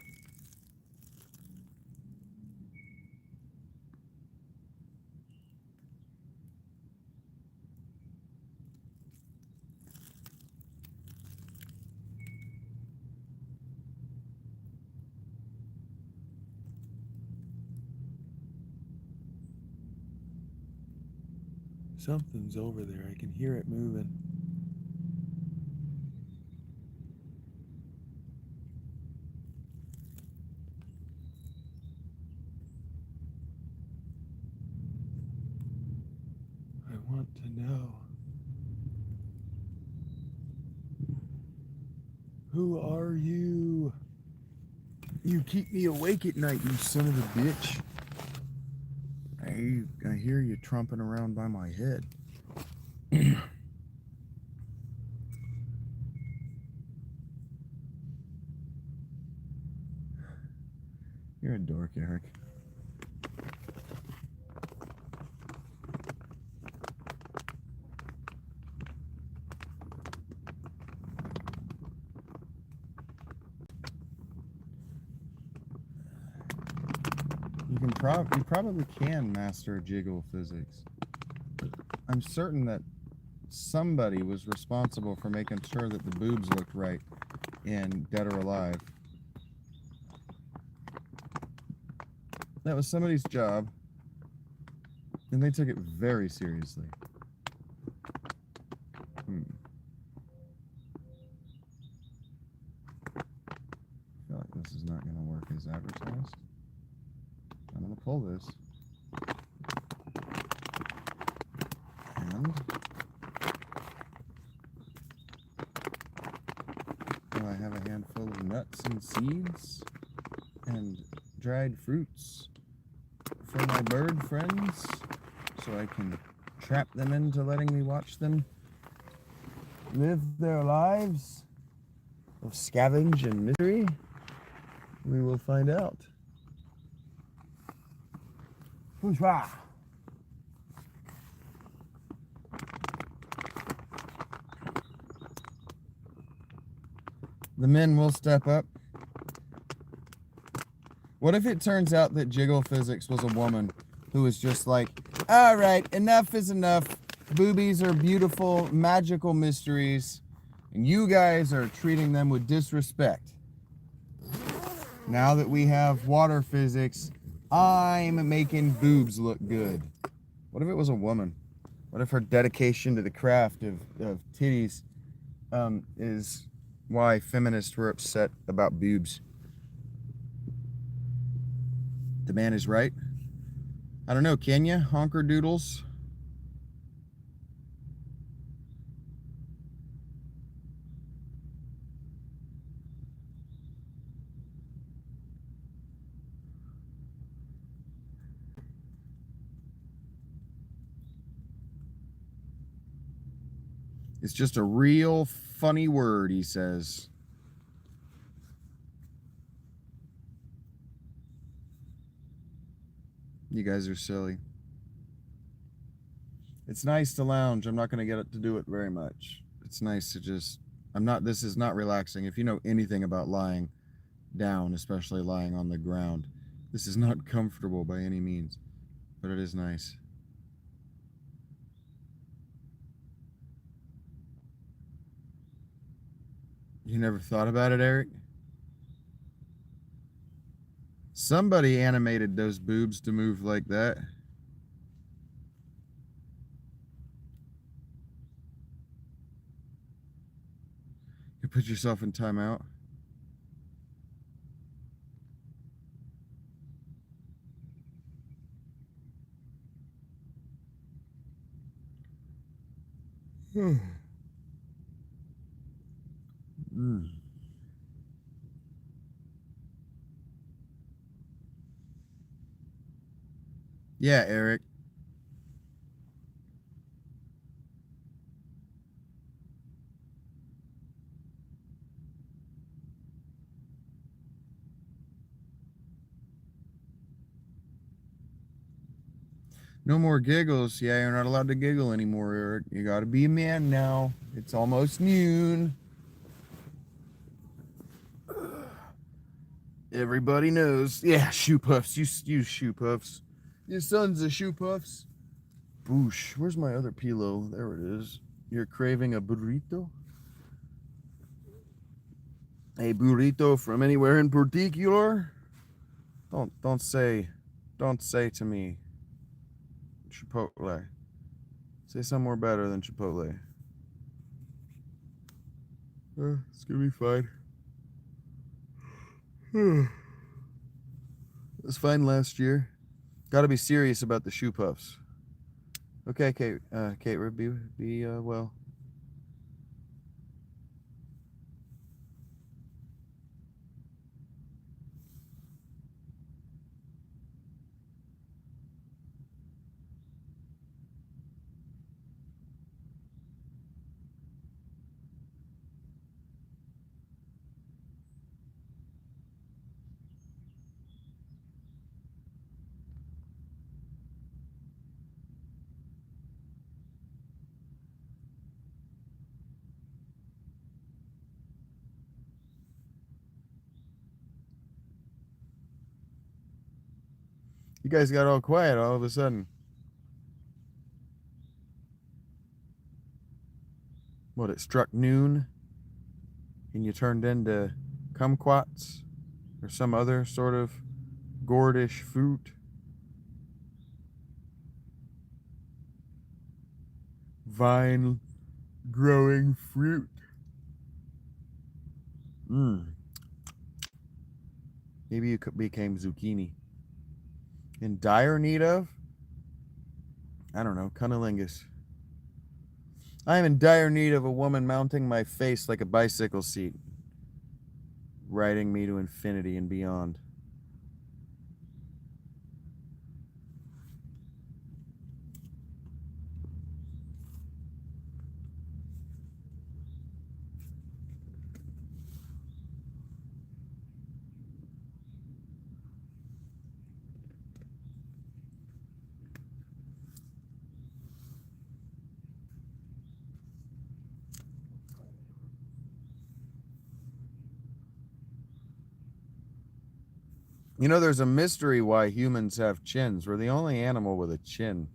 Something's over there. I can hear it moving. I want to know. Who are you? You keep me awake at night, you son of a bitch. I hear you tromping around by my head. You're a dork, Eric. You probably can master jiggle physics. I'm certain that somebody was responsible for making sure that the boobs looked right in Dead or Alive. That was somebody's job, and they took it very seriously. I feel like this is not going to work as advertised. I'm going to pull this. And I have a handful of nuts and seeds and dried fruits for my bird friends, so I can trap them into letting me watch them live their lives of scavenge and misery. We will find out. Bourgeois. The men will step up. What if it turns out that Jiggle Physics was a woman who was just like, all right, enough is enough. Boobies are beautiful, magical mysteries, and you guys are treating them with disrespect. Now that we have water physics, I'm making boobs look good. What if it was a woman? What if her dedication to the craft of titties is why feminists were upset about boobs? The man is right. I don't know, can you? Honker doodles. It's just a real funny word, he says. You guys are silly. It's nice to lounge. I'm not going to get to do it very much. It's nice to just, this is not relaxing. If you know anything about lying down, especially lying on the ground, this is not comfortable by any means, but it is nice. You never thought about it, Eric? Somebody animated those boobs to move like that. You put yourself in timeout. Mm. Yeah, Eric. No more giggles. Yeah, you're not allowed to giggle anymore, Eric. You gotta be a man now. It's almost noon. Everybody knows. Yeah, shoe puffs. You shoe puffs. Your son's a shoe puffs. Boosh. Where's my other pillow? There it is. You're craving a burrito? A burrito from anywhere in particular? Don't say to me Chipotle. Say somewhere better than Chipotle. It's gonna be fine. It was fine last year. Gotta be serious about the shoe puffs. Okay, Kate. Kate, be well. You guys got all quiet all of a sudden. What, it struck noon and you turned into kumquats or some other sort of gourdish fruit? Vine growing fruit. Maybe you became zucchini. In dire need of? I don't know, cunnilingus. I am in dire need of a woman mounting my face like a bicycle seat, riding me to infinity and beyond. You know, there's a mystery why humans have chins. We're the only animal with a chin.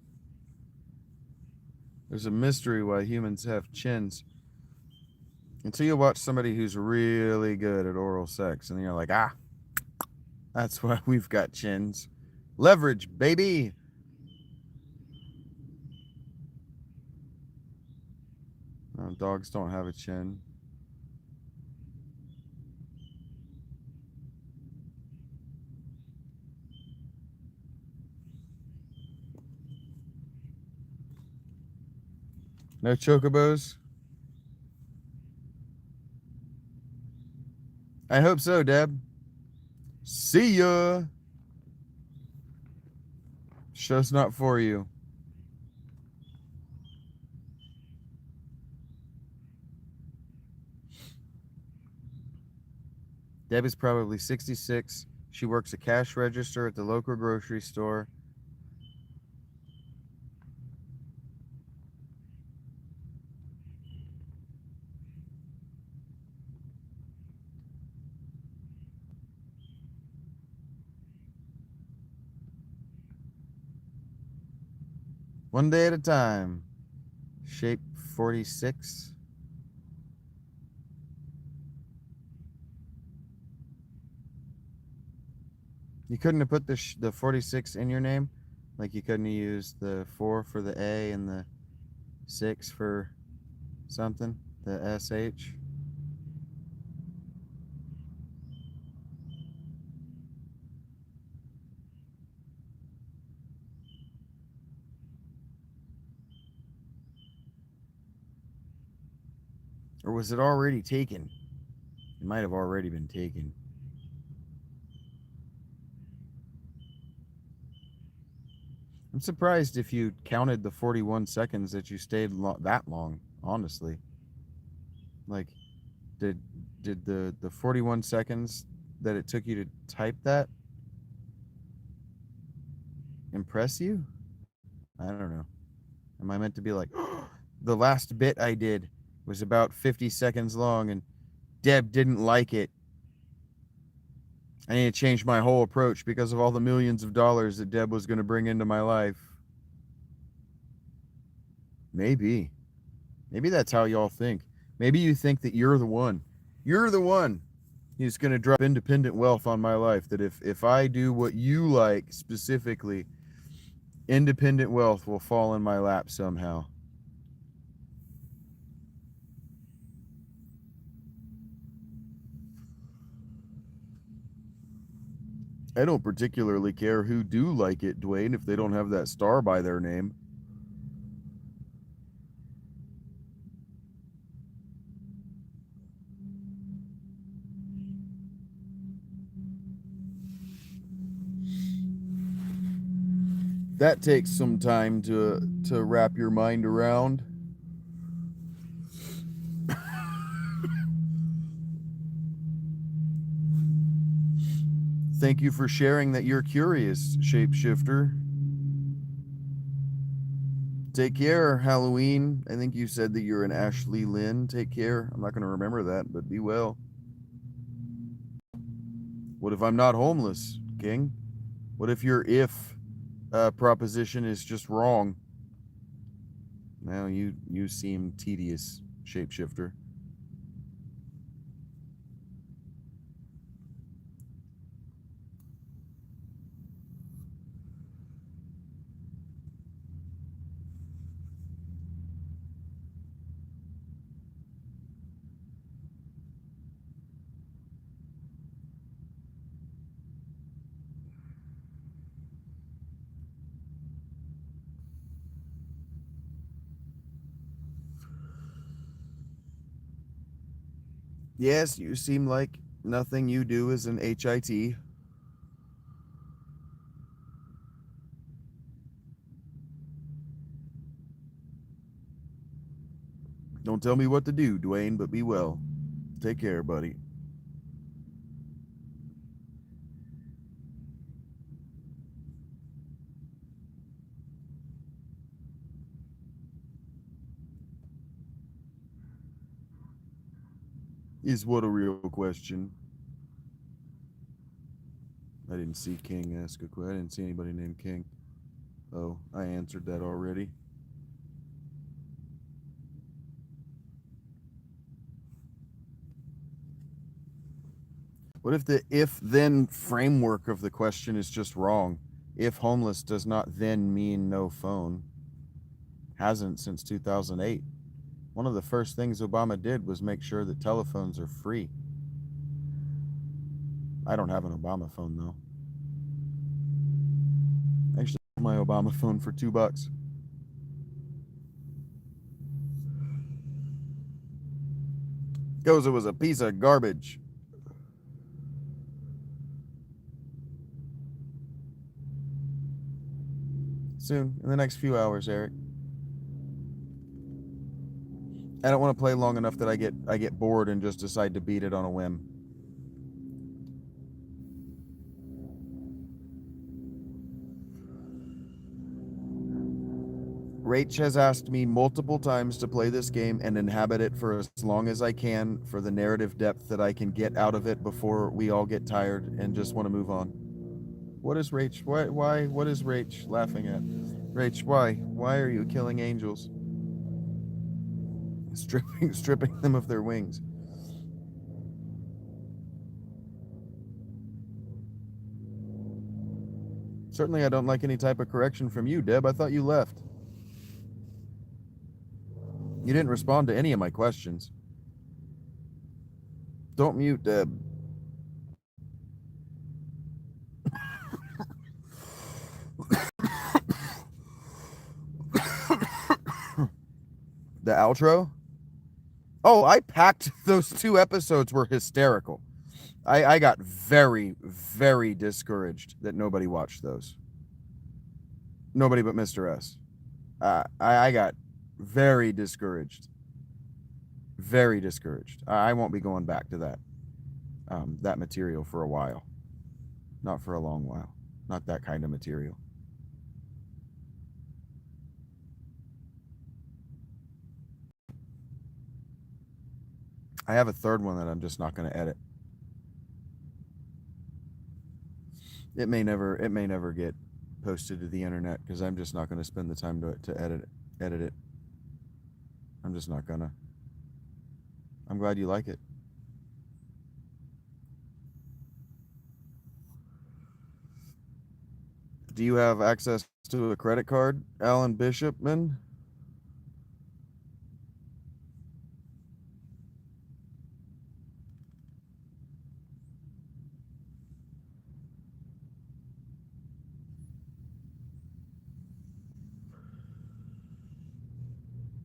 There's a mystery why humans have chins. Until you watch somebody who's really good at oral sex, and then you're like, that's why we've got chins. Leverage, baby. No, dogs don't have a chin. No chocobos? I hope so, Deb. See ya. Show's not for you. Deb is probably 66. She works a cash register at the local grocery store. One day at a time. Shape 46. You couldn't have put the 46 in your name? Like you couldn't have used the 4 for the A and the 6 for something? The SH? Or was it already taken? It might have already been taken. I'm surprised if you counted the 41 seconds that you stayed that long, honestly. Like, did the 41 seconds that it took you to type that impress you? I don't know. Am I meant to be like, the last bit I did was about 50 seconds long and Deb didn't like it. I need to change my whole approach because of all the millions of dollars that Deb was going to bring into my life. Maybe. Maybe that's how y'all think. Maybe you think that you're the one. You're the one who's going to drop independent wealth on my life. That if I do what you like specifically, independent wealth will fall in my lap somehow. I don't particularly care who do like it, Dwayne, if they don't have that star by their name. That takes some time to wrap your mind around. Thank you for sharing that you're curious, Shapeshifter. Take care, Halloween. I think you said that you're an Ashley Lynn. Take care. I'm not going to remember that, but be well. What if I'm not homeless, King? What if your if proposition is just wrong? Well, you seem tedious, Shapeshifter. Yes, you seem like nothing you do is an HIT. Don't tell me what to do, Dwayne, but be well. Take care, buddy. Is what a real question? I didn't see King ask a question. I didn't see anybody named King. Oh, I answered that already. What if the if then framework of the question is just wrong? If homeless does not then mean no phone. Hasn't since 2008. One of the first things Obama did was make sure that telephones are free. I don't have an Obama phone though. Actually, I have my Obama phone for $2. Goes, it was a piece of garbage. Soon, in the next few hours, Eric. I don't want to play long enough that I get bored and just decide to beat it on a whim. Rach has asked me multiple times to play this game and inhabit it for as long as I can for the narrative depth that I can get out of it before we all get tired and just want to move on. What is Rach? Why? What is Rach laughing at? Rach, why? Why are you killing angels? Stripping them of their wings. Certainly I don't like any type of correction from you, Deb. I thought you left. You didn't respond to any of my questions. Don't mute, Deb. The outro? Oh, I packed those 2 episodes were hysterical. I got very, very discouraged that nobody watched those. Nobody but Mr. S. I got very discouraged. Very discouraged. I won't be going back to that material for a while. Not for a long while. Not that kind of material. I have a third one that I'm just not going to edit. It may never get posted to the internet because I'm just not going to spend the time to edit it. I'm just not gonna. I'm glad you like it. Do you have access to a credit card, Alan Bishopman?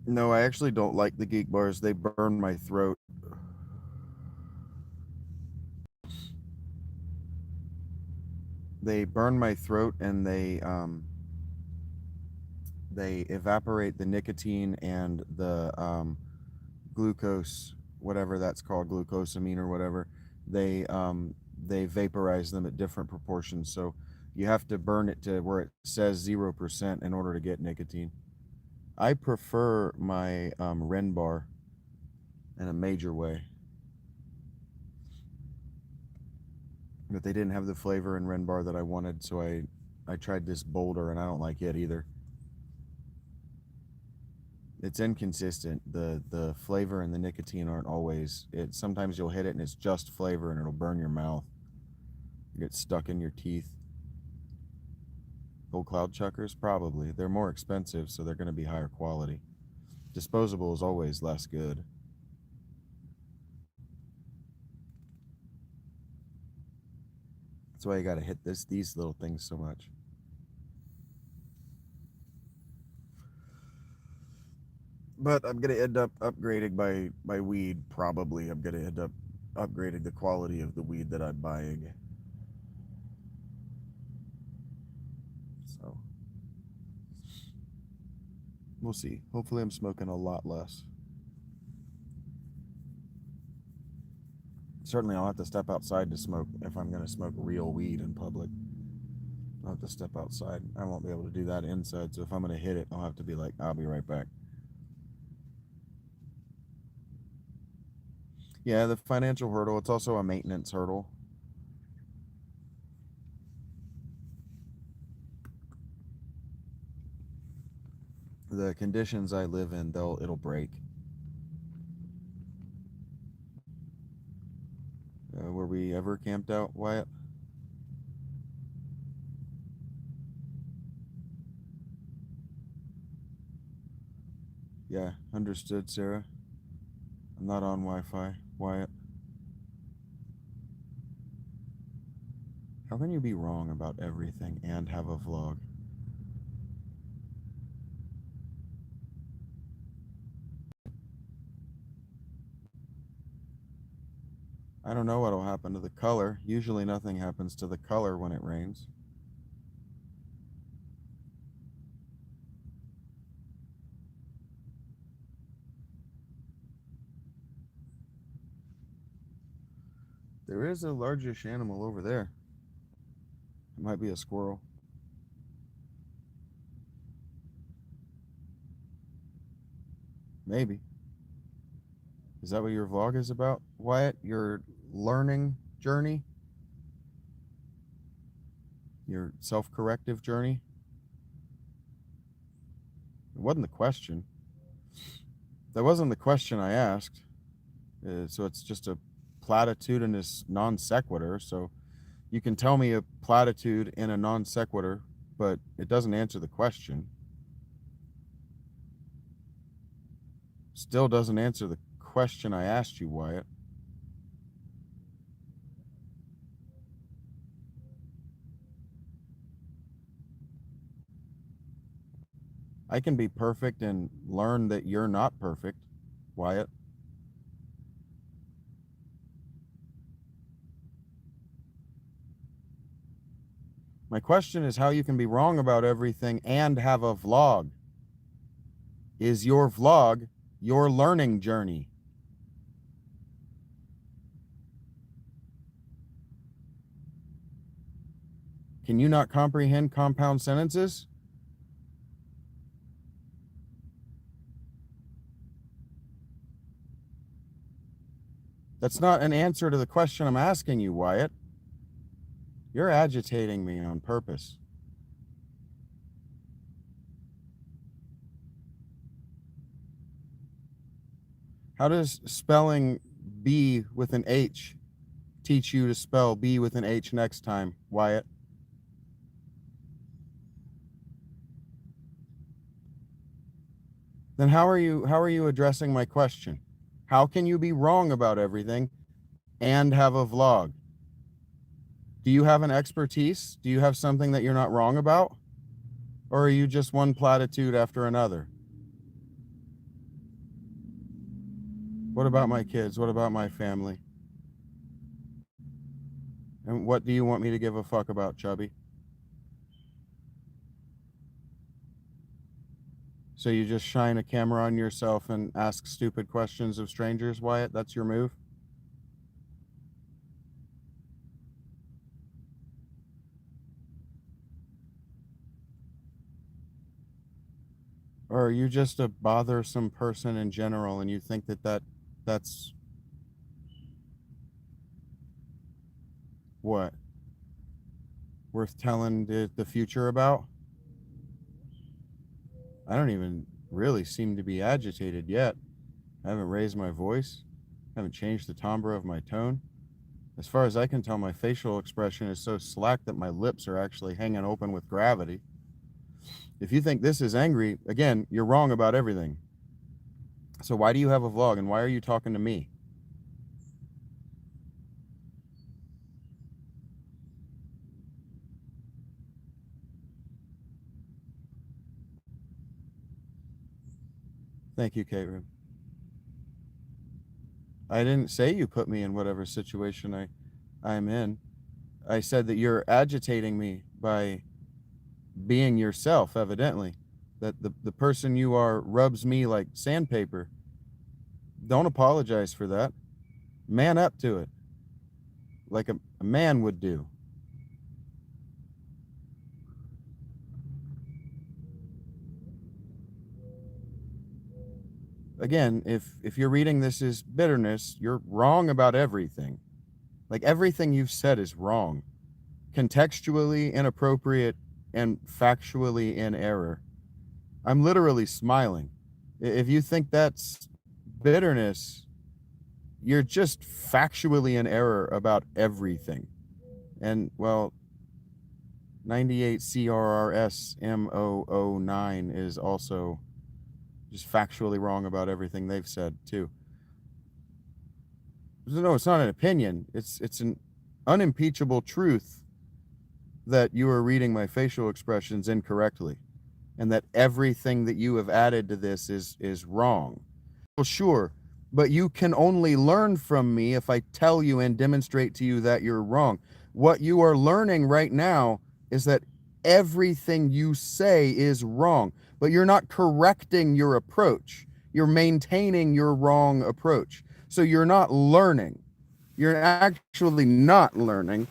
No, I actually don't like the geek bars. They burn my throat. They burn my throat and they evaporate the nicotine and the glucose, whatever that's called, glucosamine or whatever. They vaporize them at different proportions. So you have to burn it to where it says 0% in order to get nicotine. I prefer my Ren bar in a major way. But they didn't have the flavor in Ren bar that I wanted, so I tried this Boulder and I don't like it either. It's inconsistent. The flavor and the nicotine aren't always. Sometimes you'll hit it and it's just flavor and it'll burn your mouth. Get stuck in your teeth. Gold Cloud Chuckers? Probably. They're more expensive, so they're going to be higher quality. Disposable is always less good. That's why you got to hit these little things so much. But I'm going to end up upgrading my weed, probably. I'm going to end up upgrading the quality of the weed that I'm buying. So we'll see. Hopefully I'm smoking a lot less. Certainly I'll have to step outside to smoke if I'm going to smoke real weed in public. I'll have to step outside. I won't be able to do that inside, so if I'm going to hit it, I'll have to be like, I'll be right back. Yeah, the financial hurdle, it's also a maintenance hurdle. The conditions I live in, it'll break. Were we ever camped out, Wyatt? Yeah, understood, Sarah. I'm not on Wi-Fi, Wyatt. How can you be wrong about everything and have a vlog? I don't know what'll happen to the color. Usually nothing happens to the color when it rains. There is a largish animal over there. It might be a squirrel. Maybe. Is that what your vlog is about, Wyatt? Your learning journey? Your self-corrective journey? It wasn't the question. That wasn't the question I asked. So it's just a platitudinous non sequitur. So You can tell me a platitude in a non sequitur, but it doesn't answer the question. Still doesn't answer the question I asked you, Wyatt. I can be perfect and learn that you're not perfect, Wyatt. My question is how you can be wrong about everything and have a vlog. Is your vlog your learning journey? Can you not comprehend compound sentences? That's not an answer to the question I'm asking you, Wyatt. You're agitating me on purpose. How does spelling B with an H teach you to spell B with an H next time, Wyatt? Then how are you addressing my question? How can you be wrong about everything and have a vlog? Do you have an expertise? Do you have something that you're not wrong about? Or are you just one platitude after another? What about my kids? What about my family? And what do you want me to give a fuck about, Chubby? So you just shine a camera on yourself and ask stupid questions of strangers, Wyatt? That's your move? Or are you just a bothersome person in general and you think that's what? Worth telling the future about? I don't even really seem to be agitated yet. I haven't raised my voice. I haven't changed the timbre of my tone. As far as I can tell, my facial expression is so slack that my lips are actually hanging open with gravity. If you think this is angry, again, you're wrong about everything. So why do you have a vlog and why are you talking to me? Thank you, Kate. I didn't say you put me in whatever situation I'm in. I said that you're agitating me by being yourself, evidently. That the person you are rubs me like sandpaper. Don't apologize for that. Man up to it. Like a man would do. Again, if you're reading this as bitterness, you're wrong about everything. Like everything you've said is wrong. Contextually inappropriate and factually in error. I'm literally smiling. If you think that's bitterness, you're just factually in error about everything. And well, 98 CRRS M009 is also just factually wrong about everything they've said too. No, it's not an opinion. It's an unimpeachable truth that you are reading my facial expressions incorrectly and that everything that you have added to this is wrong. Well, sure, but you can only learn from me if I tell you and demonstrate to you that you're wrong. What you are learning right now is that everything you say is wrong, but you're not correcting your approach. You're maintaining your wrong approach. So you're not learning. You're actually not learning,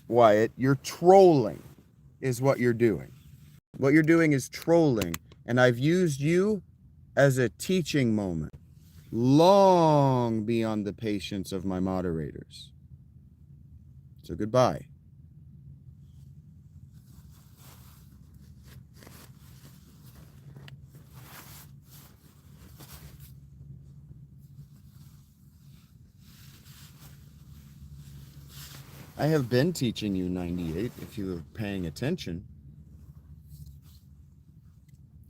Wyatt. You're trolling, is what you're doing. What you're doing is trolling, and I've used you as a teaching moment, long beyond the patience of my moderators. So goodbye. I have been teaching you 98 if you were paying attention.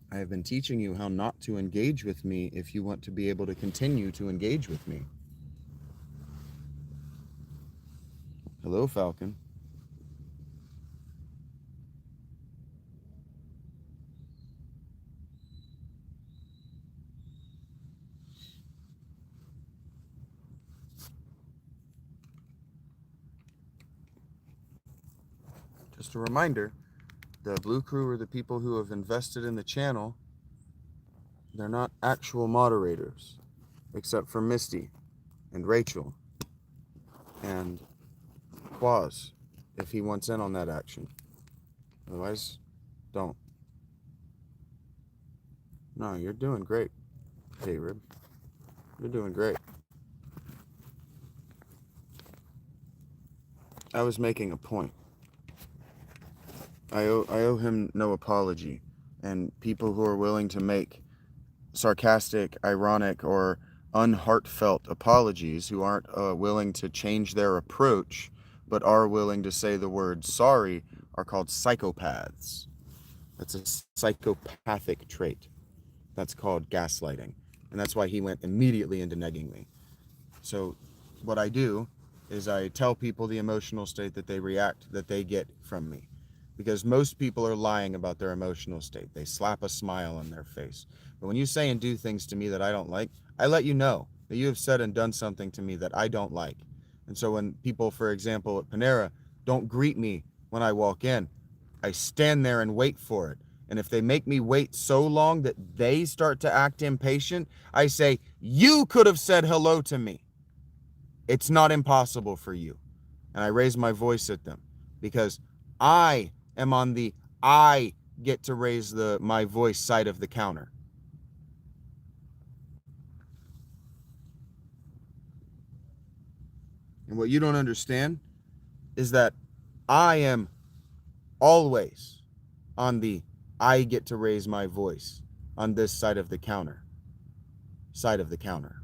I have been teaching you how not to engage with me if you want to be able to continue to engage with me. Hello, Falcon. Just a reminder, the Blue Crew are the people who have invested in the channel. They're not actual moderators, except for Misty and Rachel and Quaz, if he wants in on that action. Otherwise, don't. No, you're doing great, K-Rib. You're doing great. I was making a point. I owe him no apology, and people who are willing to make sarcastic, ironic, or unheartfelt apologies, who aren't willing to change their approach, but are willing to say the word sorry, are called psychopaths. That's a psychopathic trait. That's called gaslighting, and that's why he went immediately into negging me. So what I do is I tell people the emotional state that they get from me. Because most people are lying about their emotional state. They slap a smile on their face. But when you say and do things to me that I don't like, I let you know that you have said and done something to me that I don't like. And so when people, for example, at Panera, don't greet me when I walk in, I stand there and wait for it. And if they make me wait so long that they start to act impatient, I say, you could have said hello to me. It's not impossible for you. And I raise my voice at them because I am on the I get to raise my voice side of the counter. And what you don't understand is that I am always on the I get to raise my voice on this side of the counter. Side of the counter.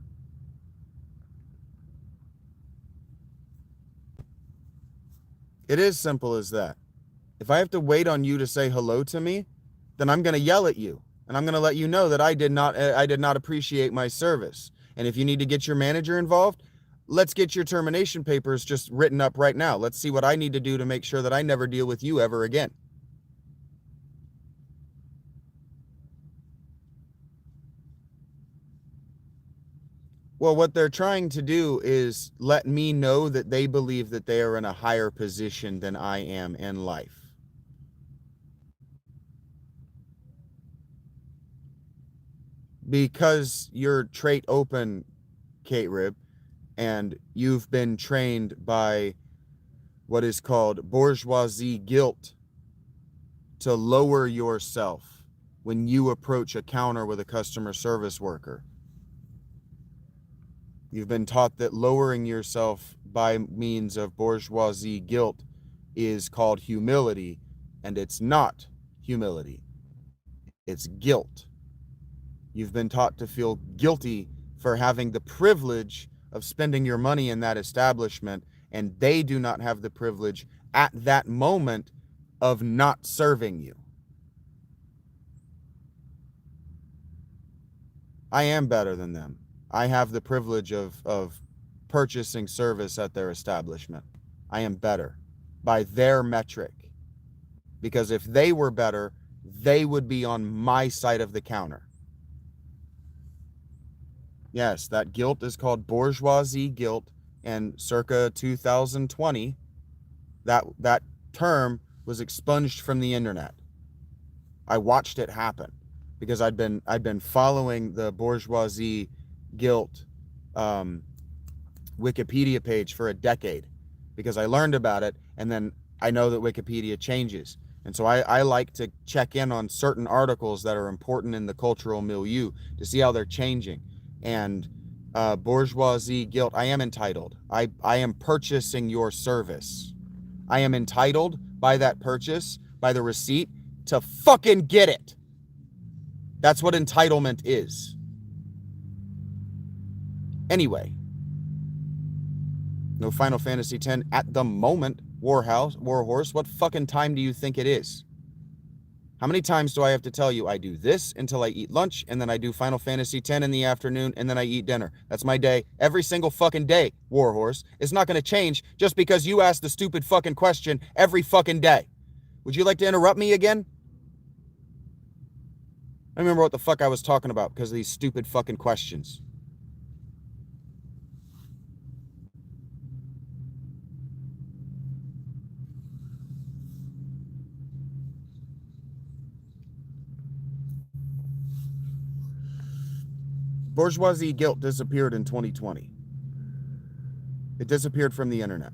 It is simple as that. If I have to wait on you to say hello to me, then I'm going to yell at you. And I'm going to let you know that I did not appreciate my service. And if you need to get your manager involved, let's get your termination papers just written up right now. Let's see what I need to do to make sure that I never deal with you ever again. Well, what they're trying to do is let me know that they believe that they are in a higher position than I am in life. Because you're trait open, Kate Rib, and you've been trained by what is called bourgeoisie guilt to lower yourself when you approach a counter with a customer service worker. You've been taught that lowering yourself by means of bourgeoisie guilt is called humility, and it's not humility. It's guilt. You've been taught to feel guilty for having the privilege of spending your money in that establishment, and they do not have the privilege at that moment of not serving you. I am better than them. I have the privilege of purchasing service at their establishment. I am better by their metric. Because if they were better, they would be on my side of the counter. Yes, that guilt is called bourgeoisie guilt, and circa 2020, that term was expunged from the internet. I watched it happen because I'd been following the bourgeoisie guilt Wikipedia page for a decade because I learned about it, and then I know that Wikipedia changes. And so I like to check in on certain articles that are important in the cultural milieu to see how they're changing. And bourgeoisie guilt, I am entitled. I am purchasing your service. I am entitled by that purchase, by the receipt, to fucking get it. That's what entitlement is. Anyway, No Final Fantasy X at the moment. Warhorse, what fucking time do you think it is? How many times do I have to tell you I do this until I eat lunch, and then I do Final Fantasy X in the afternoon, and then I eat dinner? That's my day every single fucking day, Warhorse. It's not going to change just because you ask the stupid fucking question every fucking day. Would you like to interrupt me again? I remember what the fuck I was talking about because of these stupid fucking questions. Bourgeoisie guilt disappeared in 2020. It disappeared from the internet.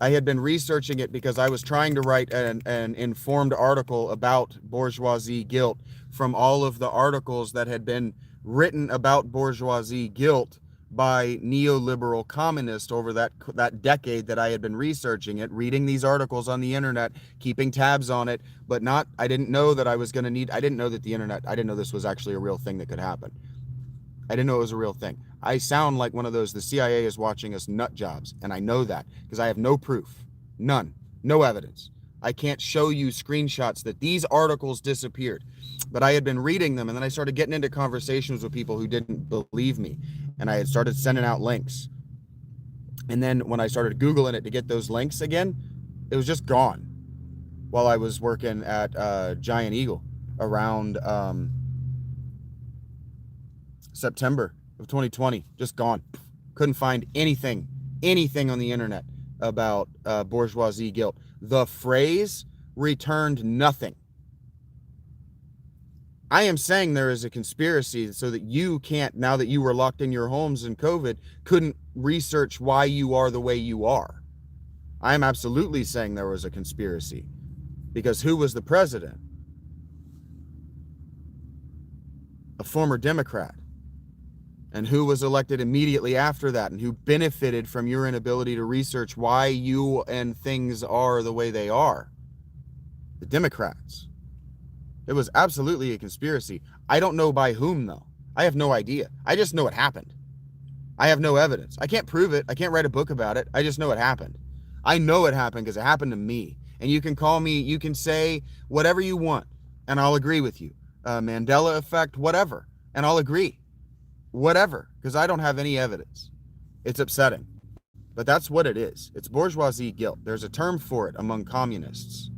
I had been researching it because I was trying to write an informed article about bourgeoisie guilt from all of the articles that had been written about bourgeoisie guilt by neoliberal communists over that decade that I had been researching it, reading these articles on the internet, keeping tabs on it, but I didn't know that I didn't know that I didn't know this was actually a real thing that could happen. I didn't know it was a real thing. I sound like one of those, the CIA is watching us nut jobs, and I know that because I have no proof. None. No evidence. I can't show you screenshots that these articles disappeared. But I had been reading them, and then I started getting into conversations with people who didn't believe me, and I had started sending out links. And then when I started Googling it to get those links again, it was just gone while I was working at Giant Eagle around September of 2020. Just gone. Couldn't find anything on the internet about bourgeoisie guilt. The phrase returned nothing. I am saying there is a conspiracy so that you can't, now that you were locked in your homes in COVID, couldn't research why you are the way you are. I am absolutely saying there was a conspiracy because who was the president? A former Democrat. And who was elected immediately after that and who benefited from your inability to research why you and things are the way they are? The Democrats. It was absolutely a conspiracy. I don't know by whom, though. I have no idea. I just know it happened. I have no evidence. I can't prove it. I can't write a book about it. I just know it happened. I know it happened because it happened to me. And you can call me, you can say whatever you want, and I'll agree with you. Mandela effect, whatever, and I'll agree. Whatever, because I don't have any evidence. It's upsetting. But that's what it is. It's bourgeoisie guilt. There's a term for it among communists.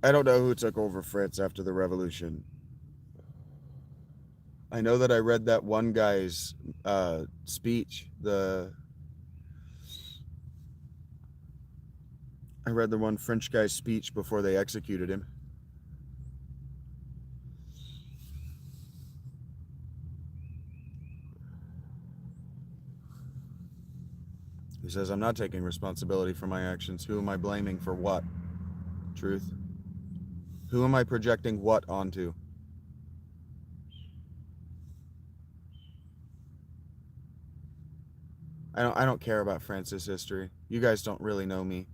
I don't know who took over Fritz after the revolution. I know that I read that one guy's speech. I read the one French guy's speech before they executed him. He says, I'm not taking responsibility for my actions. Who am I blaming for what? Truth. Who am I projecting what onto? I don't care about France's history. You guys don't really know me.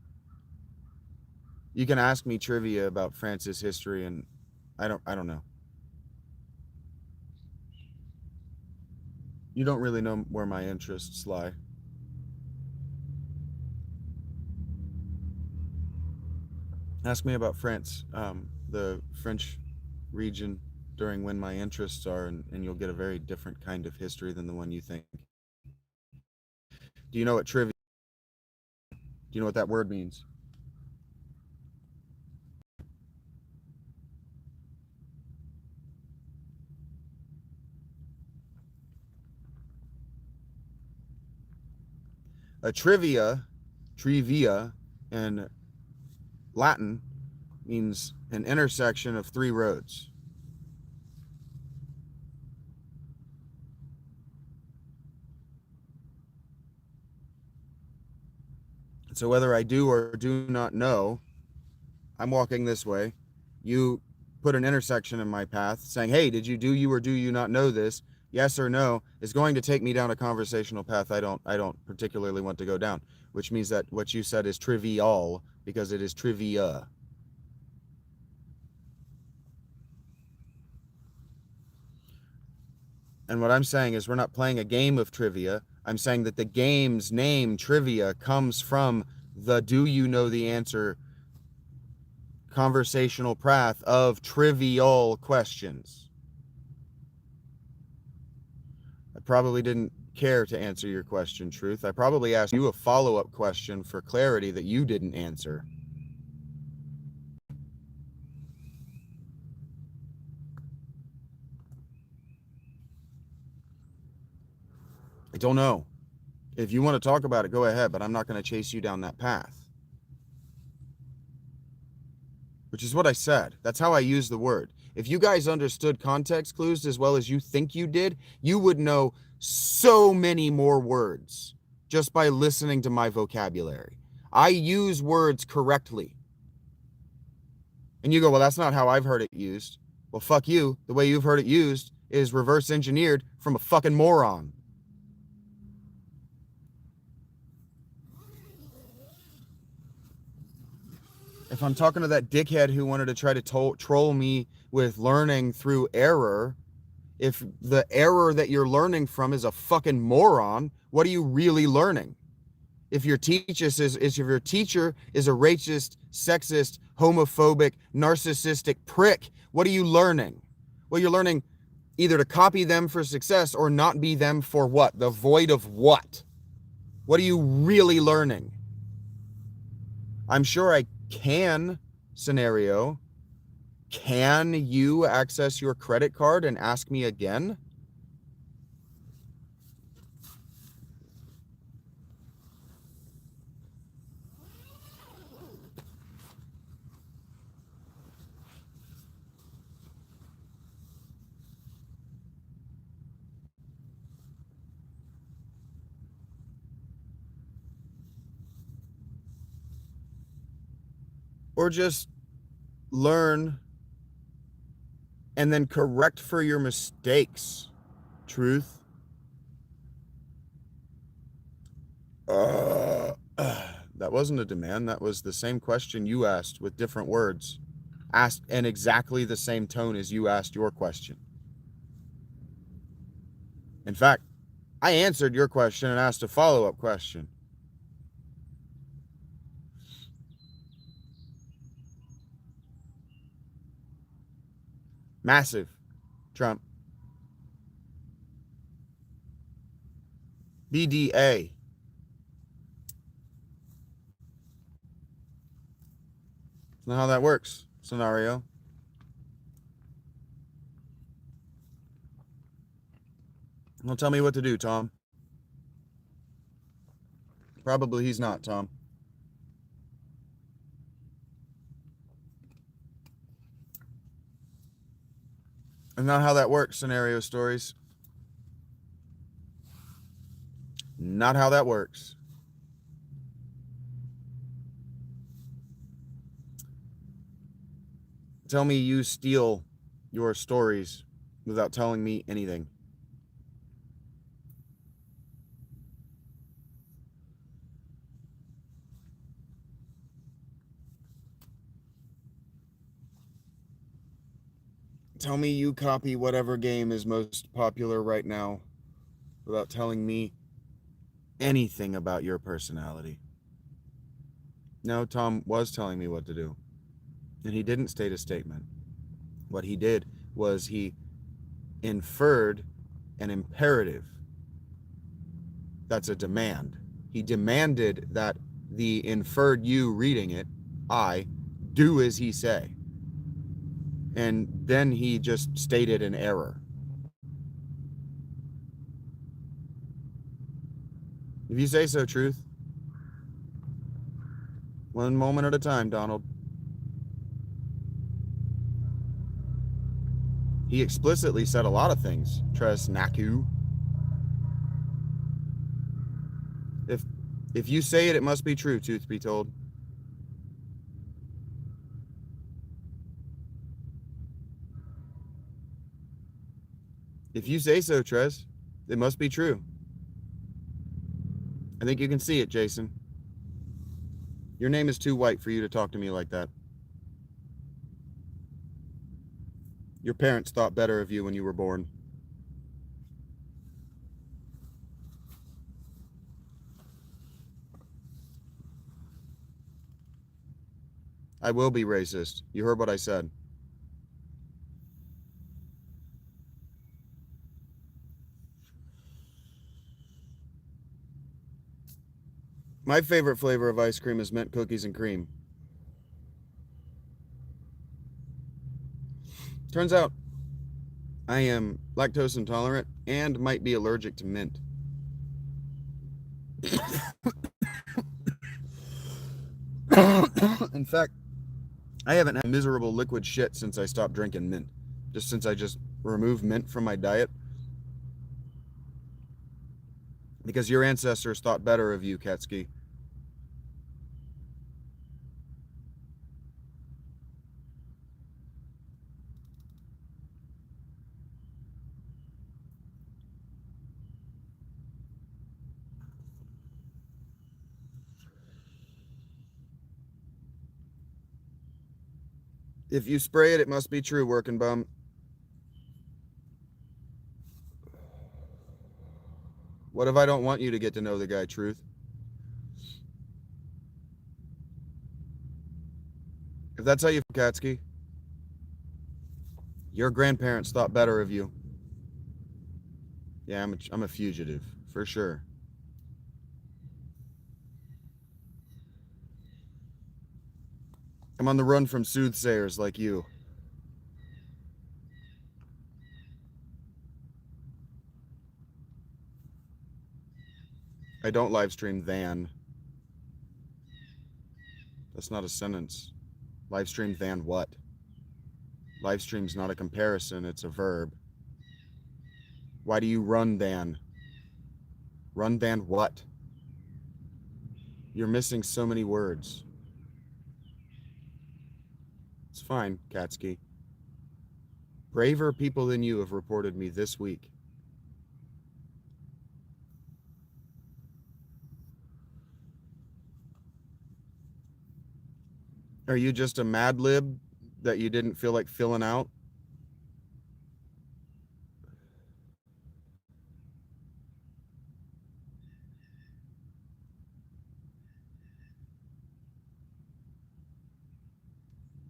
You can ask me trivia about France's history and I don't know. You don't really know where my interests lie. Ask me about France, the French region during when my interests are, and you'll get a very different kind of history than the one you think. Do you know what trivia? Do you know what that word means? A trivia in Latin means an intersection of three roads. So whether I do or do not know, I'm walking this way. You put an intersection in my path saying, hey, do you or do you not know this? Yes or no is going to take me down a conversational path I don't particularly want to go down. which means that what you said is trivial because it is trivia. And what I'm saying is we're not playing a game of trivia. I'm saying that the game's name, trivia, comes from the do you know the answer conversational path of trivial questions. I probably didn't care to answer your question, Truth. I probably asked you a follow-up question for clarity that you didn't answer. I don't know. If you want to talk about it, go ahead, but I'm not going to chase you down that path. Which is what I said. That's how I use the word. If you guys understood context clues as well as you think you did, you would know so many more words just by listening to my vocabulary. I use words correctly. And you go, well, that's not how I've heard it used. Well, fuck you. The way you've heard it used is reverse engineered from a fucking moron. If I'm talking to that dickhead who wanted to try to troll me with learning through error, if the error that you're learning from is a fucking moron, what are you really learning? If your teacher is a racist, sexist, homophobic, narcissistic prick, what are you learning? Well, you're learning either to copy them for success or not be them for what? The void of what? What are you really learning? I'm sure I can scenario. Can you access your credit card and ask me again? Or just learn and then correct for your mistakes, Truth. That wasn't a demand. That was the same question you asked with different words. Asked in exactly the same tone as you asked your question. In fact, I answered your question and asked a follow-up question. Massive, Trump. BDA. That's not how that works, scenario. Don't tell me what to do, Tom. Probably he's not, Tom. And not how that works, scenario stories. Not how that works. Tell me you steal your stories without telling me anything. Tell me you copy whatever game is most popular right now without telling me anything about your personality. No, Tom was telling me what to do. And he didn't state a statement. What he did was he inferred an imperative. That's a demand. He demanded that the inferred you reading it, I, do as he say. And then he just stated an error. If you say so, Truth. One moment at a time, Donald. He explicitly said a lot of things, Tres Naku. If you say it, it must be true, truth be told. If you say so, Tres, it must be true. I think you can see it, Jason. Your name is too white for you to talk to me like that. Your parents thought better of you when you were born. I will be racist. You heard what I said. My favorite flavor of ice cream is mint cookies and cream. Turns out I am lactose intolerant and might be allergic to mint. In fact, I haven't had miserable liquid shit since I stopped drinking mint. Just since I just removed mint from my diet. Because your ancestors thought better of you, Ketsky. If you spray it, it must be true, working bum. What if I don't want you to get to know the guy, Truth? If that's how you feel, Katsky, your grandparents thought better of you. Yeah, I'm a fugitive, for sure. I'm on the run from soothsayers like you. I don't live stream than. That's not a sentence. Live stream than what? Live stream's not a comparison, it's a verb. Why do you run than? Run than what? You're missing so many words. It's fine, Katsky. Braver people than you have reported me this week. Are you just a Mad Lib that you didn't feel like filling out?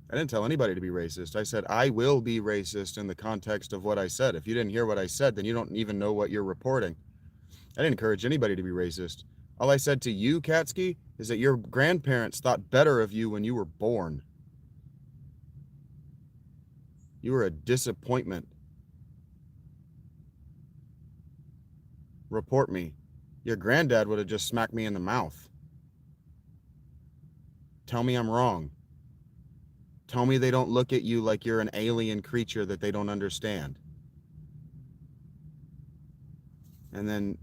I didn't tell anybody to be racist. I said, I will be racist in the context of what I said. If you didn't hear what I said, then you don't even know what you're reporting. I didn't encourage anybody to be racist. All I said to you, Katsky, is that your grandparents thought better of you when you were born. You were a disappointment. Report me. Your granddad would have just smacked me in the mouth. Tell me I'm wrong. Tell me they don't look at you like you're an alien creature that they don't understand. And then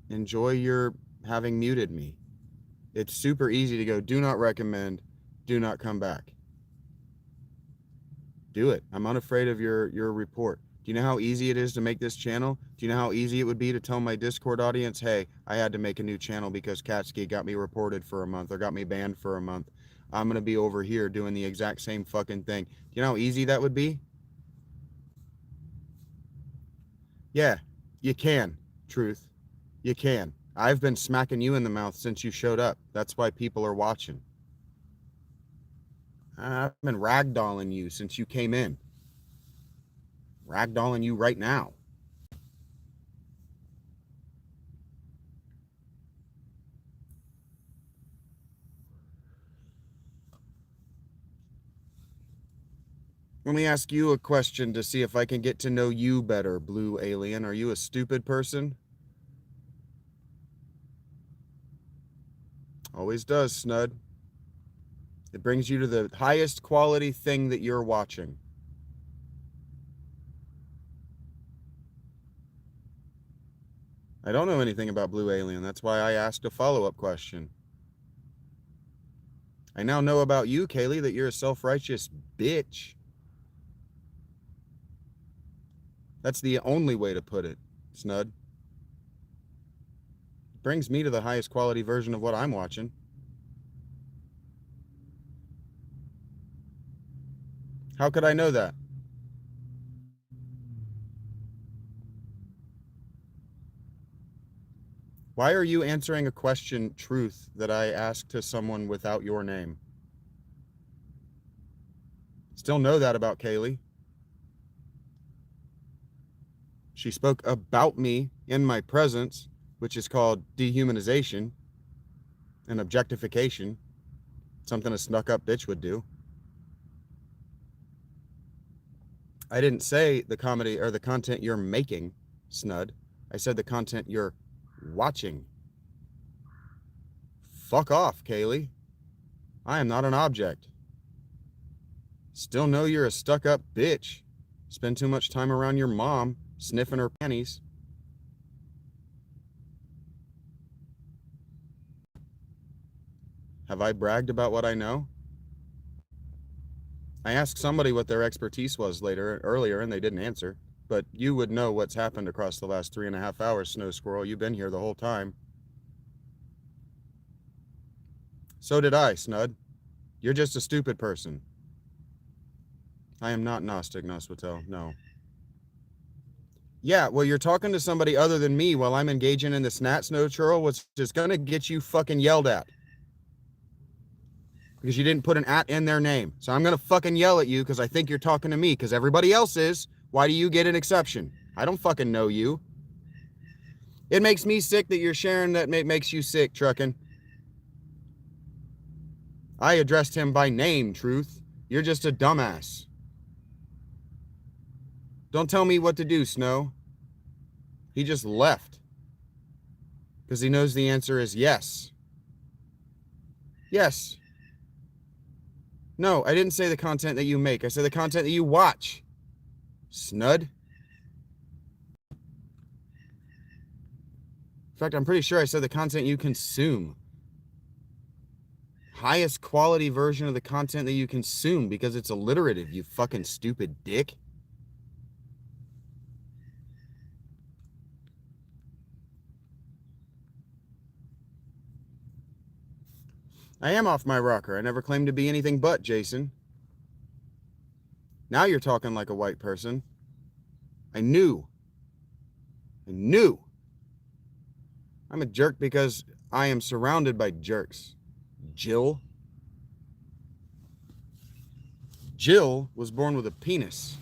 enjoy your having muted me. It's super easy to go, do not recommend, do not come back. Do it. I'm unafraid of your report. Do you know how easy it is to make this channel? Do you know how easy it would be to tell my Discord audience, hey, I had to make a new channel because Katsky got me reported for a month or got me banned for a month. I'm going to be over here doing the exact same fucking thing. Do you know how easy that would be? Yeah, you can, Truth. You can. I've been smacking you in the mouth since you showed up. That's why people are watching. I've been ragdolling you since you came in. Ragdolling you right now. Let me ask you a question to see if I can get to know you better, Blue Alien. Are you a stupid person? Always does, Snud. It brings you to the highest quality thing that you're watching. I don't know anything about Blue Alien. That's why I asked a follow-up question. I now know about you, Kaylee, that you're a self-righteous bitch. That's the only way to put it, Snud. Brings me to the highest quality version of what I'm watching. How could I know that? Why are you answering a question, truth, that I asked to someone without your name? Still know that about Kaylee. She spoke about me in my presence, which is called dehumanization and objectification, something a snuck up bitch would do. I didn't say the comedy or the content you're making, Snud. I said the content you're watching. Fuck off, Kaylee. I am not an object. Still know you're a stuck-up bitch. Spend too much time around your mom, sniffing her panties. Have I bragged about what I know? I asked somebody what their expertise was earlier, and they didn't answer. But you would know what's happened across the last 3.5 hours, Snow Squirrel. You've been here the whole time. So did I, Snud. You're just a stupid person. I am not Gnostic, Noswatel, no. Yeah, well, you're talking to somebody other than me while I'm engaging in the snat snow churl, which is gonna get you fucking yelled at. Because you didn't put an at in their name. So I'm gonna fucking yell at you because I think you're talking to me, because everybody else is. Why do you get an exception? I don't fucking know you. It makes me sick that you're sharing that makes you sick, Truckin'. I addressed him by name, Truth. You're just a dumbass. Don't tell me what to do, Snow. He just left. Because he knows the answer is yes. Yes. No, I didn't say the content that you make. I said the content that you watch. Snud. In fact, I'm pretty sure I said the content you consume. Highest quality version of the content that you consume, because it's alliterative, you fucking stupid dick. I am off my rocker. I never claimed to be anything but, Jason. Now you're talking like a white person. I knew. I'm a jerk because I am surrounded by jerks. Jill was born with a penis.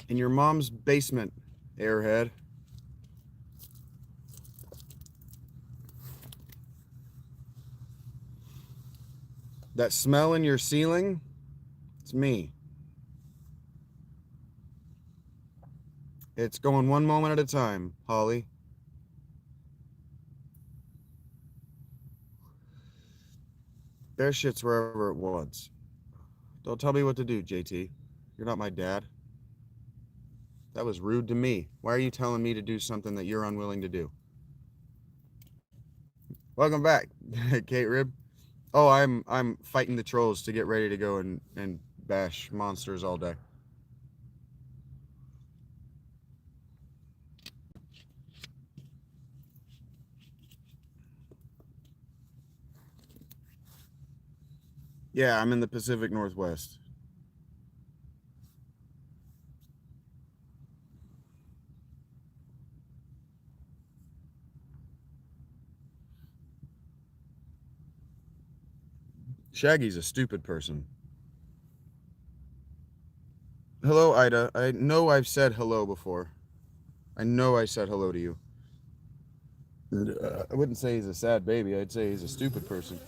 In your mom's basement, airhead. That smell in your ceiling, it's me. It's going one moment at a time, Holly. Bear shits wherever it wants. Don't tell me what to do, JT. You're not my dad. That was rude to me. Why are you telling me to do something that you're unwilling to do? Welcome back, Kate Rib. Oh, I'm fighting the trolls to get ready to go and bash monsters all day. Yeah, I'm in the Pacific Northwest. Shaggy's a stupid person. Hello, Ida. I know I've said hello before. I know I said hello to you. I wouldn't say he's a sad baby. I'd say he's a stupid person.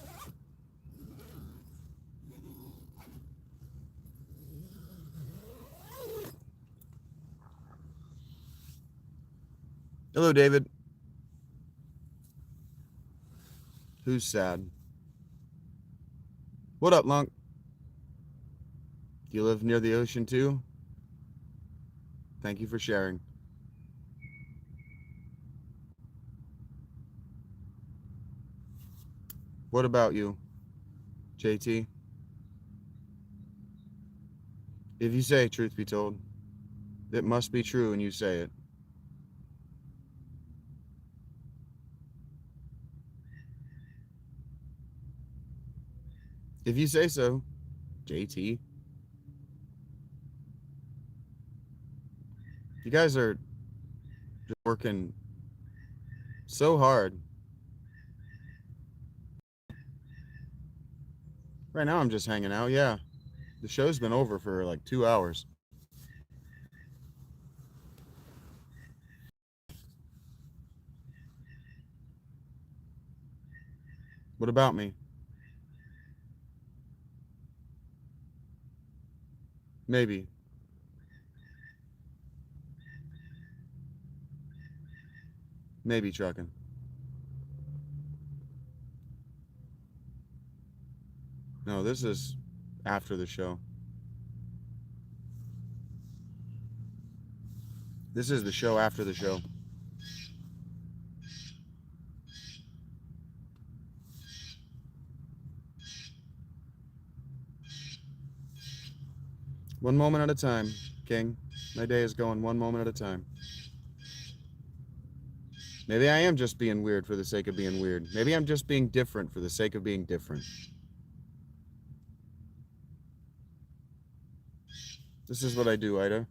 Hello, David. Who's sad? What up, Lunk? Do you live near the ocean too? Thank you for sharing. What about you, JT? If you say truth be told, it must be true and you say it. If you say so, JT. You guys are just working so hard. Right now I'm just hanging out, yeah. The show's been over for like 2 hours. What about me? Maybe. Maybe trucking. No, this is after the show. This is the show after the show. One moment at a time, King. My day is going one moment at a time. Maybe I am just being weird for the sake of being weird. Maybe I'm just being different for the sake of being different. This is what I do, Ida.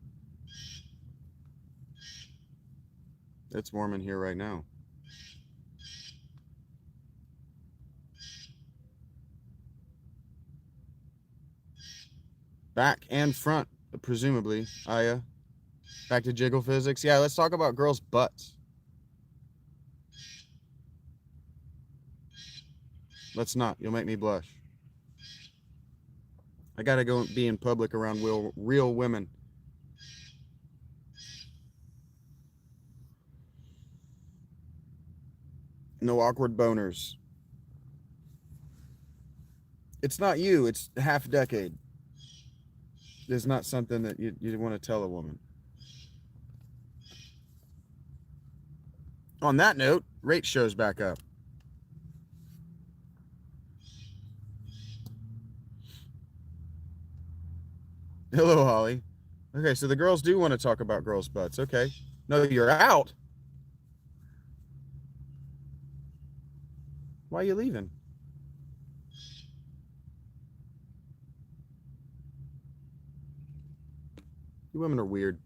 It's warm in here right now. Back and front, presumably, Aya. Back to jiggle physics. Yeah, let's talk about girls' butts. Let's not. You'll make me blush. I gotta go be in public around real women. No awkward boners. It's not you. It's half decade. It's not something that you want to tell a woman. On that note, rate shows back up. Hello, Holly. Okay, so the girls do want to talk about girls' butts. Okay. No, you're out. Why are you leaving? You women are weird.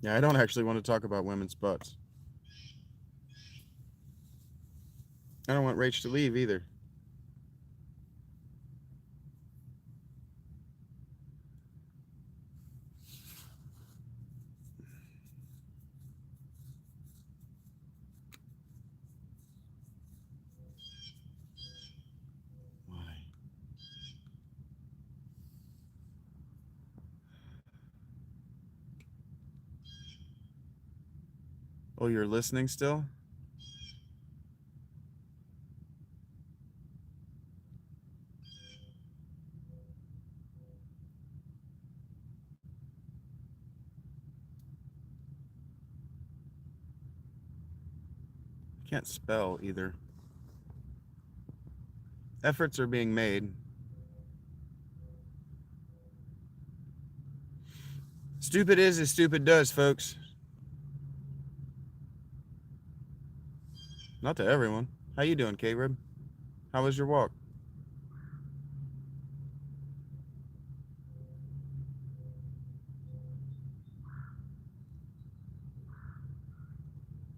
Yeah, I don't actually want to talk about women's butts. I don't want Rach to leave either. Why? Oh, you're listening still? Can't spell either. Efforts are being made. Stupid is as stupid does, folks. Not to everyone. How you doing, K-Rib? How was your walk?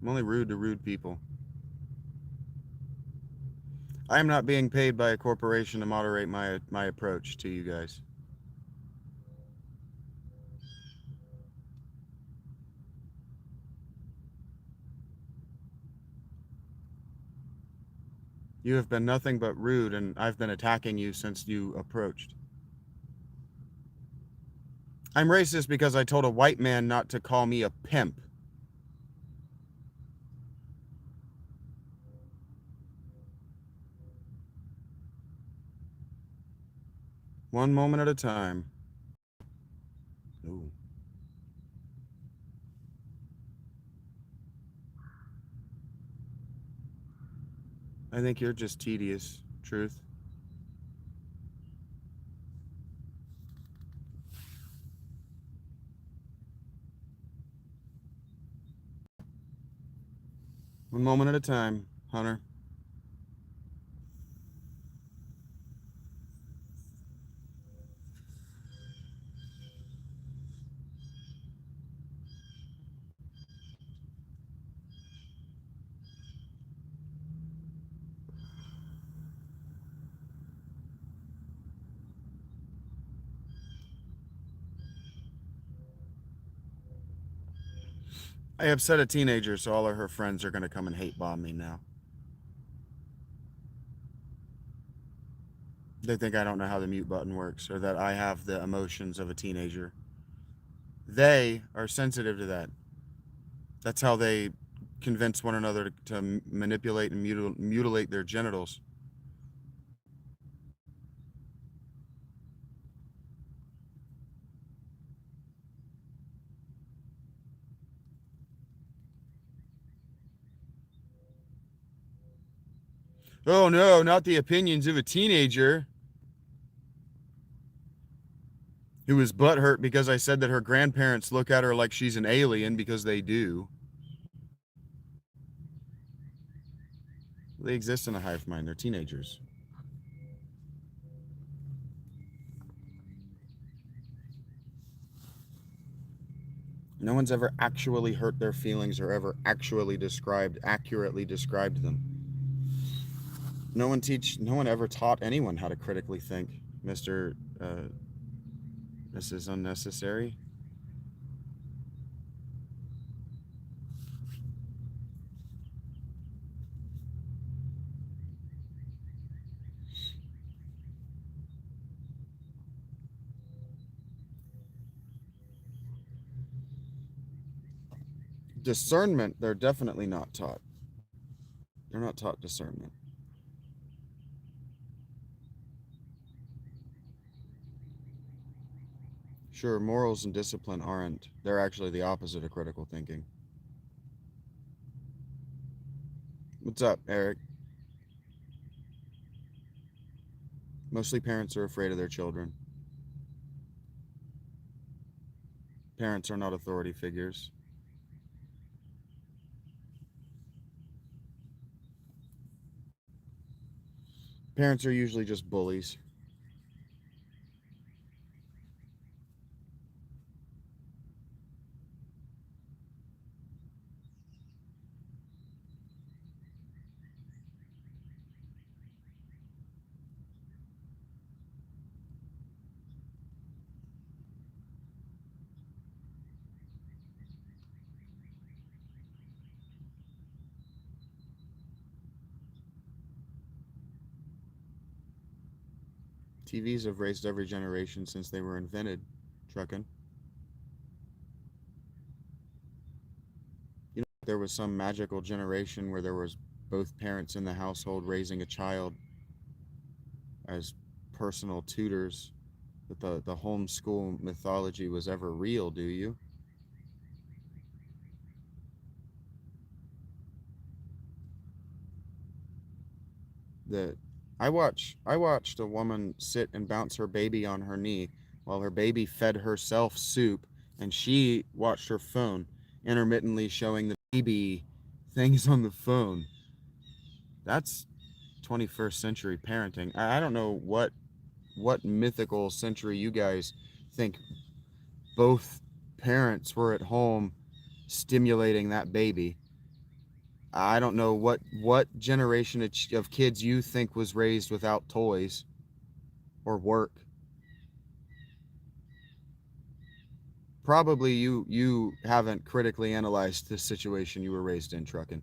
I'm only rude to rude people. I am not being paid by a corporation to moderate my approach to you guys. You have been nothing but rude, and I've been attacking you since you approached. I'm racist because I told a white man not to call me a pimp. One moment at a time. Ooh. I think you're just tedious, Truth. One moment at a time, Hunter. I upset a teenager, so all of her friends are going to come and hate bomb me now. They think I don't know how the mute button works or that I have the emotions of a teenager. They are sensitive to that. That's how they convince one another to manipulate and mutilate their genitals. Oh no, not the opinions of a teenager who was butthurt because I said that her grandparents look at her like she's an alien, because they do. They exist in a hive mind. They're teenagers. No one's ever actually hurt their feelings or ever accurately described them. No one ever taught anyone how to critically think, Mr. This is unnecessary. Discernment, they're definitely not taught. They're not taught discernment. Sure, morals and discipline aren't. They're actually the opposite of critical thinking. What's up, Eric? Mostly parents are afraid of their children. Parents are not authority figures. Parents are usually just bullies. TVs have raised every generation since they were invented, Truckin'. You know, there was some magical generation where there was both parents in the household raising a child as personal tutors, that the homeschool mythology was ever real, do you? That I watched a woman sit and bounce her baby on her knee while her baby fed herself soup, and she watched her phone, intermittently showing the baby things on the phone. That's 21st century parenting. I don't know what mythical century you guys think both parents were at home stimulating that baby. I don't know what generation of kids you think was raised without toys or work. Probably you haven't critically analyzed the situation you were raised in, Truckin'.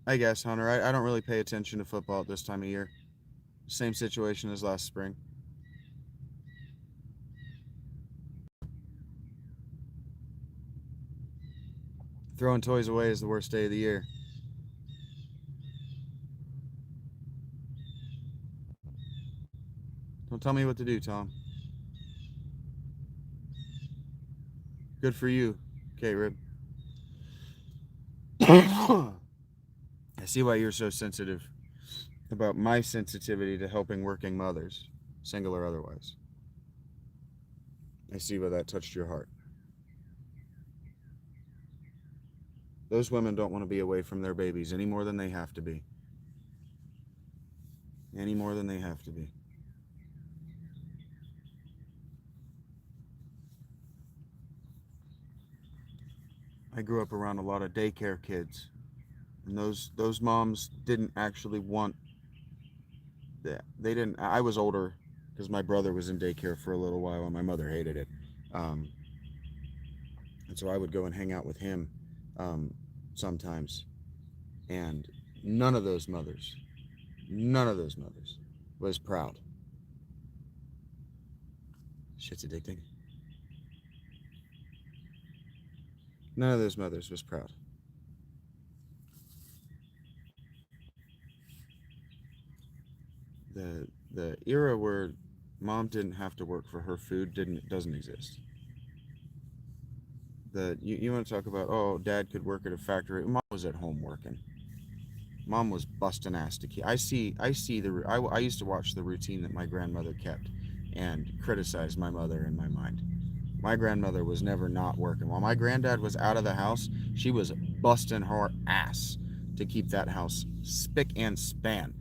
I guess, Hunter. I don't really pay attention to football at this time of year. Same situation as last spring. Throwing toys away is the worst day of the year. Don't tell me what to do, Tom. Good for you, K-Rib. I see why you're so sensitive about my sensitivity to helping working mothers, single or otherwise. I see why that touched your heart. Those women don't want to be away from their babies any more than they have to be. Any more than they have to be. I grew up around a lot of daycare kids, and those moms didn't actually want that. They didn't. I was older because my brother was in daycare for a little while, and my mother hated it. Um, and so I would go and hang out with him sometimes, and none of those mothers, none of those mothers was proud. Shit's addicting. None of those mothers was proud. The era where mom didn't have to work for her food doesn't exist. You want to talk about, oh, dad could work at a factory. Mom was at home working. Mom was busting ass to keep. I used to watch the routine that my grandmother kept and criticize my mother in my mind. My grandmother was never not working. While my granddad was out of the house, she was busting her ass to keep that house spick and span.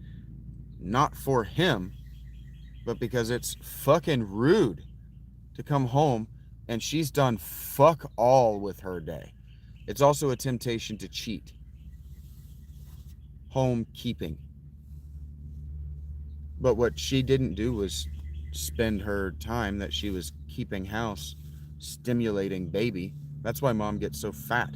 Not for him, but because it's fucking rude to come home and she's done fuck all with her day. It's also a temptation to cheat. Home keeping. But what she didn't do was spend her time that she was keeping house stimulating baby. That's why mom gets so fat.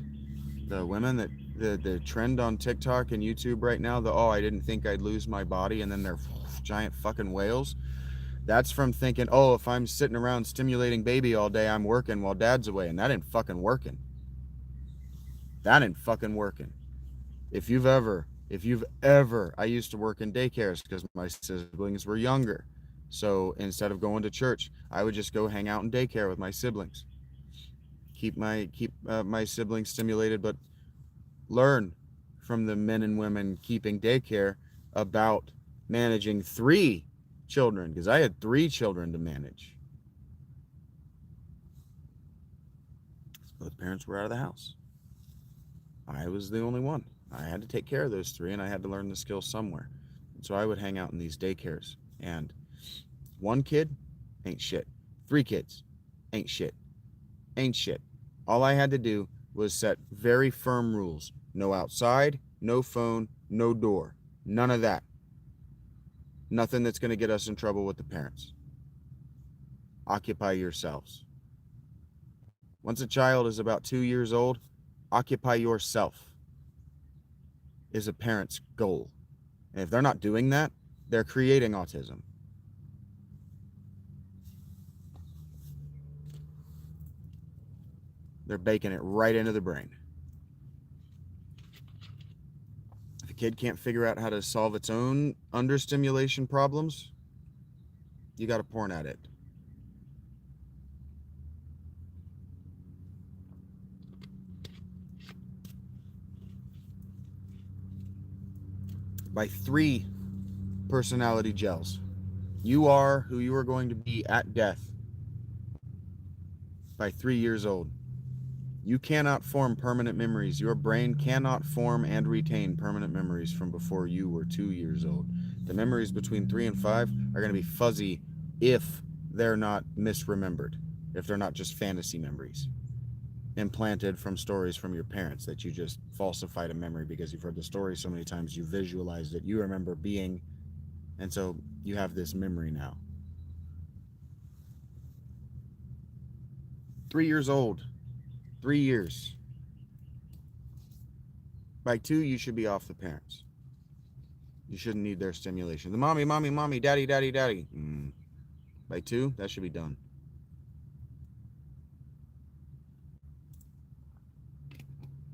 The women that the trend on TikTok and YouTube right now, I didn't think I'd lose my body, and then they're giant fucking whales. That's from thinking, if I'm sitting around stimulating baby all day, I'm working while dad's away, and that ain't fucking working. That ain't fucking working. If you've ever, I used to work in daycares because my siblings were younger. So instead of going to church, I would just go hang out in daycare with my siblings. Keep my siblings stimulated, but learn from the men and women keeping daycare about managing 3 children, because I had 3 children to manage. Both parents were out of the house. I was the only one. I had to take care of those 3, and I had to learn the skills somewhere. And so I would hang out in these daycares, and 1 kid ain't shit. 3 kids ain't shit. Ain't shit. All I had to do was set very firm rules. No outside, no phone, no door. None of that. Nothing that's going to get us in trouble with the parents. Occupy yourselves. Once a child is about 2 years old, occupy yourself is a parent's goal. And if they're not doing that, they're creating autism. They're baking it right into the brain. If a kid can't figure out how to solve its own understimulation problems, you got to porn at it. By 3 personality gels. You are who you are going to be at death by 3 years old. You cannot form permanent memories. Your brain cannot form and retain permanent memories from before you were 2 years old. The memories between 3 and 5 are going to be fuzzy if they're not misremembered, if they're not just fantasy memories implanted from stories from your parents that you just falsified a memory because you've heard the story so many times, you visualized it, you remember being, and so you have this memory now. 3 years old. 3 years. By 2, you should be off the parents. You shouldn't need their stimulation. The mommy, mommy, mommy, daddy, daddy, daddy. By 2, that should be done.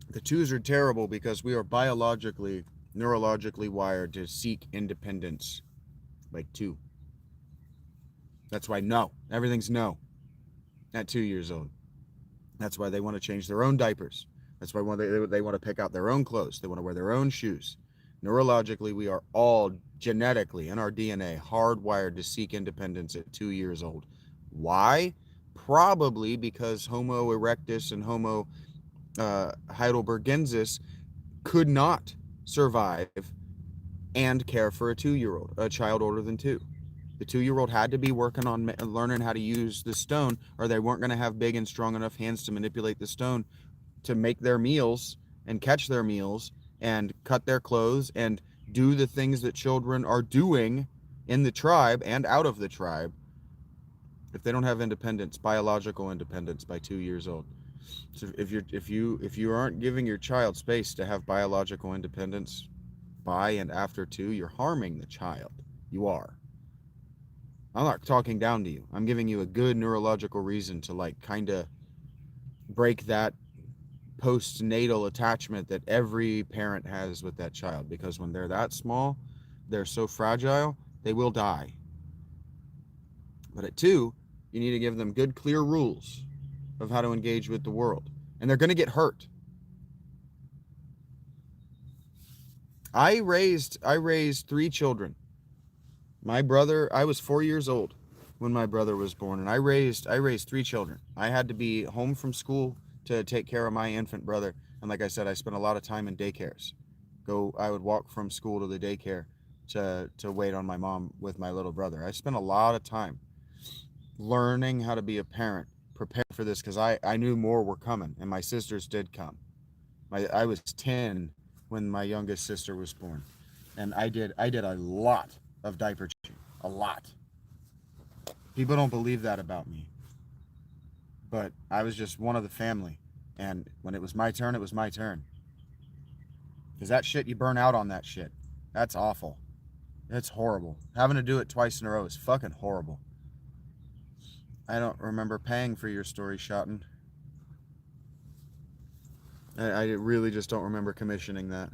The 2s are terrible because we are biologically, neurologically wired to seek independence. By 2. That's why no. Everything's no. At 2 years old. That's why they want to change their own diapers. That's why they want to pick out their own clothes. They want to wear their own shoes. Neurologically, we are all genetically in our DNA hardwired to seek independence at 2 years old. Why? Probably because Homo erectus and Homo heidelbergensis could not survive and care for a 2-year-old, a child older than 2. The 2-year-old had to be working on learning how to use the stone, or they weren't going to have big and strong enough hands to manipulate the stone to make their meals and catch their meals and cut their clothes and do the things that children are doing in the tribe and out of the tribe if they don't have independence, biological independence by 2 years old. So if you aren't giving your child space to have biological independence by and after 2, you're harming the child. You are. I'm not talking down to you. I'm giving you a good neurological reason to like kind of break that postnatal attachment that every parent has with that child, because when they're that small, they're so fragile, they will die. But at 2, you need to give them good, clear rules of how to engage with the world. And they're going to get hurt. I raised 3 children. My brother, I was 4 years old when my brother was born, and I raised 3 children. I had to be home from school to take care of my infant brother. And like I said, I spent a lot of time in daycares. I would walk from school to the daycare to wait on my mom with my little brother. I spent a lot of time learning how to be a parent, prepare for this, because I knew more were coming, and my sisters did come. I was 10 when my youngest sister was born, and I did a lot of diaper changing, a lot. People don't believe that about me, but I was just one of the family, and when it was my turn, it was my turn. Because that shit, you burn out on that shit. That's awful. It's horrible. Having to do it twice in a row is fucking horrible. I don't remember paying for your story, Shotten. I really just don't remember commissioning that.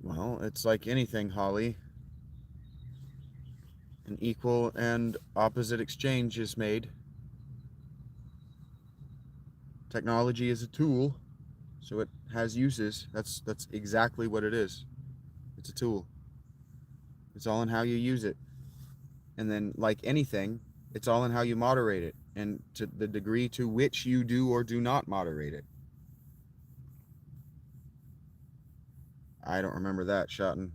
Well, it's like anything, Holly. An equal and opposite exchange is made. Technology is a tool, so it has uses. That's exactly what it is. It's a tool. It's all in how you use it. And then, like anything, it's all in how you moderate it, and to the degree to which you do or do not moderate it. I don't remember that, Shotten.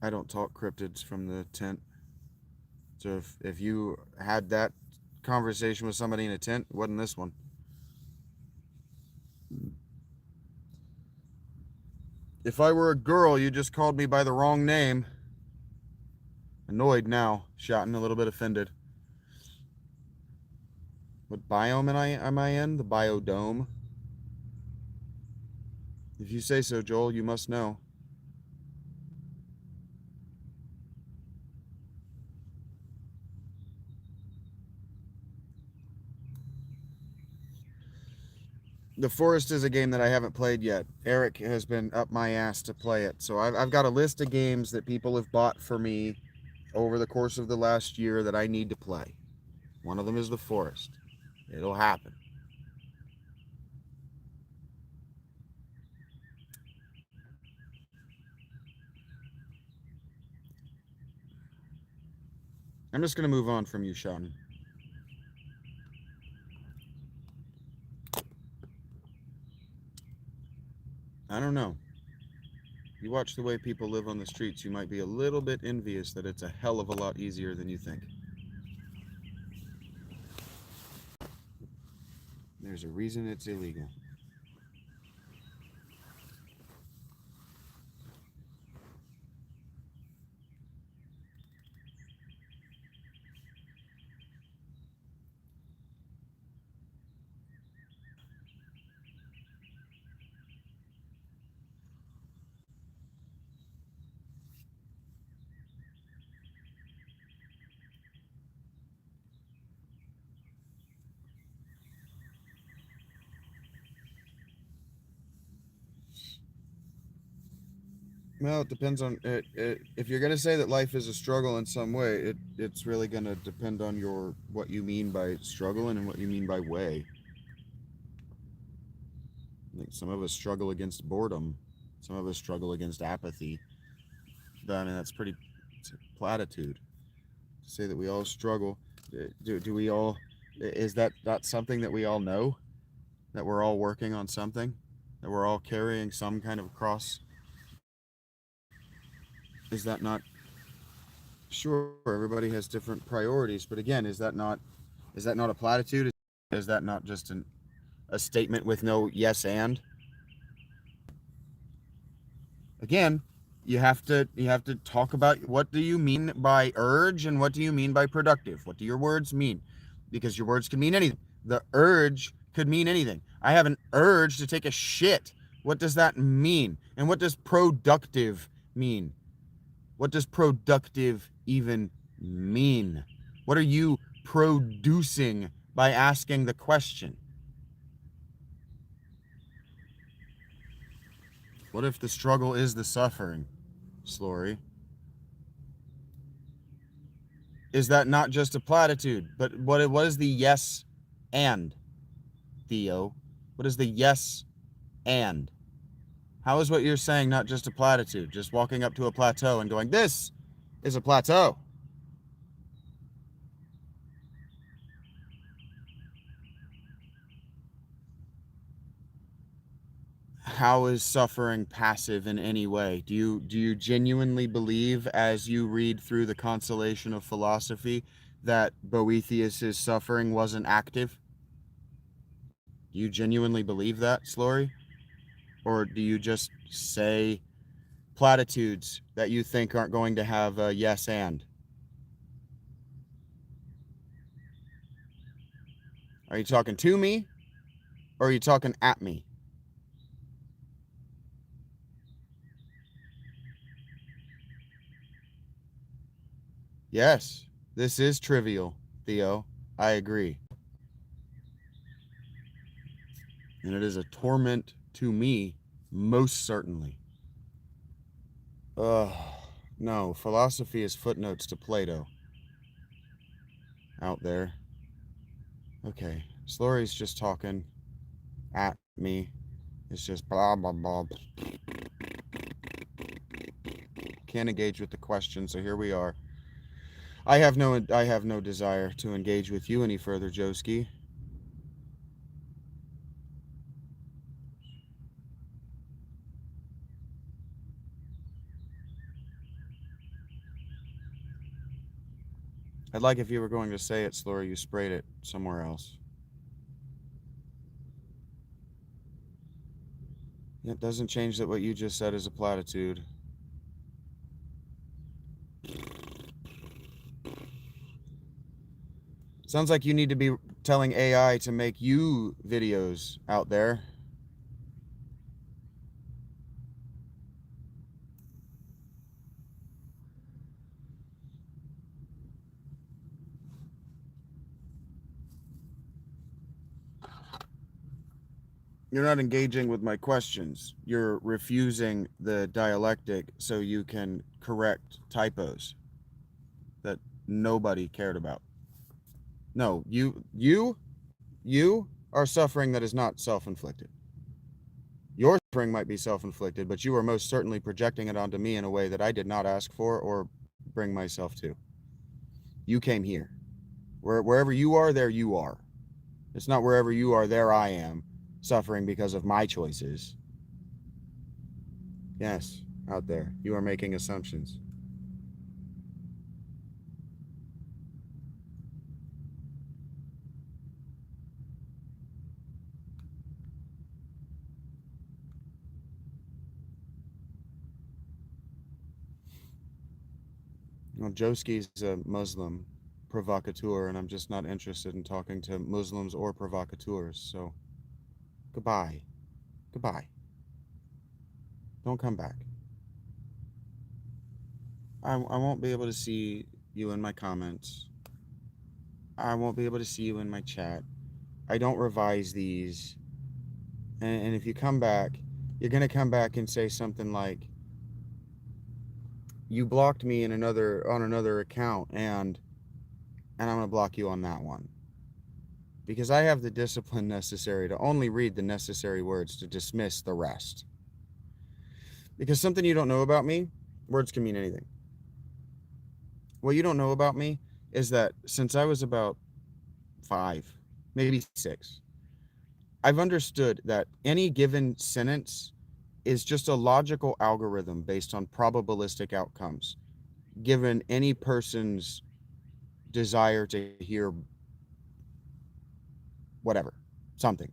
I don't talk cryptids from the tent. So if you had that conversation with somebody in a tent, it wasn't this one. If I were a girl, you just called me by the wrong name. Annoyed now, Shotten, a little bit offended. What biome am I in? The biodome. If you say so, Joel, you must know. The Forest is a game that I haven't played yet. Eric has been up my ass to play it. So I've got a list of games that people have bought for me over the course of the last year that I need to play. One of them is The Forest. It'll happen. I'm just going to move on from you, Sean. I don't know. You watch the way people live on the streets, you might be a little bit envious that it's a hell of a lot easier than you think. There's a reason it's illegal. Well, it depends on if you're gonna say that life is a struggle in some way, it's really gonna depend on your what you mean by struggle and what you mean by way. Like some of us struggle against boredom, some of us struggle against apathy. I mean, that's pretty it's a platitude to say that we all struggle. Do we all? Is that something that we all know? That we're all working on something? That we're all carrying some kind of cross? Is that not sure? Everybody has different priorities, but again, is that not a platitude? Is that not just a statement with no yes and? Again, you have to talk about what do you mean by urge and what do you mean by productive? What do your words mean? Because your words can mean anything. The urge could mean anything. I have an urge to take a shit. What does that mean? And what does productive mean? What does productive even mean? What are you producing by asking the question? What if the struggle is the suffering, Slory? Is that not just a platitude? But what is the yes and, Theo? What is the yes and? How is what you're saying not just a platitude? Just walking up to a plateau and going, this is a plateau. How is suffering passive in any way? Do you genuinely believe, as you read through the consolation of philosophy, that Boethius's suffering wasn't active? Do you genuinely believe that, Slory? Or do you just say platitudes that you think aren't going to have a yes and? Are you talking to me or are you talking at me? Yes, this is trivial, Theo. I agree. And it is a torment to me, most certainly. Ugh. No, philosophy is footnotes to Plato out there. Okay, Slory's just talking at me. It's just blah, blah, blah. Can't engage with the question, so here we are. I have no desire to engage with you any further, Joski. I'd like if you were going to say it, Slory, you sprayed it somewhere else. It doesn't change that what you just said is a platitude. Sounds like you need to be telling AI to make you videos out there. You're not engaging with my questions. You're refusing the dialectic so you can correct typos that nobody cared about. No, you are suffering that is not self-inflicted. Your suffering might be self-inflicted, but you are most certainly projecting it onto me in a way that I did not ask for or bring myself to. You came here. Wherever you are, there you are. It's not wherever you are, there I am, suffering because of my choices. Yes, out there. You are making assumptions. Well, Joski's a Muslim provocateur, and I'm just not interested in talking to Muslims or provocateurs. So, goodbye. Goodbye. Don't come back. I won't be able to see you in my comments. I won't be able to see you in my chat. I don't revise these. And if you come back, you're going to come back and say something like, you blocked me on another account, and I'm going to block you on that one. Because I have the discipline necessary to only read the necessary words to dismiss the rest. Because something you don't know about me, words can mean anything. What you don't know about me is that since I was about 5, maybe 6, I've understood that any given sentence is just a logical algorithm based on probabilistic outcomes, given any person's desire to hear whatever, something.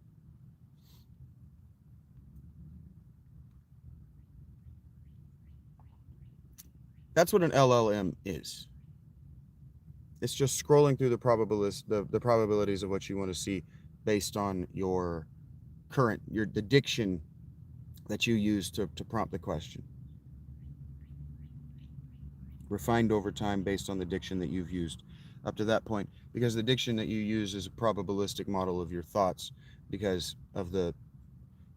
That's what an LLM is. It's just scrolling through the probabilities of what you want to see based on your the diction that you use to prompt the question. Refined over time based on the diction that you've used up to that point, because the diction that you use is a probabilistic model of your thoughts because of the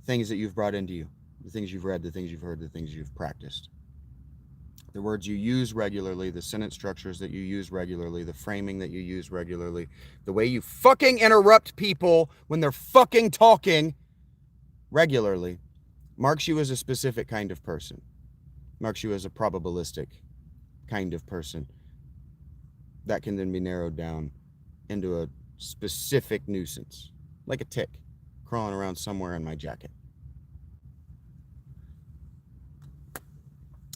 things that you've brought into you, the things you've read, the things you've heard, the things you've practiced. The words you use regularly, the sentence structures that you use regularly, the framing that you use regularly, the way you fucking interrupt people when they're fucking talking regularly marks you as a specific kind of person, marks you as a probabilistic kind of person that can then be narrowed down into a specific nuisance, like a tick crawling around somewhere in my jacket.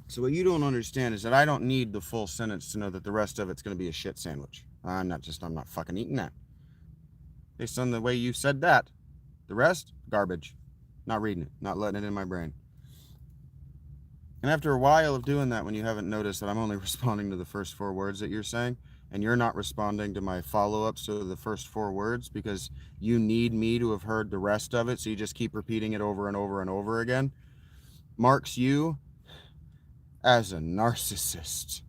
So what you don't understand is that I don't need the full sentence to know that the rest of it's going to be a shit sandwich. I'm not fucking eating that. Based on the way you said that, the rest, garbage. Not reading it, not letting it in my brain. And after a while of doing that, when you haven't noticed that I'm only responding to the first 4 words that you're saying, and you're not responding to my follow-ups to the first 4 words because you need me to have heard the rest of it, so you just keep repeating it over and over and over again, marks you as a narcissist,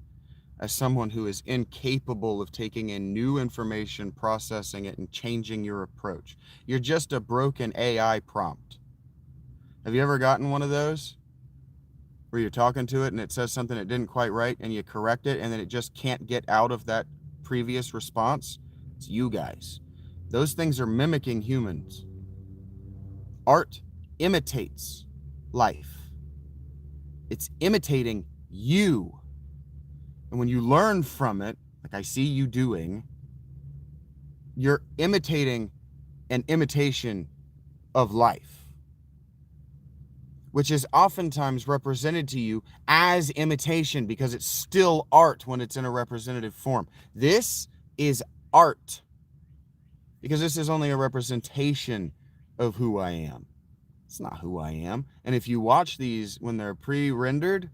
as someone who is incapable of taking in new information, processing it, and changing your approach. You're just a broken AI prompt. Have you ever gotten one of those where you're talking to it and it says something it didn't quite right and you correct it and then it just can't get out of that previous response? It's you guys. Those things are mimicking humans. Art imitates life. It's imitating you. And when you learn from it, like I see you doing, you're imitating an imitation of life, which is oftentimes represented to you as imitation because it's still art when it's in a representative form. This is art because this is only a representation of who I am. It's not who I am. And if you watch these when they're pre-rendered,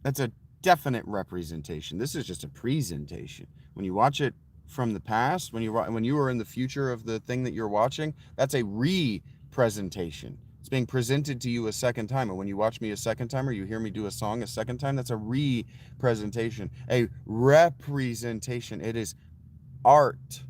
that's a definite representation. This is just a presentation. When you watch it from the past, when you are in the future of the thing that you're watching, that's a re-presentation. It's being presented to you a second time. And when you watch me a second time or you hear me do a song a second time, that's a re-presentation, a representation. It is art.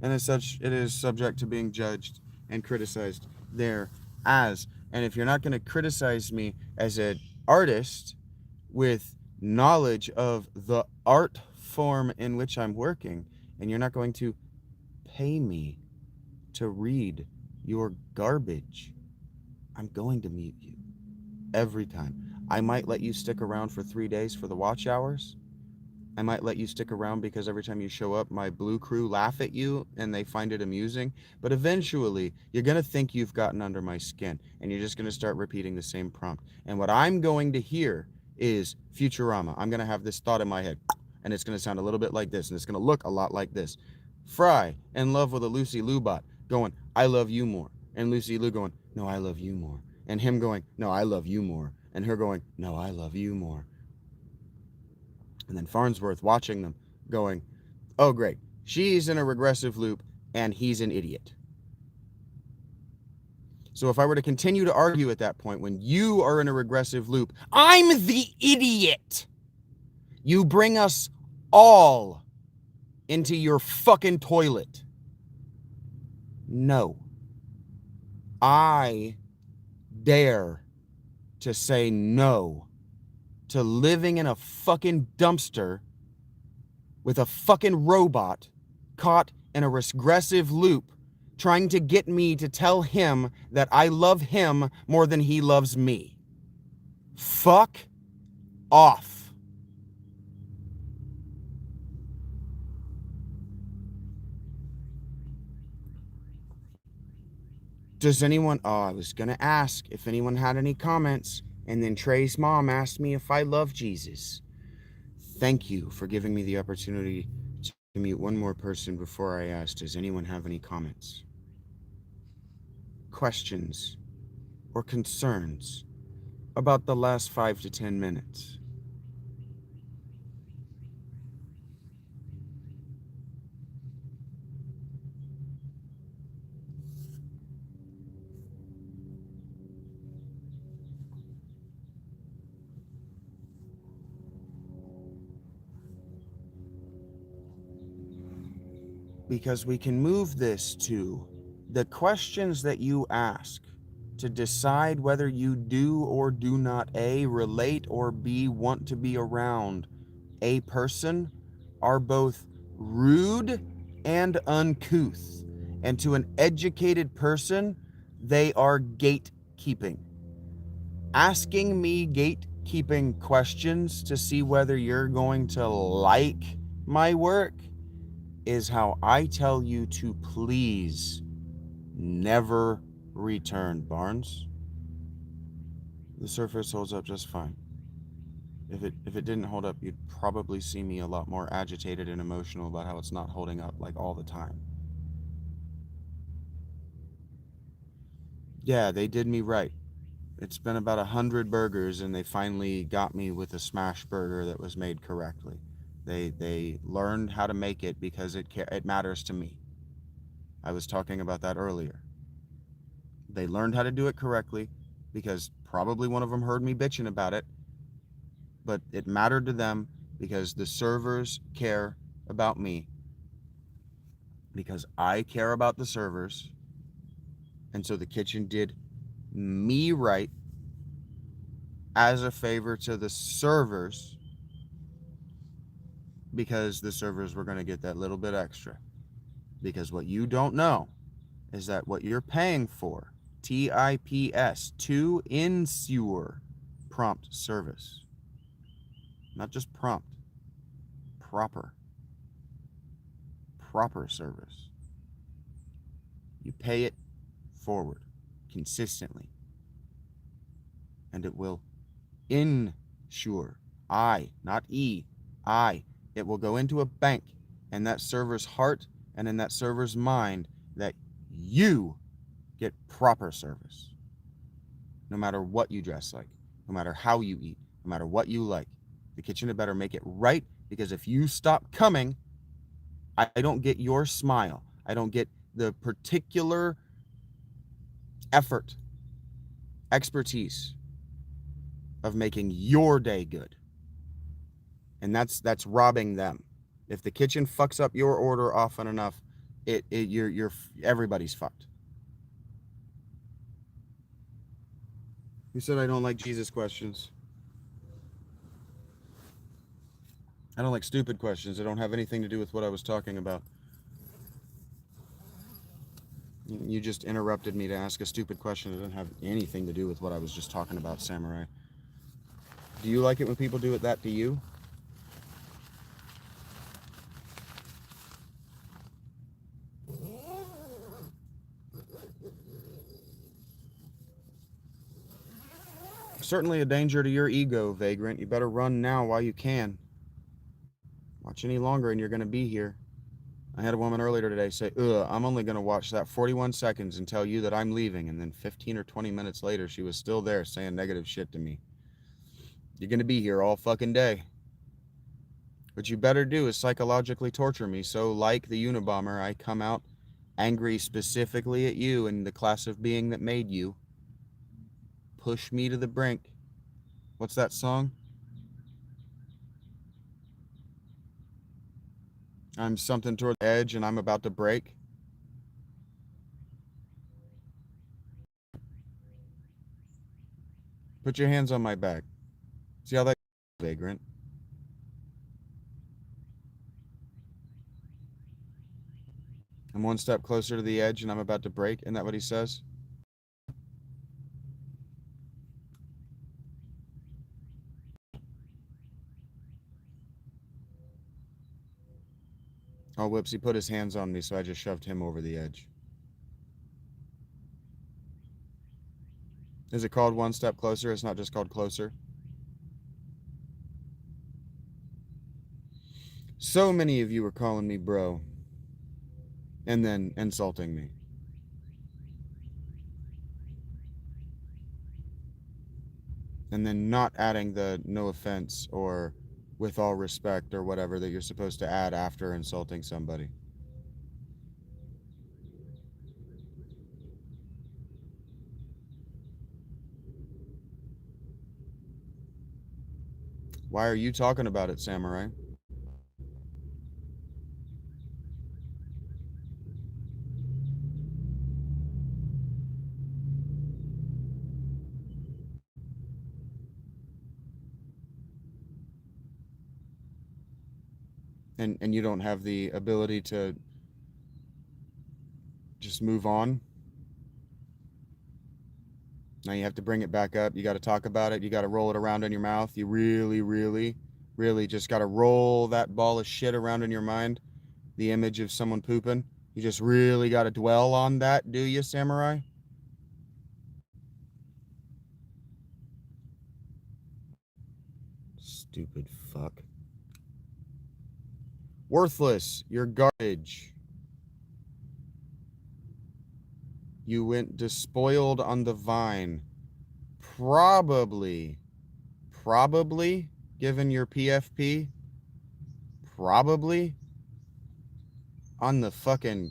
And as such, it is subject to being judged and criticized there as. And if you're not going to criticize me as an artist with knowledge of the art form in which I'm working, and you're not going to pay me to read your garbage, I'm going to mute you every time. I might let you stick around for 3 days for the watch hours. I might let you stick around because every time you show up, my blue crew laugh at you and they find it amusing. But eventually, you're going to think you've gotten under my skin and you're just going to start repeating the same prompt. And what I'm going to hear is Futurama. I'm going to have this thought in my head and it's going to sound a little bit like this and it's going to look a lot like this. Fry, in love with a Lucy Liu bot, going, I love you more. And Lucy Liu going, no, I love you more. And him going, no, I love you more. And her going, no, I love you more. And then Farnsworth watching them going, oh, great. She's in a regressive loop and he's an idiot. So if I were to continue to argue at that point, when you are in a regressive loop, I'm the idiot. You bring us all into your fucking toilet. No. I dare to say no to living in a fucking dumpster with a fucking robot caught in a regressive loop trying to get me to tell him that I love him more than he loves me. Fuck off. Does anyone... Oh, I was gonna ask if anyone had any comments, and then Trey's mom asked me if I love Jesus. Thank you for giving me the opportunity to mute one more person before I asked, does anyone have any comments, questions, or concerns about the last 5 to 10 minutes? Because we can move this to the questions that you ask to decide whether you do or do not A, relate, or B, want to be around a person are both rude and uncouth. And to an educated person, they are gatekeeping. Asking me gatekeeping questions to see whether you're going to like my work is how I tell you to please never return, Barnes. The surface holds up just fine. If it didn't hold up, you'd probably see me a lot more agitated and emotional about how it's not holding up like all the time. Yeah, they did me right. It's been about 100 burgers and they finally got me with a smash burger that was made correctly. They learned how to make it because it matters to me. I was talking about that earlier. They learned how to do it correctly because probably one of them heard me bitching about it, but it mattered to them because the servers care about me, because I care about the servers, and so the kitchen did me right as a favor to the servers because the servers were going to get that little bit extra. Because what you don't know is that what you're paying for, TIPS, to ensure prompt service, not just prompt, proper service. You pay it forward consistently, and it will ensure, not E, it will go into a bank in that server's heart and in that server's mind that you get proper service. No matter what you dress like, no matter how you eat, no matter what you like, the kitchen had better make it right, because if you stop coming, I don't get your smile. I don't get the particular effort, expertise of making your day good. And that's robbing them. If the kitchen fucks up your order often enough, you're everybody's fucked. You said I don't like Jesus questions. I don't like stupid questions. They don't have anything to do with what I was talking about. You just interrupted me to ask a stupid question that doesn't have anything to do with what I was just talking about, Samurai. Do you like it when people do that to you? Certainly a danger to your ego, Vagrant. You better run now while you can. Watch any longer and you're going to be here. I had a woman earlier today say, I'm only going to watch that 41 seconds and tell you that I'm leaving. And then 15 or 20 minutes later, she was still there saying negative shit to me. You're going to be here all fucking day. What you better do is psychologically torture me. So like the Unabomber, I come out angry specifically at you and the class of being that made you. Push me to the brink. What's that song? I'm something toward the edge and I'm about to break. Put your hands on my back. See how that vagrant? I'm one step closer to the edge and I'm about to break. Isn't that what he says? Oh, whoops, he put his hands on me, so I just shoved him over the edge. Is it called one step closer? It's not just called closer. So many of you were calling me bro and then insulting me. And then not adding the no offense or with all respect or whatever that you're supposed to add after insulting somebody. Why are you talking about it, Samurai? And you don't have the ability to just move on? Now you have to bring it back up. You got to talk about it. You got to roll it around in your mouth. You really, really, really just got to roll that ball of shit around in your mind. The image of someone pooping. You just really got to dwell on that, do you, Samurai? Stupid fuck. Worthless. You're garbage. You went despoiled on the vine. Probably, given your PFP, probably on the fucking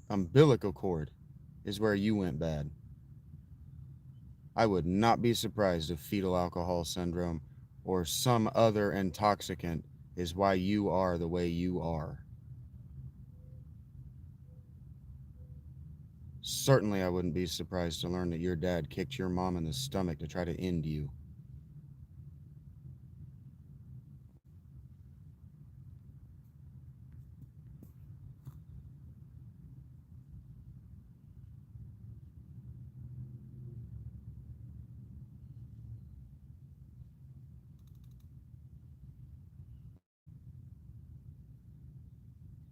umbilical cord is where you went bad. I would not be surprised if fetal alcohol syndrome or some other intoxicant is why you are the way you are. Certainly, I wouldn't be surprised to learn that your dad kicked your mom in the stomach to try to end you.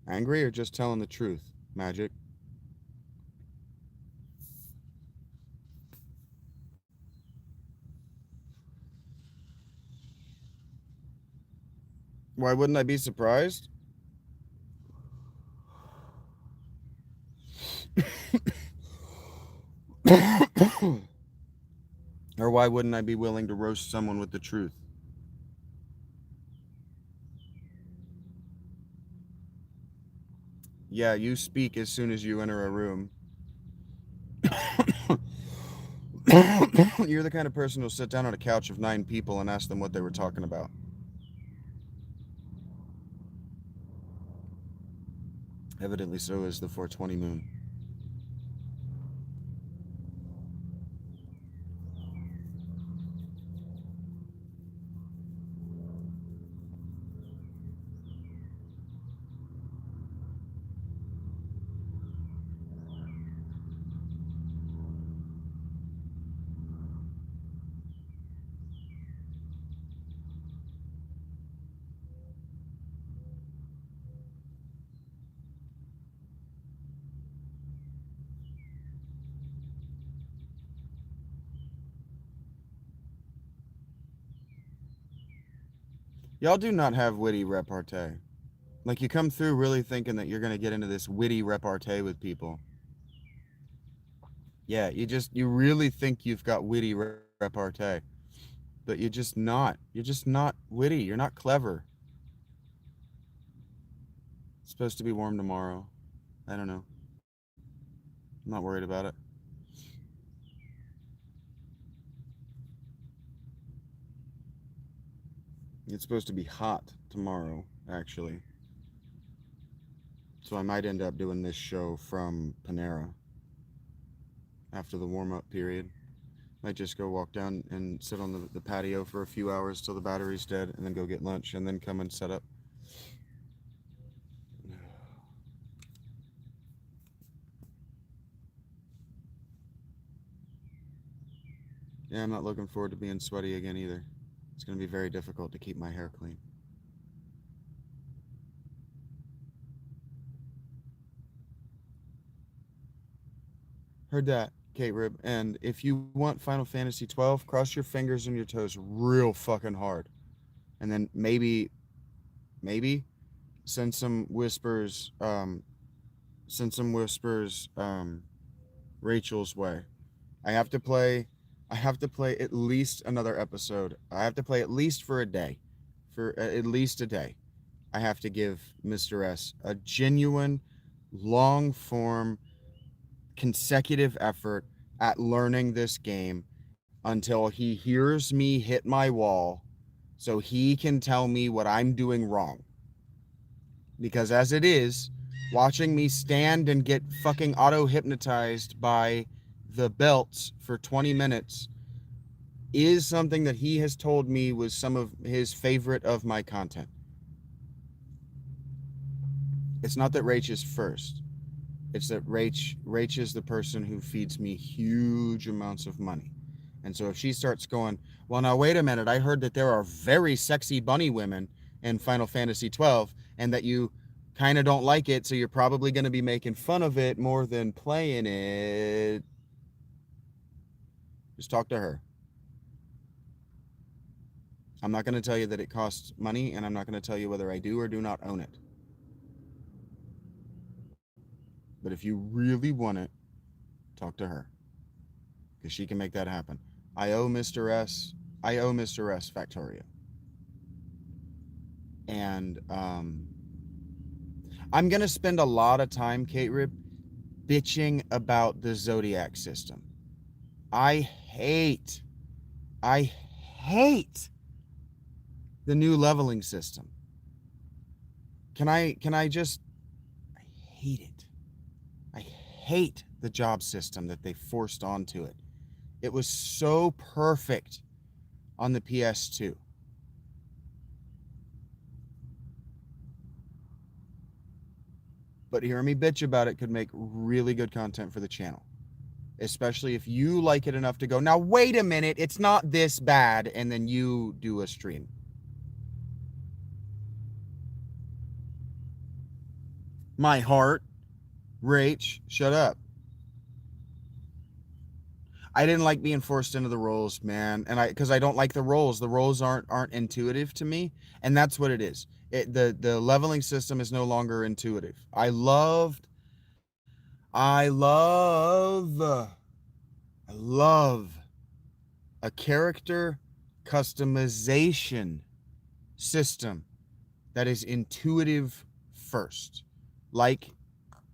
Angry or just telling the truth, Magic? Why wouldn't I be surprised? Or why wouldn't I be willing to roast someone with the truth? Yeah, you speak as soon as you enter a room. You're the kind of person who'll sit down on a couch of 9 people and ask them what they were talking about. Evidently so is the 420 moon. Y'all do not have witty repartee. Like, you come through really thinking that you're going to get into this witty repartee with people. Yeah, you really think you've got witty repartee. But you're just not. You're just not witty. You're not clever. It's supposed to be warm tomorrow. I don't know. I'm not worried about it. It's supposed to be hot tomorrow, actually. So I might end up doing this show from Panera after the warm-up period. Might just go walk down and sit on the patio for a few hours till the battery's dead, and then go get lunch, and then come and set up. Yeah, I'm not looking forward to being sweaty again either. It's going to be very difficult to keep my hair clean. Heard that, Kate Rib. And if you want Final Fantasy 12, cross your fingers and your toes real fucking hard. And then maybe send some whispers, Rachel's way. I have to play at least another episode. I have to play at least for a day. For at least a day. I have to give Mr. S a genuine, long form, consecutive effort at learning this game until he hears me hit my wall so he can tell me what I'm doing wrong. Because as it is, watching me stand and get fucking auto-hypnotized by the belts for 20 minutes is something that he has told me was some of his favorite of my content. It's not that Rach is first. It's that Rach is the person who feeds me huge amounts of money. And so if she starts going, well, now wait a minute, I heard that there are very sexy bunny women in Final Fantasy 12 and that you kind of don't like it, so you're probably going to be making fun of it more than playing it. Just talk to her. I'm not going to tell you that it costs money, and I'm not going to tell you whether I do or do not own it. But if you really want it, talk to her. Because she can make that happen. I owe Mr. S Factorio. And I'm going to spend a lot of time, Kate Rib, bitching about the Zodiac system. I hate the new leveling system. I hate it. I hate the job system that they forced onto it. It was so perfect on the PS2. But hearing me bitch about it could make really good content for the channel. Especially if you like it enough to go, now wait a minute, it's not this bad, and then you do a stream. My heart, Rach, shut up. I didn't like being forced into the roles, man, and because I don't like the roles. The roles aren't intuitive to me, and that's what it is. The leveling system is no longer intuitive. I love a character customization system that is intuitive first. Like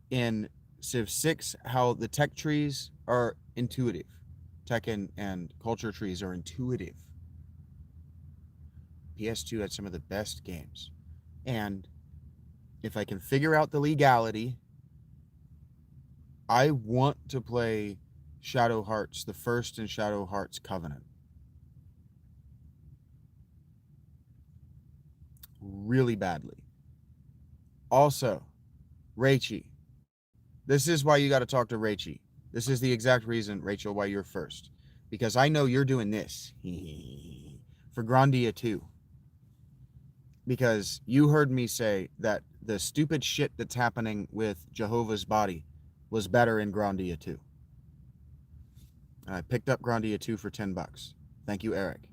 in Civ 6, how the tech trees are intuitive. Tech and culture trees are intuitive. PS2 had some of the best games. And if I can figure out the legality, I want to play Shadow Hearts, the first in Shadow Hearts Covenant. Really badly. Also, Rachie. This is why you got to talk to Rachie. This is the exact reason, Rachel, why you're first. Because I know you're doing this for Grandia 2. Because you heard me say that the stupid shit that's happening with Jehovah's Body was better in Grandia 2. And I picked up Grandia 2 for $10. Thank you, Eric.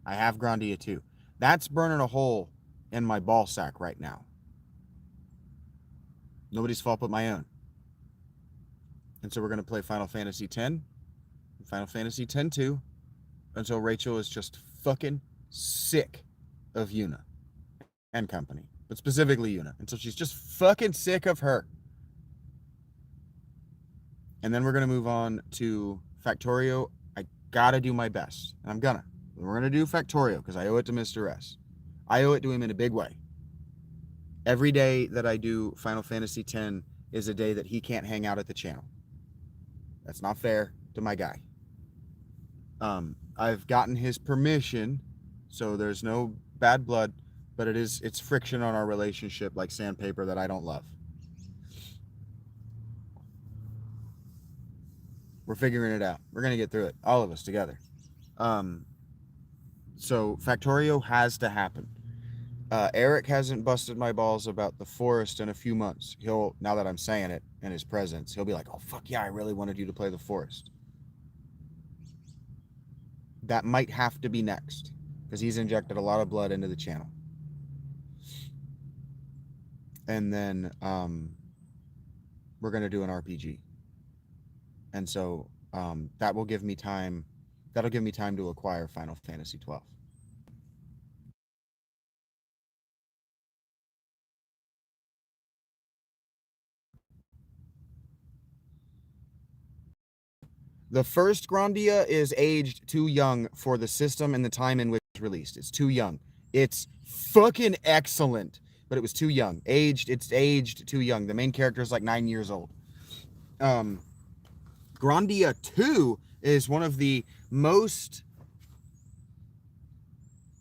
I have Grandia 2. That's burning a hole in my ball sack right now. Nobody's fault but my own. And so we're going to play Final Fantasy X, Final Fantasy X-2, until Rachel is just fucking sick of Yuna and company. But specifically Yuna. Until she's just fucking sick of her. And then we're going to move on to Factorio. I got to do my best. And I'm going to. We're going to do Factorio because I owe it to Mr. S. I owe it to him in a big way. Every day that I do Final Fantasy X is a day that he can't hang out at the channel. That's not fair to my guy. I've gotten his permission, so there's no bad blood, but it's friction on our relationship like sandpaper that I don't love. We're figuring it out. We're gonna get through it, all of us together. So Factorio has to happen. Eric hasn't busted my balls about the forest in a few months. He'll, now that I'm saying it in his presence, he'll be like, oh, fuck yeah, I really wanted you to play the forest. That might have to be next because he's injected a lot of blood into the channel. And then we're going to do an RPG. And so that will give me time. That'll give me time to acquire Final Fantasy 12. The first Grandia is aged too young for the system and the time in which it's released. It's too young. It's fucking excellent, but it was too young. It's aged too young. The main character is like 9 years old. Grandia 2 is one of the most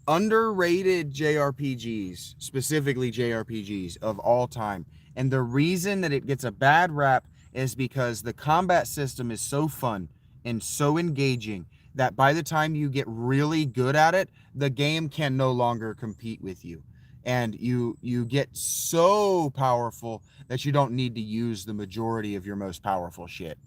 underrated JRPGs, specifically JRPGs of all time. And the reason that it gets a bad rap is because the combat system is so fun and so engaging that by the time you get really good at it, the game can no longer compete with you. And you get so powerful that you don't need to use the majority of your most powerful shit.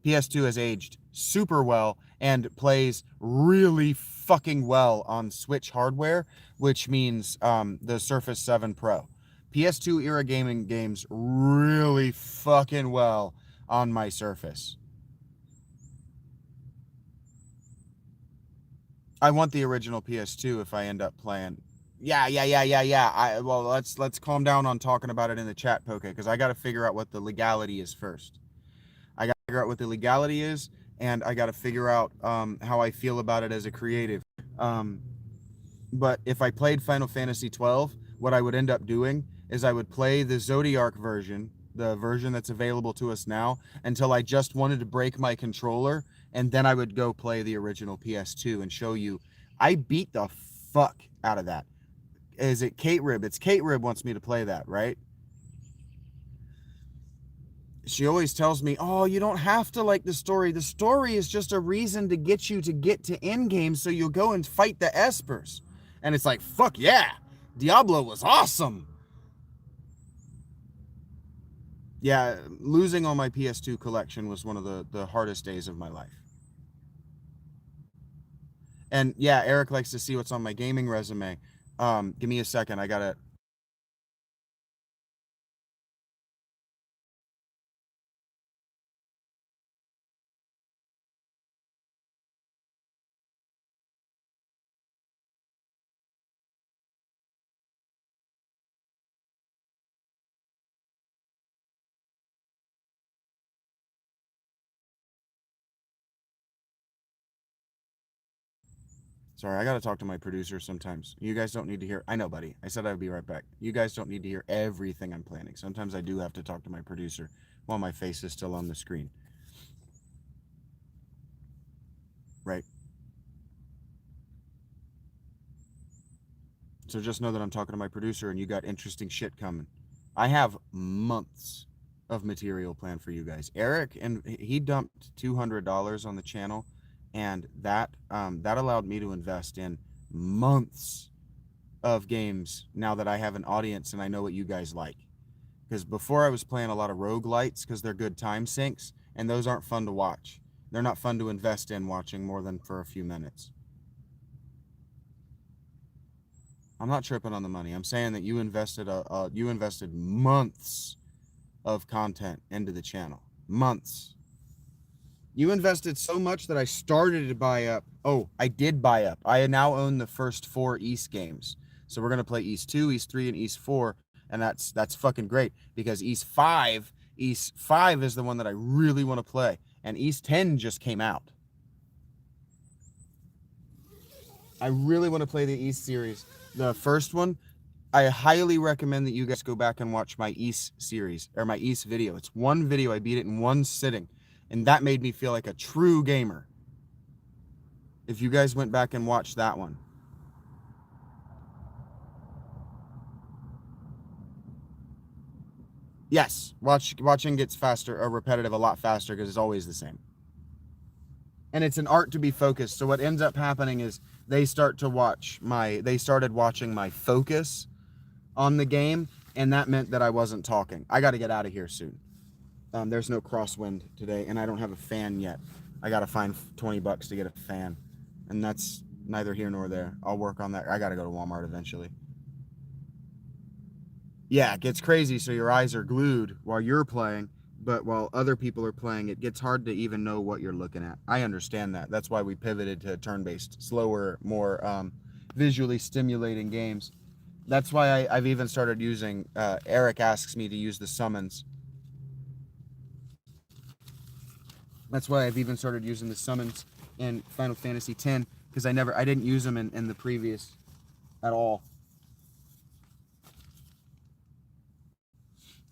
PS2 has aged super well and plays really fucking well on Switch hardware, which means the Surface 7 Pro. PS2 era gaming games really fucking well on my Surface. I want the original PS2 if I end up playing. Yeah. Well, let's calm down on talking about it in the chat, Poke, because I got to figure out what the legality is first. I got to figure out what the legality is, and I got to figure out how I feel about it as a creative. But if I played Final Fantasy 12, what I would end up doing is I would play the Zodiac version, the version that's available to us now, until I just wanted to break my controller, and then I would go play the original PS2 and show you. I beat the fuck out of that. Is it Kate Rib? It's Kate Rib wants me to play that, right? She always tells me, oh, you don't have to like the story. The story is just a reason to get you to get to endgame so you'll go and fight the Espers. And it's like, fuck yeah, Diablo was awesome. Yeah, losing all my PS2 collection was one of the hardest days of my life. And yeah, Eric likes to see what's on my gaming resume. Give me a second. I gotta. Sorry, I gotta talk to my producer sometimes. You guys don't need to hear. I know, buddy. I said I'd be right back. You guys don't need to hear everything I'm planning. Sometimes I do have to talk to my producer while my face is still on the screen. Right. So just know that I'm talking to my producer and you got interesting shit coming. I have months of material planned for you guys. Eric, and he dumped $200 on the channel, and that allowed me to invest in months of games now that I have an audience and I know what you guys like. Because before I was playing a lot of roguelites because they're good time sinks, and those aren't fun to watch. They're not fun to invest in watching more than for a few minutes. I'm not tripping on the money. I'm saying that you invested months of content into the channel. Months. You invested so much that I started to buy up. Oh, I did buy up. I now own the first 4 East games. So we're going to play East 2, East 3, and East 4. And that's fucking great because East 5 is the one that I really want to play. And East 10 just came out. I really want to play the East series. The first one, I highly recommend that you guys go back and watch my East series or my East video. It's one video. I beat it in one sitting, and that made me feel like a true gamer. If you guys went back and watched that one. Yes, watching gets faster or repetitive a lot faster because it's always the same. And it's an art to be focused. So what ends up happening is they started watching my focus on the game, and that meant that I wasn't talking. I got to get out of here soon. There's no crosswind today, and I don't have a fan yet. I got to find $20 to get a fan, and that's neither here nor there. I'll work on that. I got to go to Walmart eventually. Yeah, it gets crazy. So your eyes are glued while you're playing, but while other people are playing, it gets hard to even know what you're looking at. I understand that. That's why we pivoted to turn-based, slower, more visually stimulating games. That's why I've even started using, Eric asks me to use the summons. That's why I've even started using the summons in Final Fantasy X, because I didn't use them in the previous at all.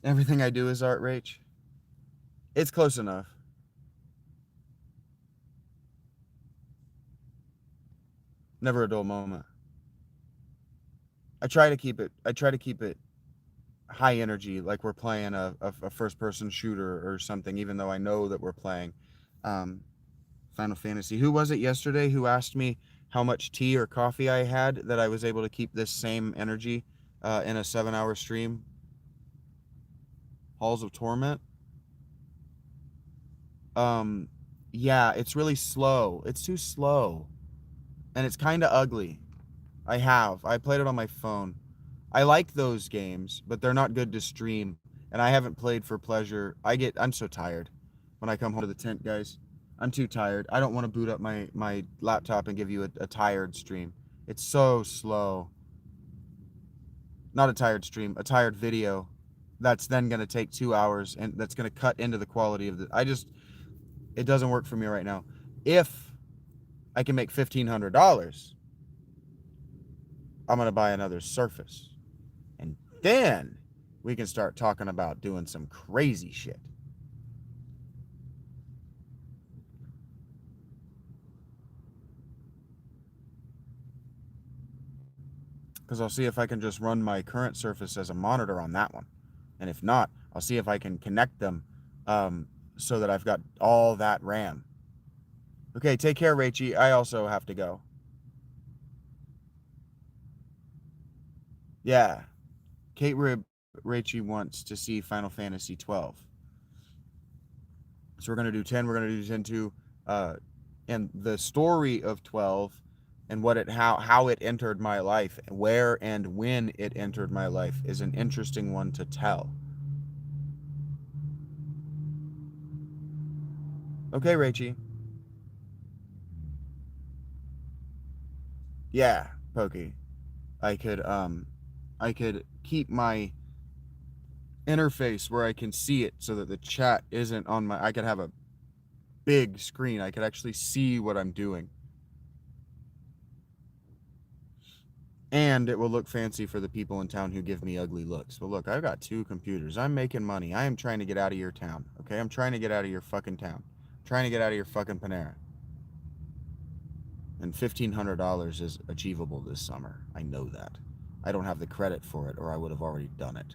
Everything I do is art, Rach. It's close enough. Never a dull moment. I try to keep it high energy, like we're playing a first person shooter or something, even though I know that we're playing Final Fantasy. Who was it yesterday who asked me how much tea or coffee I had that I was able to keep this same energy in a 7-hour stream? Halls of Torment. Yeah, it's really slow. It's too slow, and it's kind of ugly. I played it on my phone. I like those games, but they're not good to stream, and I haven't played for pleasure. I'm so tired when I come home to the tent, guys. I'm too tired. I don't want to boot up my laptop and give you a tired stream. It's so slow. Not a tired stream, a tired video. That's then going to take 2 hours, and that's going to cut into the quality of it doesn't work for me right now. If I can make $1,500, I'm going to buy another Surface. And then we can start talking about doing some crazy shit. Because I'll see if I can just run my current Surface as a monitor on that one. And if not, I'll see if I can connect them so that I've got all that RAM. Okay, take care, Rachie. I also have to go. Yeah. Kate Rachie wants to see Final Fantasy 12. So we're going to do 10. We're going to do 10 2. And the story of 12 and how it entered my life, where and when it entered my life is an interesting one to tell. Okay, Rachie. Yeah, Pokey. I could keep my interface where I can see it so that the chat isn't on I could have a big screen. I could actually see what I'm doing. And it will look fancy for the people in town who give me ugly looks. But look, I've got 2 computers. I'm making money. I am trying to get out of your town. Okay? I'm trying to get out of your fucking town. I'm trying to get out of your fucking Panera. And $1,500 is achievable this summer. I know that. I don't have the credit for it, or I would have already done it.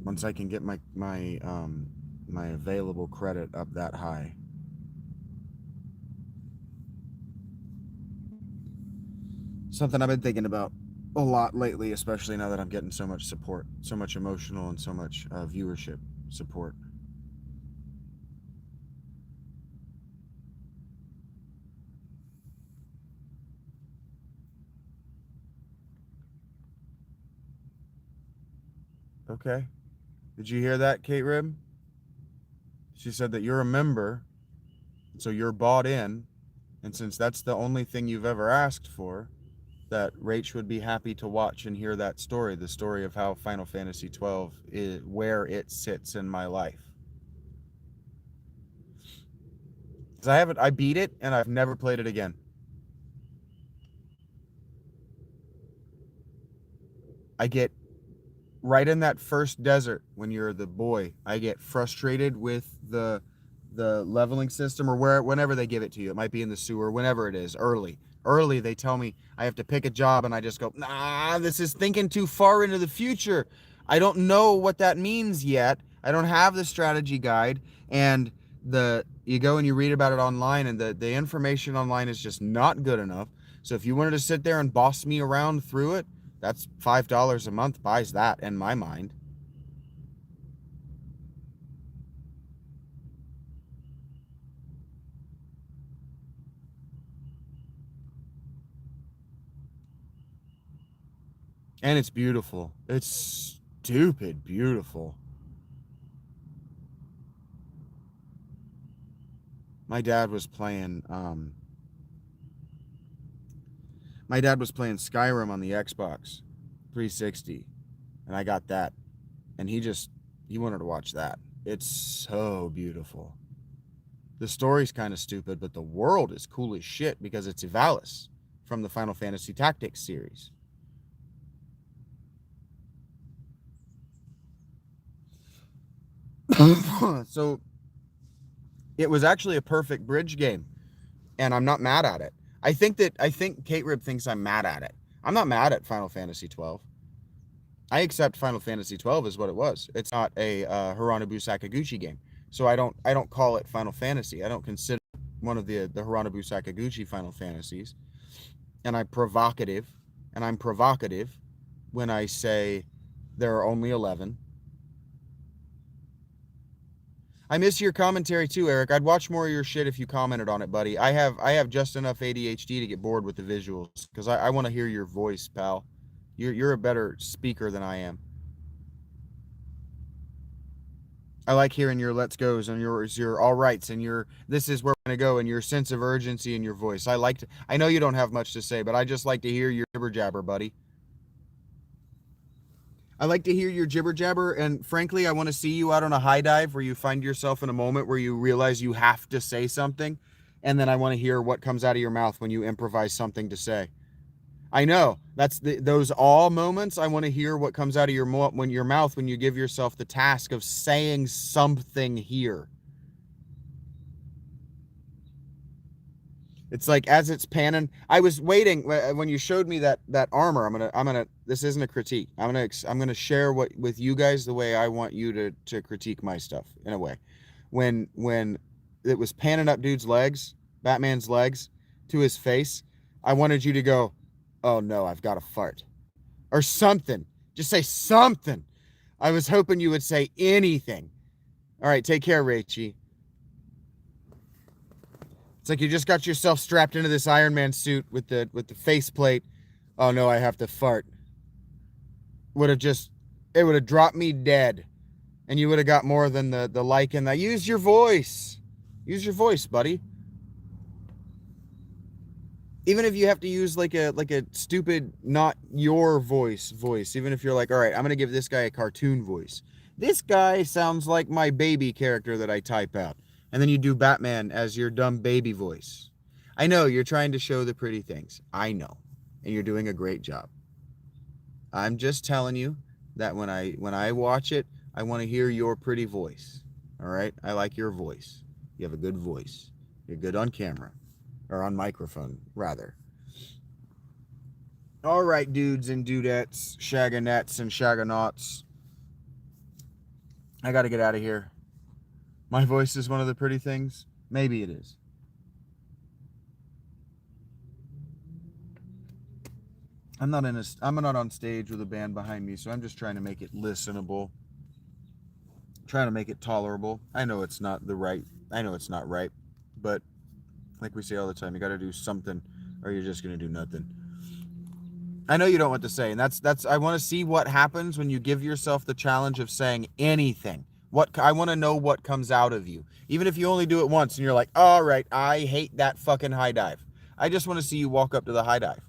Once I can get my available credit up that high. Something I've been thinking about a lot lately, especially now that I'm getting so much support, so much emotional and so much viewership support. Okay. Did you hear that, Kate Rib? She said that you're a member, so you're bought in, and since that's the only thing you've ever asked for, that Rach would be happy to watch and hear that story, the story of how Final Fantasy 12 is, where it sits in my life. Because I beat it and I've never played it again. I get right in that first desert when you're the boy, I get frustrated with the the leveling system, or whenever they give it to you. It might be in the sewer, whenever it is, early they tell me I have to pick a job, and I just go, nah, this is thinking too far into the future. I don't know what that means yet. I don't have the strategy guide, and you go and you read about it online, and the information online is just not good enough. So if you wanted to sit there and boss me around through it, that's $5 a month buys that in my mind. And it's beautiful. It's stupid beautiful. My dad was playing Skyrim on the Xbox 360, and I got that, and he wanted to watch that. It's so beautiful. The story's kind of stupid, but the world is cool as shit because it's Ivalice from the Final Fantasy Tactics series. So it was actually a perfect bridge game, and I'm not mad at it. I think Kate Rib thinks I'm mad at it. I'm not mad at Final Fantasy 12. I accept Final Fantasy 12 as what it was. It's not a Hironobu Sakaguchi game, so I don't call it Final Fantasy. I don't consider it one of the Hironobu Sakaguchi Final Fantasies. And I'm provocative when I say there are only 11. I miss your commentary too, Eric. I'd watch more of your shit if you commented on it, buddy. I have just enough ADHD to get bored with the visuals because I want to hear your voice, pal. You're a better speaker than I am. I like hearing your let's goes and your all rights and your this is where we're gonna go and your sense of urgency in your voice. I know you don't have much to say, but I just like to hear your jibber jabber, buddy. I like to hear your jibber jabber, and frankly, I want to see you out on a high dive where you find yourself in a moment where you realize you have to say something, and then I want to hear what comes out of your mouth when you improvise something to say. I know that's those all moments. I want to hear what comes out of your mouth when you give yourself the task of saying something here. It's like as it's panning. I was waiting when you showed me that armor. I'm gonna. This isn't a critique. I'm gonna share what with you guys the way I want you to critique my stuff in a way. When it was panning up dude's legs, Batman's legs, to his face, I wanted you to go, "Oh no, I've got to fart," or something. Just say something. I was hoping you would say anything. All right, take care, Rachie. It's like you just got yourself strapped into this Iron Man suit with the faceplate. Oh no, I have to fart. It would have dropped me dead, and you would have got more than the like in that. Use your voice. Use your voice, buddy. Even if you have to use like a stupid not your voice, even if you're like, all right, I'm gonna give this guy a cartoon voice. This guy sounds like my baby character that I type out. And then you do Batman as your dumb baby voice. I know you're trying to show the pretty things. I know. And you're doing a great job. I'm just telling you that when I watch it, I want to hear your pretty voice. All right? I like your voice. You have a good voice. You're good on camera. Or on microphone, rather. All right, dudes and dudettes, shaganettes and shaganauts. I got to get out of here. My voice is one of the pretty things. Maybe it is. I'm not on stage with a band behind me, so I'm just trying to make it listenable. Trying to make it tolerable. I know it's not right, but like we say all the time, you got to do something or you're just going to do nothing. I know you don't want to say, and that's I want to see what happens when you give yourself the challenge of saying anything. I want to know what comes out of you. Even if you only do it once and you're like, all right, I hate that fucking high dive. I just want to see you walk up to the high dive.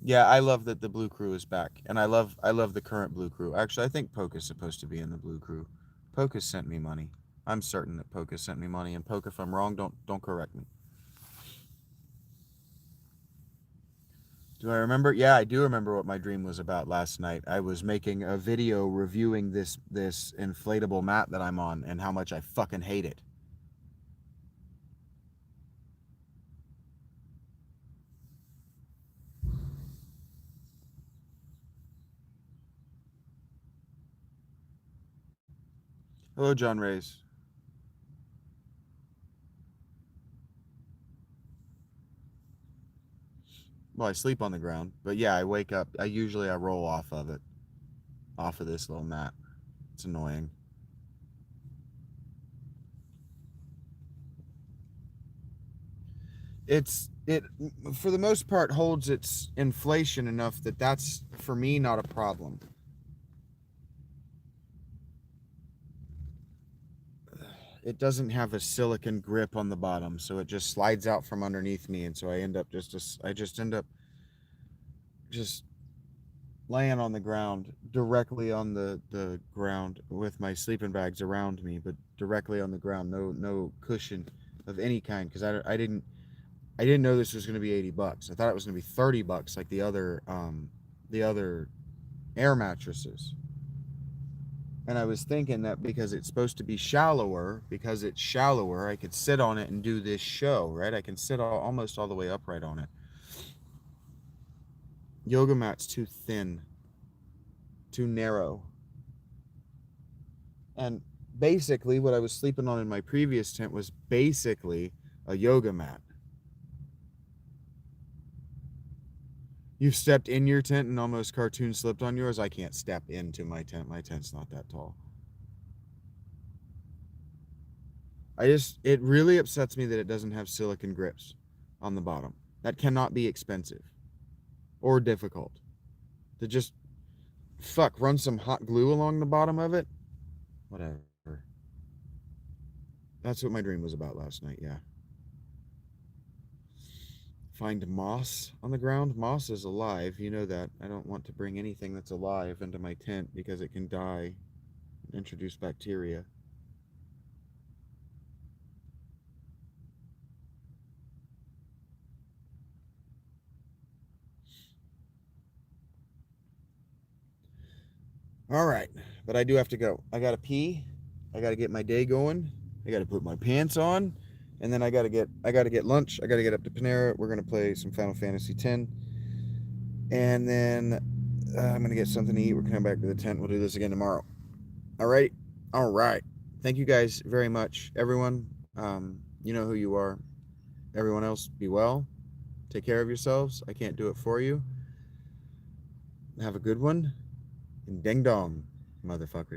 Yeah, I love that the Blue Crew is back, and I love the current Blue Crew. Actually, I think Poke is supposed to be in the Blue Crew. Poke has sent me money. I'm certain that Poke has sent me money, and Poke, if I'm wrong, don't correct me. Do I remember? Yeah, I do remember what my dream was about last night. I was making a video reviewing this inflatable mat that I'm on and how much I fucking hate it. Hello, John Rays. Well, I sleep on the ground, but yeah, I wake up. I roll off of it, off of this little mat. It's annoying. It for the most part holds its inflation enough that that's for me not a problem. It doesn't have a silicone grip on the bottom, so it just slides out from underneath me, and so I just end up just laying on the ground, directly on the ground with my sleeping bags around me, but directly on the ground, no cushion of any kind, because I didn't know this was going to be $80. I thought it was going to be $30 like the other air mattresses. And I was thinking that because it's supposed to be shallower, I could sit on it and do this show, right? I can sit almost all the way upright on it. Yoga mat's too thin, too narrow. And basically what I was sleeping on in my previous tent was basically a yoga mat. You've stepped in your tent and almost cartoon slipped on yours. I can't step into my tent. My tent's not that tall. It really upsets me that it doesn't have silicone grips on the bottom. That cannot be expensive or difficult. To just run some hot glue along the bottom of it. Whatever. That's what my dream was about last night, yeah. Find moss on the ground. Moss is alive, you know that. I don't want to bring anything that's alive into my tent because it can die and introduce bacteria. All right, but I do have to go. I gotta pee. I gotta get my day going. I gotta put my pants on, and then I gotta get lunch. I gotta get up to Panera. We're gonna play some Final Fantasy X, and then I'm gonna get something to eat. We're coming back to the tent. We'll do this again tomorrow. All right, all right. Thank you guys very much, everyone. You know who you are. Everyone else, be well. Take care of yourselves. I can't do it for you. Have a good one. And ding dong, motherfuckers.